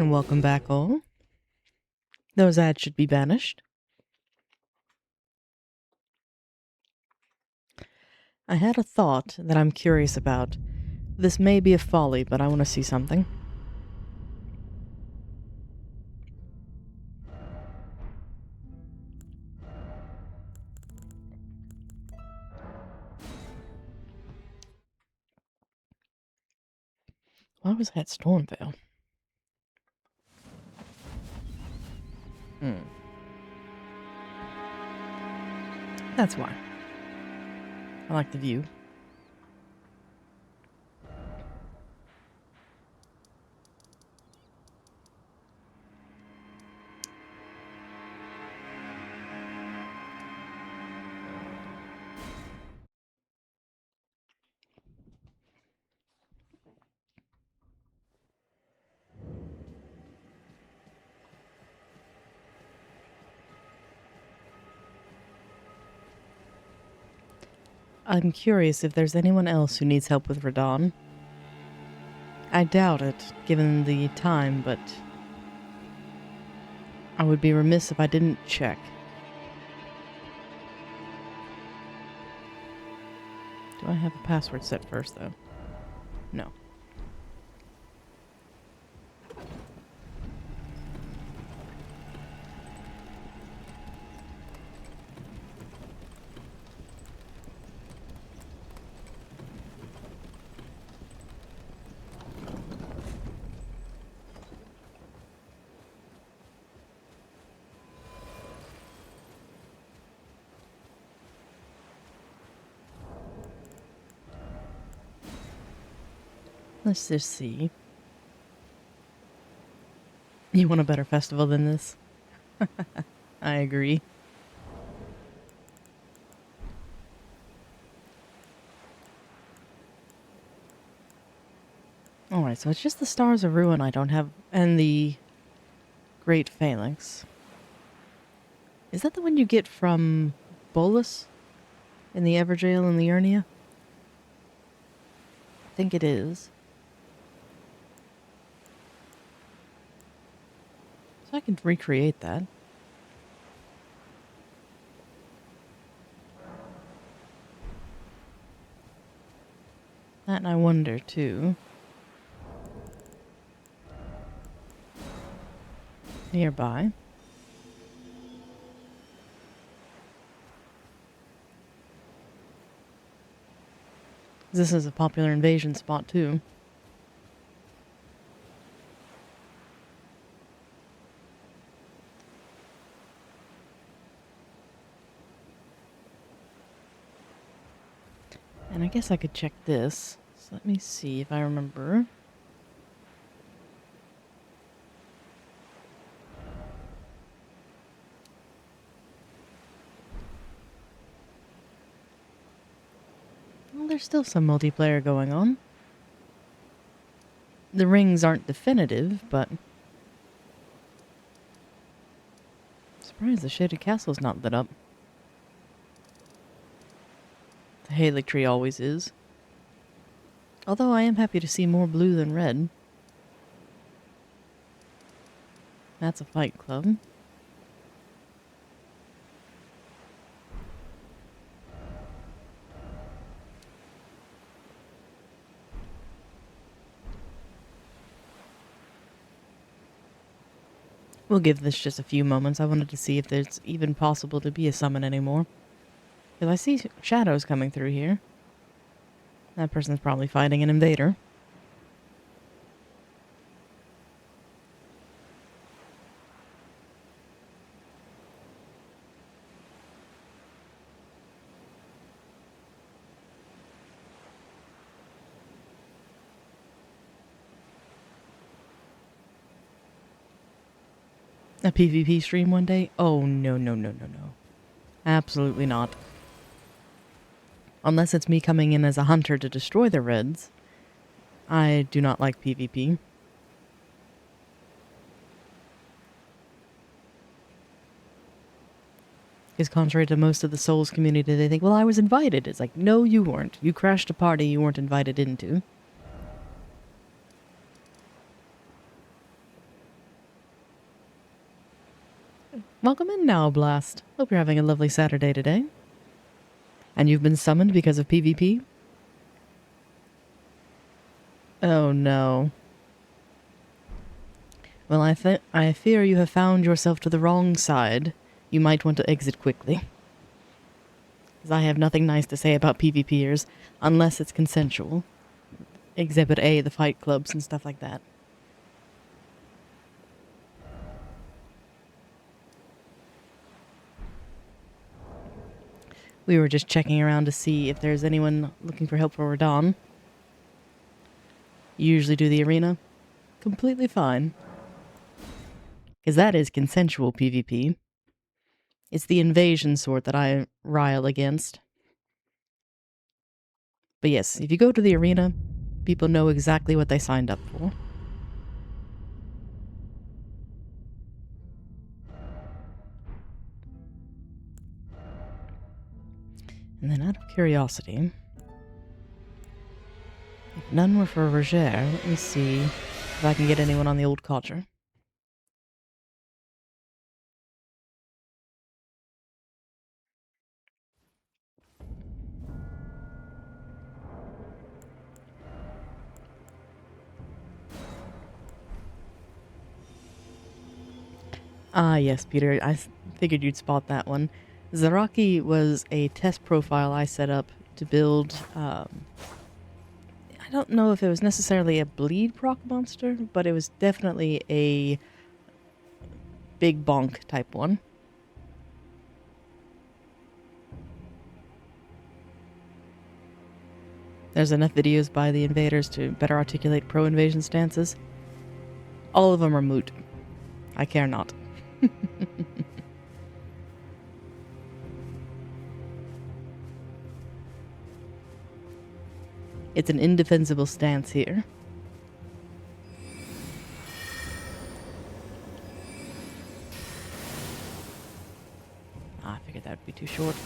And welcome back all. Those ads should be banished. I had a thought that I'm curious about. This may be a folly, but I want to see something. Why was that Stormveil? That's why. I like the view. I'm curious if there's anyone else who needs help with Radon. I doubt it, given the time, but I would be remiss if I didn't check. Do I have a password set first, though? No. Let's just see. You want a better festival than this? I agree. Alright, so it's just the Stars of Ruin I don't have, and the Great Phalanx. Is that the one you get from Bolus? In the Everjail and the Urnia? I think it is. So I can recreate that. That and I wonder, too. Nearby. This is a popular invasion spot, too. And I guess I could check this. So let me see if I remember. Well, there's still some multiplayer going on. The rings aren't definitive, but... surprised the Shaded Castle's not lit up. The Halig Tree always is. Although I am happy to see more blue than red. That's a fight club. We'll give this just a few moments. I wanted to see if it's even possible to be a summon anymore. Because I see shadows coming through here. That person's probably fighting an invader. A PvP stream one day? Oh, no, no, no, no, no. Absolutely not. Unless it's me coming in as a hunter to destroy the Reds. I do not like PvP. Because contrary to most of the Souls community, they think, well, I was invited. It's like, no, you weren't. You crashed a party you weren't invited into. Welcome in now, Blast. Hope you're having a lovely Saturday today. And you've been summoned because of PvP? Oh no. Well, I fear you have found yourself to the wrong side. You might want to exit quickly. As I have nothing nice to say about PvPers, unless it's consensual. Exhibit A, the fight clubs and stuff like that. We were just checking around to see if there's anyone looking for help for Radon. You usually do the arena. Completely fine. Because that is consensual PvP. It's the invasion sort that I rile against. But yes, if you go to the arena, people know exactly what they signed up for. And then out of curiosity, if none were for Roger, let me see if I can get anyone on the old codger. Ah, yes, Peter, I figured you'd spot that one. Zaraki was a test profile I set up to build, I don't know if it was necessarily a bleed proc monster, but it was definitely a big bonk type one. There's enough videos by the invaders to better articulate pro-invasion stances. All of them are moot. I care not. It's an indefensible stance here. I figured that would be too short.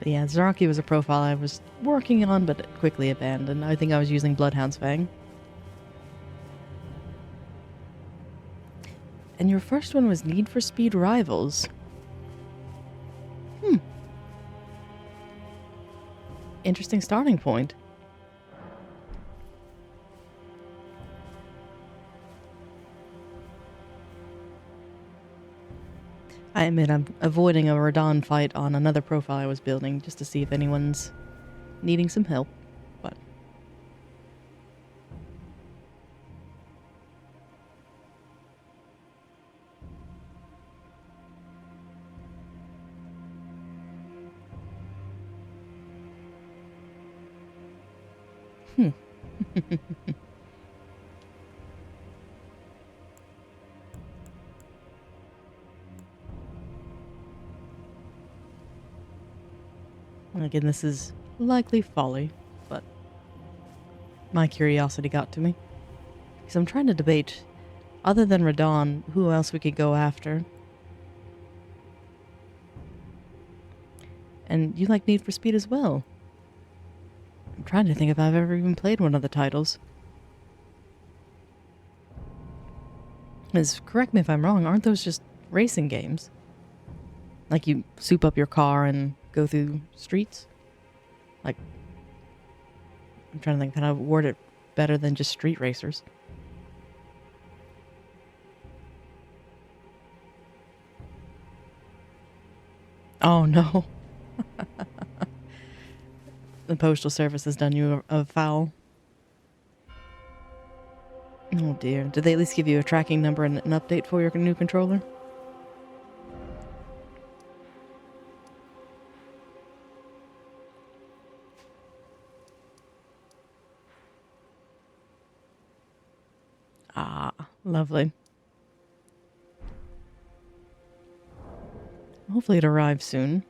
But yeah, Zaraki was a profile I was working on, but quickly abandoned. I think I was using Bloodhound's Fang. And your first one was Need for Speed Rivals. Interesting starting point. I admit I'm avoiding a Radon fight on another profile I was building just to see if anyone's needing some help, but... Again, this is likely folly, but my curiosity got to me. Because I'm trying to debate, other than Radon, who else we could go after. And you like Need for Speed as well. I'm trying to think if I've ever even played one of the titles. Correct me if I'm wrong, aren't those just racing games? Like you soup up your car and go through streets? Like, I'm trying to think, can I word it better than just street racers? Oh no. The Postal Service has done you a foul. Oh dear. Did they at least give you a tracking number and an update for your new controller? Ah, lovely. Hopefully it arrives soon.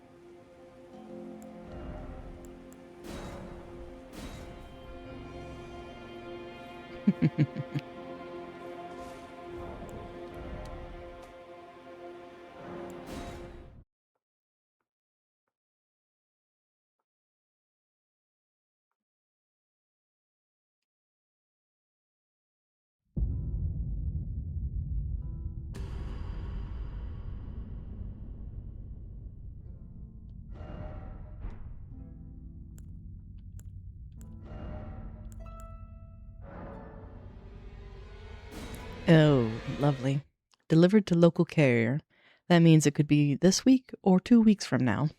Oh, lovely. Delivered to local carrier. That means it could be this week or 2 weeks from now.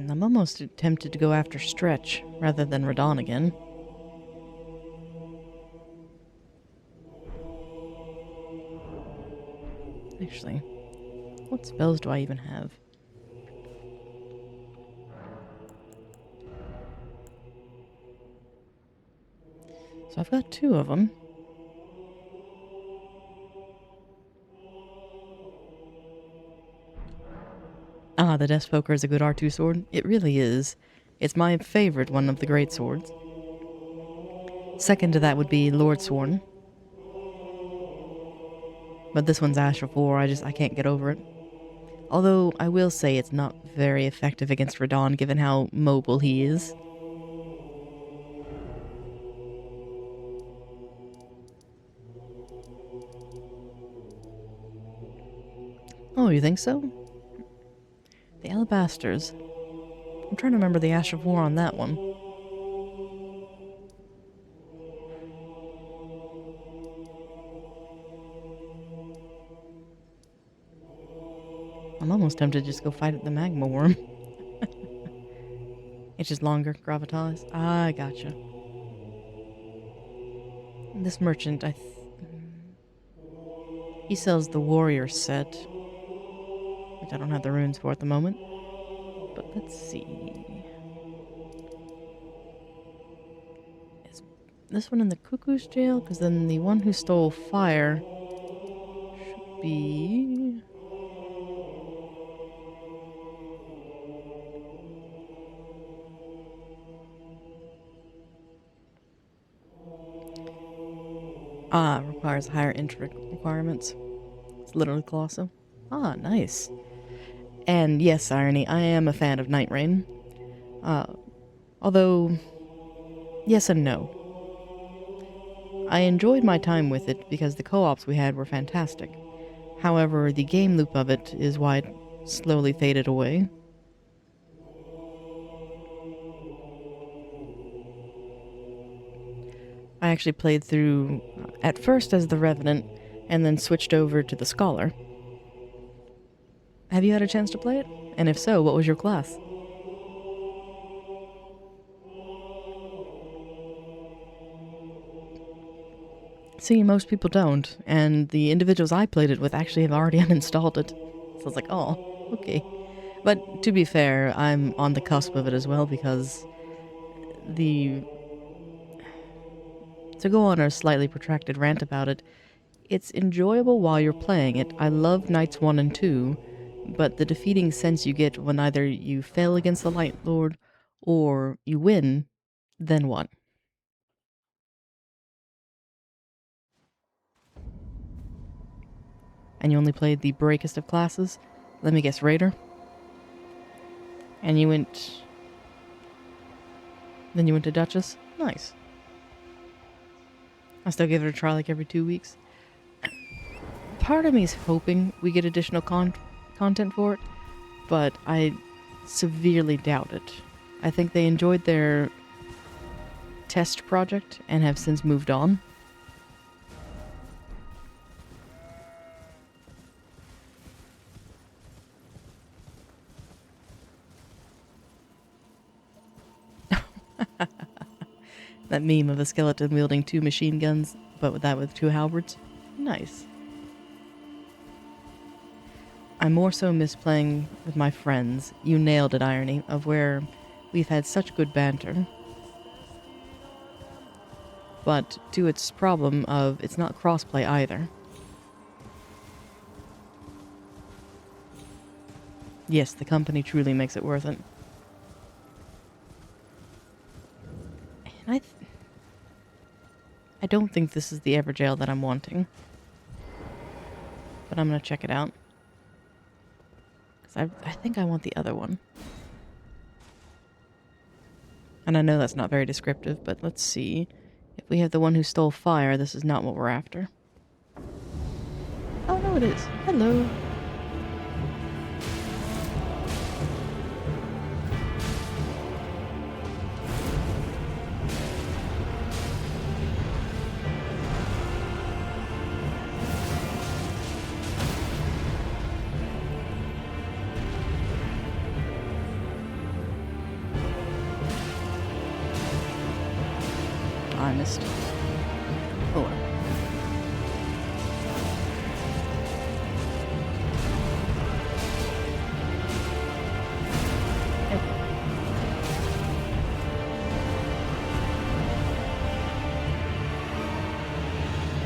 I'm almost tempted to go after Stretch rather than Radon again. Actually, what spells do I even have? So I've got 2 of them. Ah, the Death Poker is a good R2 sword. It really is. It's my favorite one of the great swords. Second to that would be Lord Sworn. But this one's Ash of War, I can't get over it. Although, I will say it's not very effective against Radon, given how mobile he is. Oh, you think so? The Alabasters. I'm trying to remember the Ash of War on that one. I'm almost tempted to just go fight the Magma Worm. It's just longer, gravitas. Ah, I gotcha. This merchant, he sells the warrior set, which I don't have the runes for at the moment. But let's see. Is this one in the Cuckoo's jail? Because then the one who stole fire should be... Ah, requires higher entry requirements. It's literally colossal. Ah, nice. And yes, Irony, I am a fan of Night Rain. Although, yes and no. I enjoyed my time with it because the co-ops we had were fantastic. However, the game loop of it is why it slowly faded away. I actually played through at first as the Revenant and then switched over to the Scholar. Have you had a chance to play it? And if so, what was your class? See, most people don't, and the individuals I played it with actually have already uninstalled it. So I was like, oh, okay. But to be fair, I'm on the cusp of it as well because to go on a slightly protracted rant about it, it's enjoyable while you're playing it. I love Nights 1 and 2, but the defeating sense you get when either you fail against the Light Lord or you win, then what? And you only played the breakest of classes? Let me guess, Raider? And you went... Then you went to Duchess? Nice. I still give it a try like every 2 weeks. Part of me is hoping we get additional content for it, but I severely doubt it. I think they enjoyed their test project and have since moved on. That meme of a skeleton wielding 2 machine guns, but with 2 halberds. Nice. I more so miss playing with my friends. You nailed it, Irony, of where we've had such good banter. But to its problem of it's not crossplay either. Yes, the company truly makes it worth it. And I don't think this is the Everjail that I'm wanting. But I'm gonna check it out. I think I want the other one. And I know that's not very descriptive, but let's see. If we have the one who stole fire, this is not what we're after. Oh, no, it is. Hello. I missed. Oh well.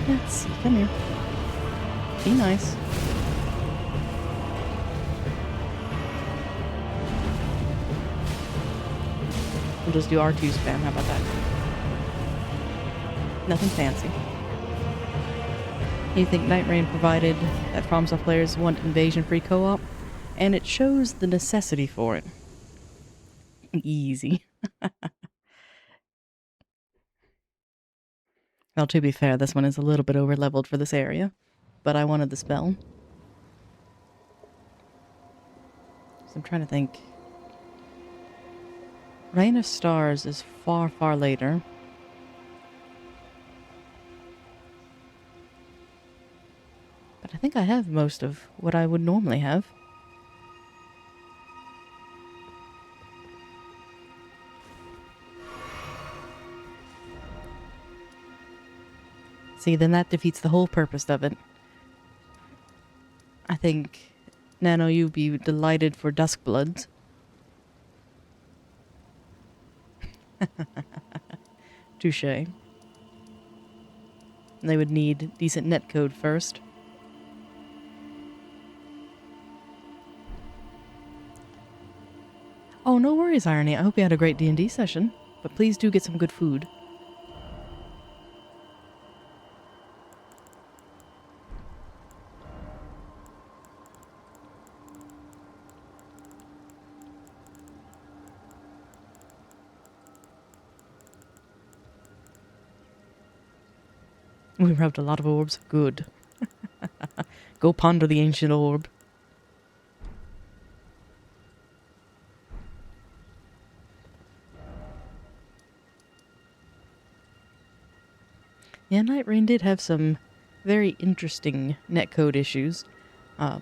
Let's see, come here. Be nice. We'll just do R2 spam, how about that? Nothing fancy. You think Night Rain provided that FromSoft players want invasion-free co-op? And it shows the necessity for it. Easy. Well, to be fair, this one is a little bit over-leveled for this area. But I wanted the spell. So I'm trying to think. Rain of Stars is far, far later. But I think I have most of what I would normally have. See, then that defeats the whole purpose of it. I think, Nano, you'd be delighted for Duskbloods. Touché. They would need decent netcode first. Oh, no worries, Irony. I hope you had a great D&D session. But please do get some good food. We rubbed a lot of orbs. Good. Go ponder the ancient orb. Yeah, Night Rain did have some very interesting netcode issues.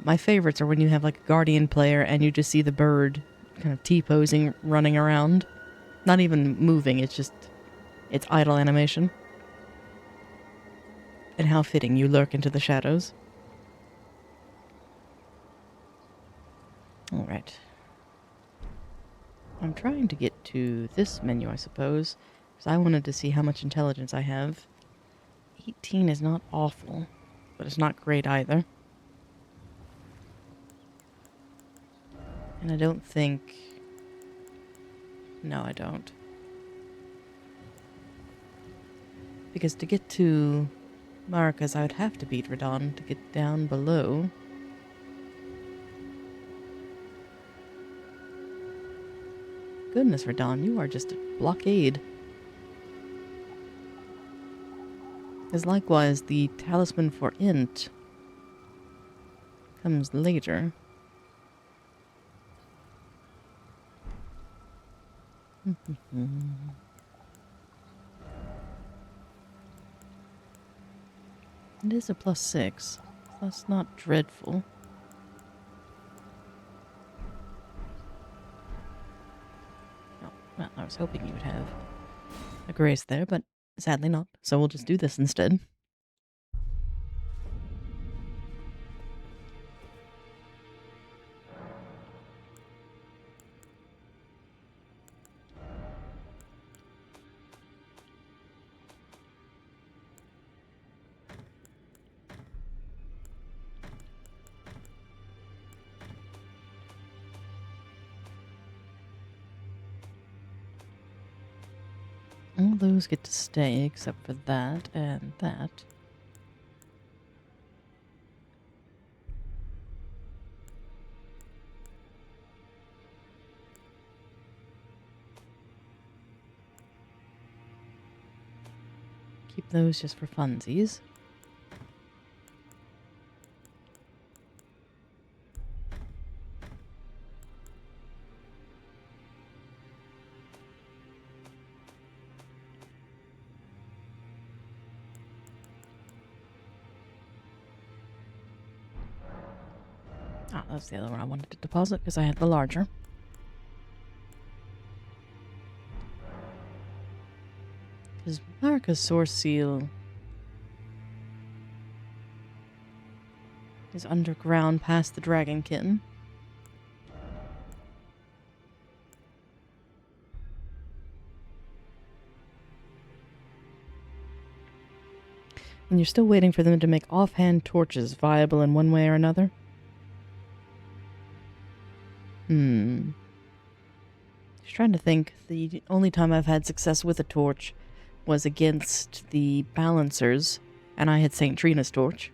My favorites are when you have like a Guardian player and you just see the bird kind of T-posing, running around. Not even moving, it's idle animation. And how fitting you lurk into the shadows. Alright. I'm trying to get to this menu, I suppose, because I wanted to see how much intelligence I have. 18 is not awful, but it's not great either. And I don't think... No, I don't. Because to get to Marcus, I would have to beat Radon to get down below. Goodness, Radon, you are just a blockade. As likewise, the talisman for Int comes later. It is a +6, so that's not dreadful. Oh, well, I was hoping you would have a grace there, but sadly not. So we'll just do this instead. All those get to stay except for that and that. keep those just for funsies. Ah, that's the other one I wanted to deposit because I had the larger. Because Marika's source seal is underground past the dragon kitten. And you're still waiting for them to make offhand torches viable in one way or another? Just trying to think. The only time I've had success with a torch was against the balancers, and I had St. Trina's torch.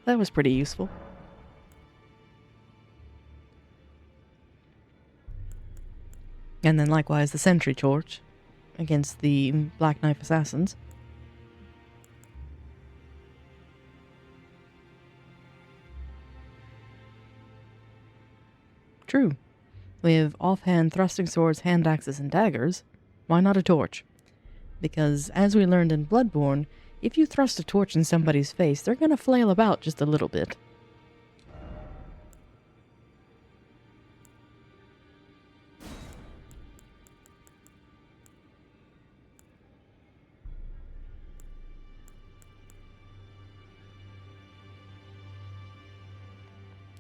That was pretty useful. And then likewise the sentry torch against the Black Knife assassins. True. We have offhand thrusting swords, hand axes, and daggers. Why not a torch? Because, as we learned in Bloodborne, if you thrust a torch in somebody's face, they're gonna flail about just a little bit.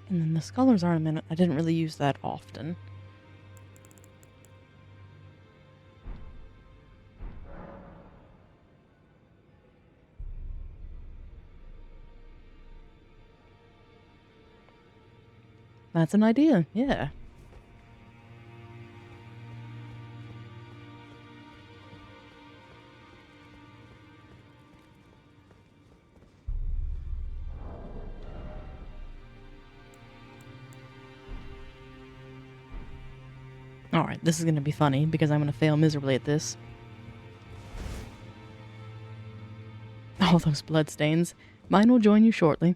And then the Scholar's Ornament, I didn't really use that often. That's an idea, yeah. Alright, this is going to be funny because I'm going to fail miserably at this. All those bloodstains. Mine will join you shortly.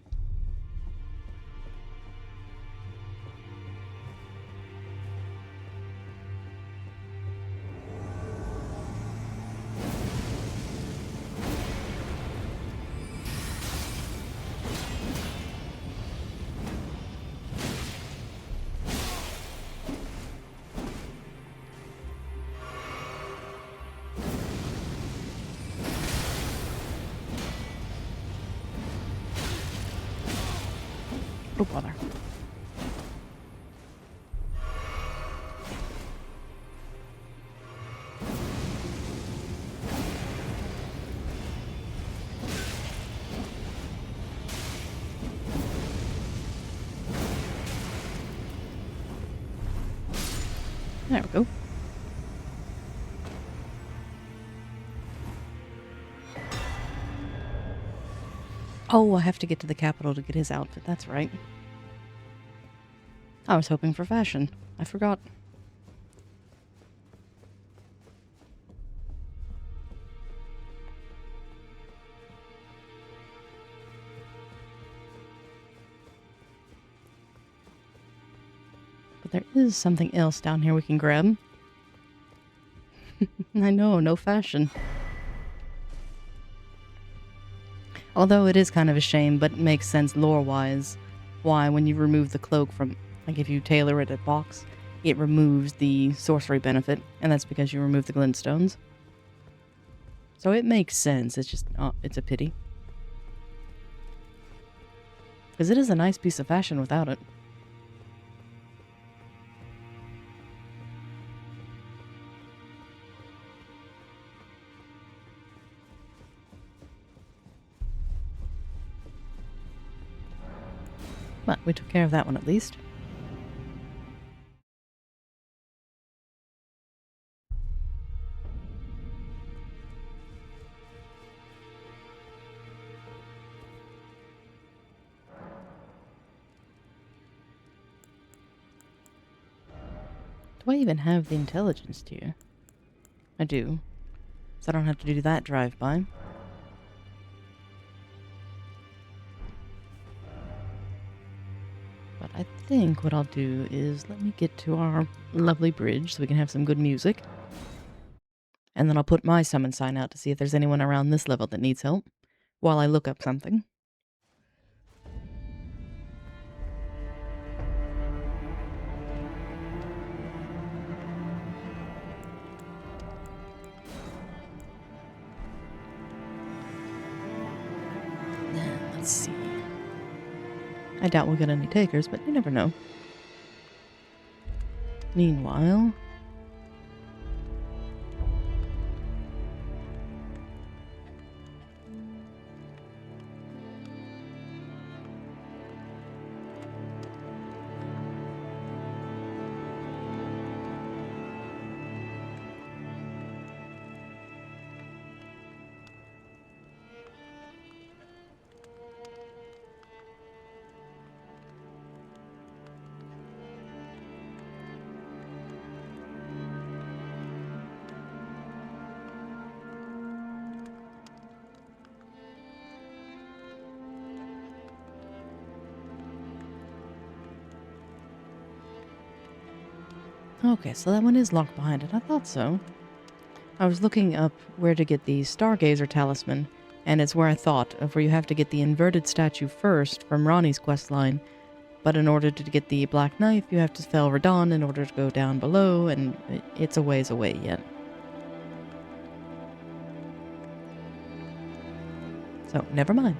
Oh, bother. There we go. Oh, I have to get to the capital to get his outfit. That's right. I was hoping for fashion. I forgot. But there is something else down here we can grab. I know, no fashion. Although it is kind of a shame, but it makes sense lore-wise. Why, when you remove the cloak from, like if you tailor it at box, it removes the sorcery benefit, and that's because you remove the glintstones. So it makes sense, it's just, it's a pity. Because it is a nice piece of fashion without it. But we took care of that one at least. Do I even have the intelligence tier? I do. So I don't have to do that drive-by. But I think what I'll do is let me get to our lovely bridge so we can have some good music. And then I'll put my summon sign out to see if there's anyone around this level that needs help while I look up something. Let's see. I doubt we'll get any takers, but you never know. Meanwhile... Okay, so that one is locked behind it. I thought so. I was looking up where to get the Stargazer talisman, and it's where I thought of where you have to get the inverted statue first from Ronnie's questline, but in order to get the black knife, you have to spell Radon in order to go down below, and it's a ways away yet. So, never mind.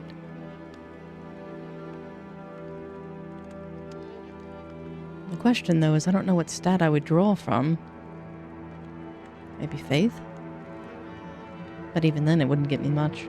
The question, though, is I don't know what stat I would draw from. Maybe faith? But even then, it wouldn't get me much.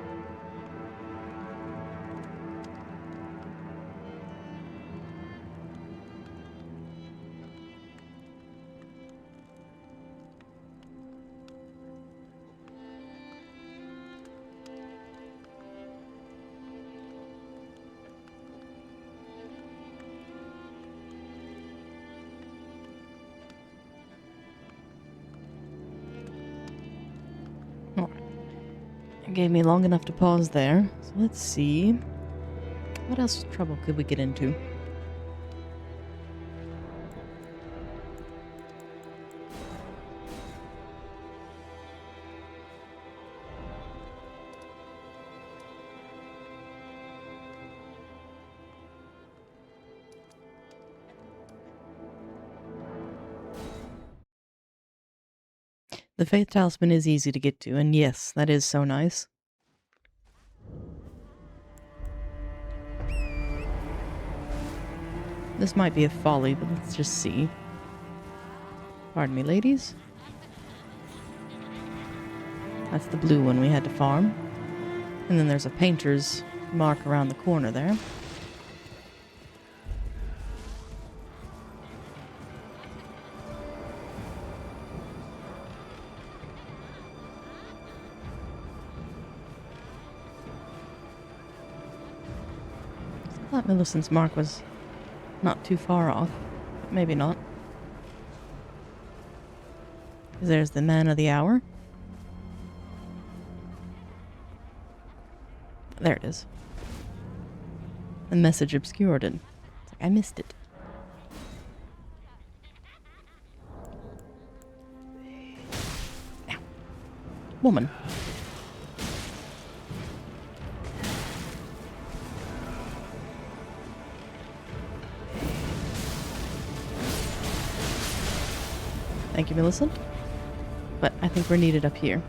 It gave me long enough to pause there. So let's see. What else trouble could we get into? The Faith Talisman is easy to get to, and yes, that is so nice. This might be a folly, but let's just see. Pardon me, ladies. That's the blue one we had to farm. And then there's a painter's mark around the corner there. I thought Millicent's mark was not too far off. But maybe not. There's the man of the hour. There it is. The message obscured it. I missed it. Ow. Woman. Thank you, Millicent. But I think we're needed up here.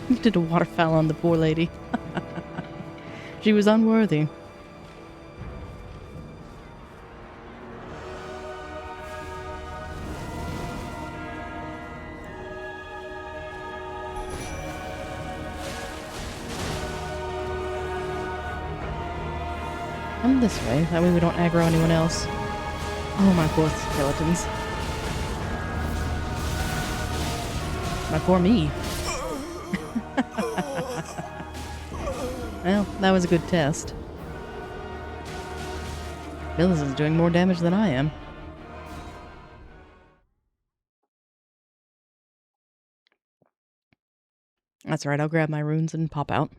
You did a waterfowl on the poor lady. She was unworthy. Come this way, that way we don't aggro anyone else. Oh, my poor skeletons. My poor me. Well, that was a good test. Phyllis is doing more damage than I am. That's right, I'll grab my runes and pop out.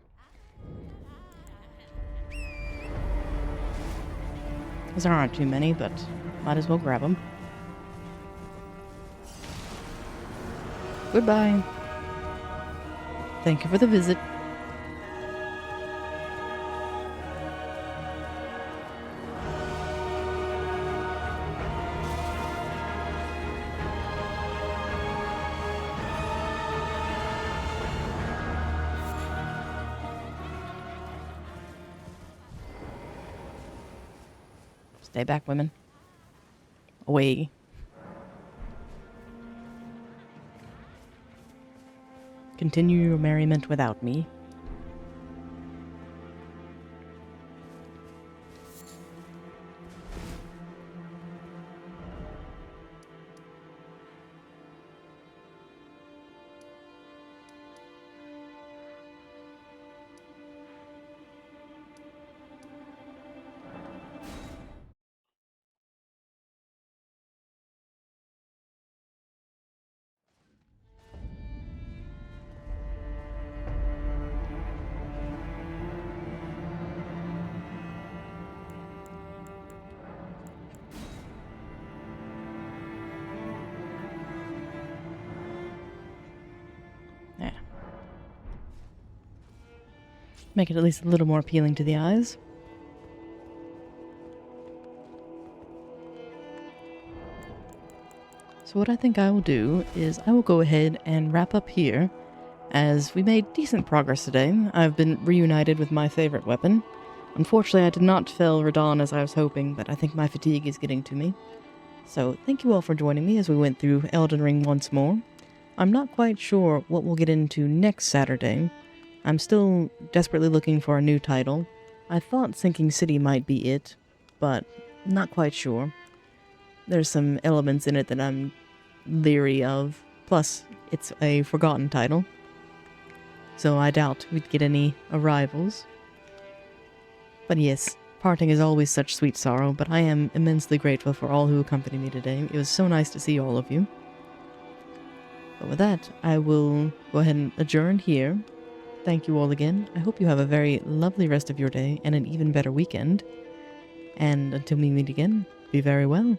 Because there aren't too many, but might as well grab them. Goodbye. Thank you for the visit. Stay back, women. Away. Continue your merriment without me. Yeah. Make it at least a little more appealing to the eyes. So what I think I will do is I will go ahead and wrap up here, as we made decent progress today. I've been reunited with my favorite weapon. Unfortunately, I did not fell Radon as I was hoping, but I think my fatigue is getting to me. So thank you all for joining me as we went through Elden Ring once more. I'm not quite sure what we'll get into next Saturday. I'm still desperately looking for a new title. I thought Sinking City might be it, but not quite sure. There's some elements in it that I'm leery of. Plus, it's a forgotten title. So I doubt we'd get any arrivals. But yes, parting is always such sweet sorrow, but I am immensely grateful for all who accompanied me today. It was so nice to see all of you. But with that, I will go ahead and adjourn here. Thank you all again. I hope you have a very lovely rest of your day and an even better weekend. And until we meet again, be very well.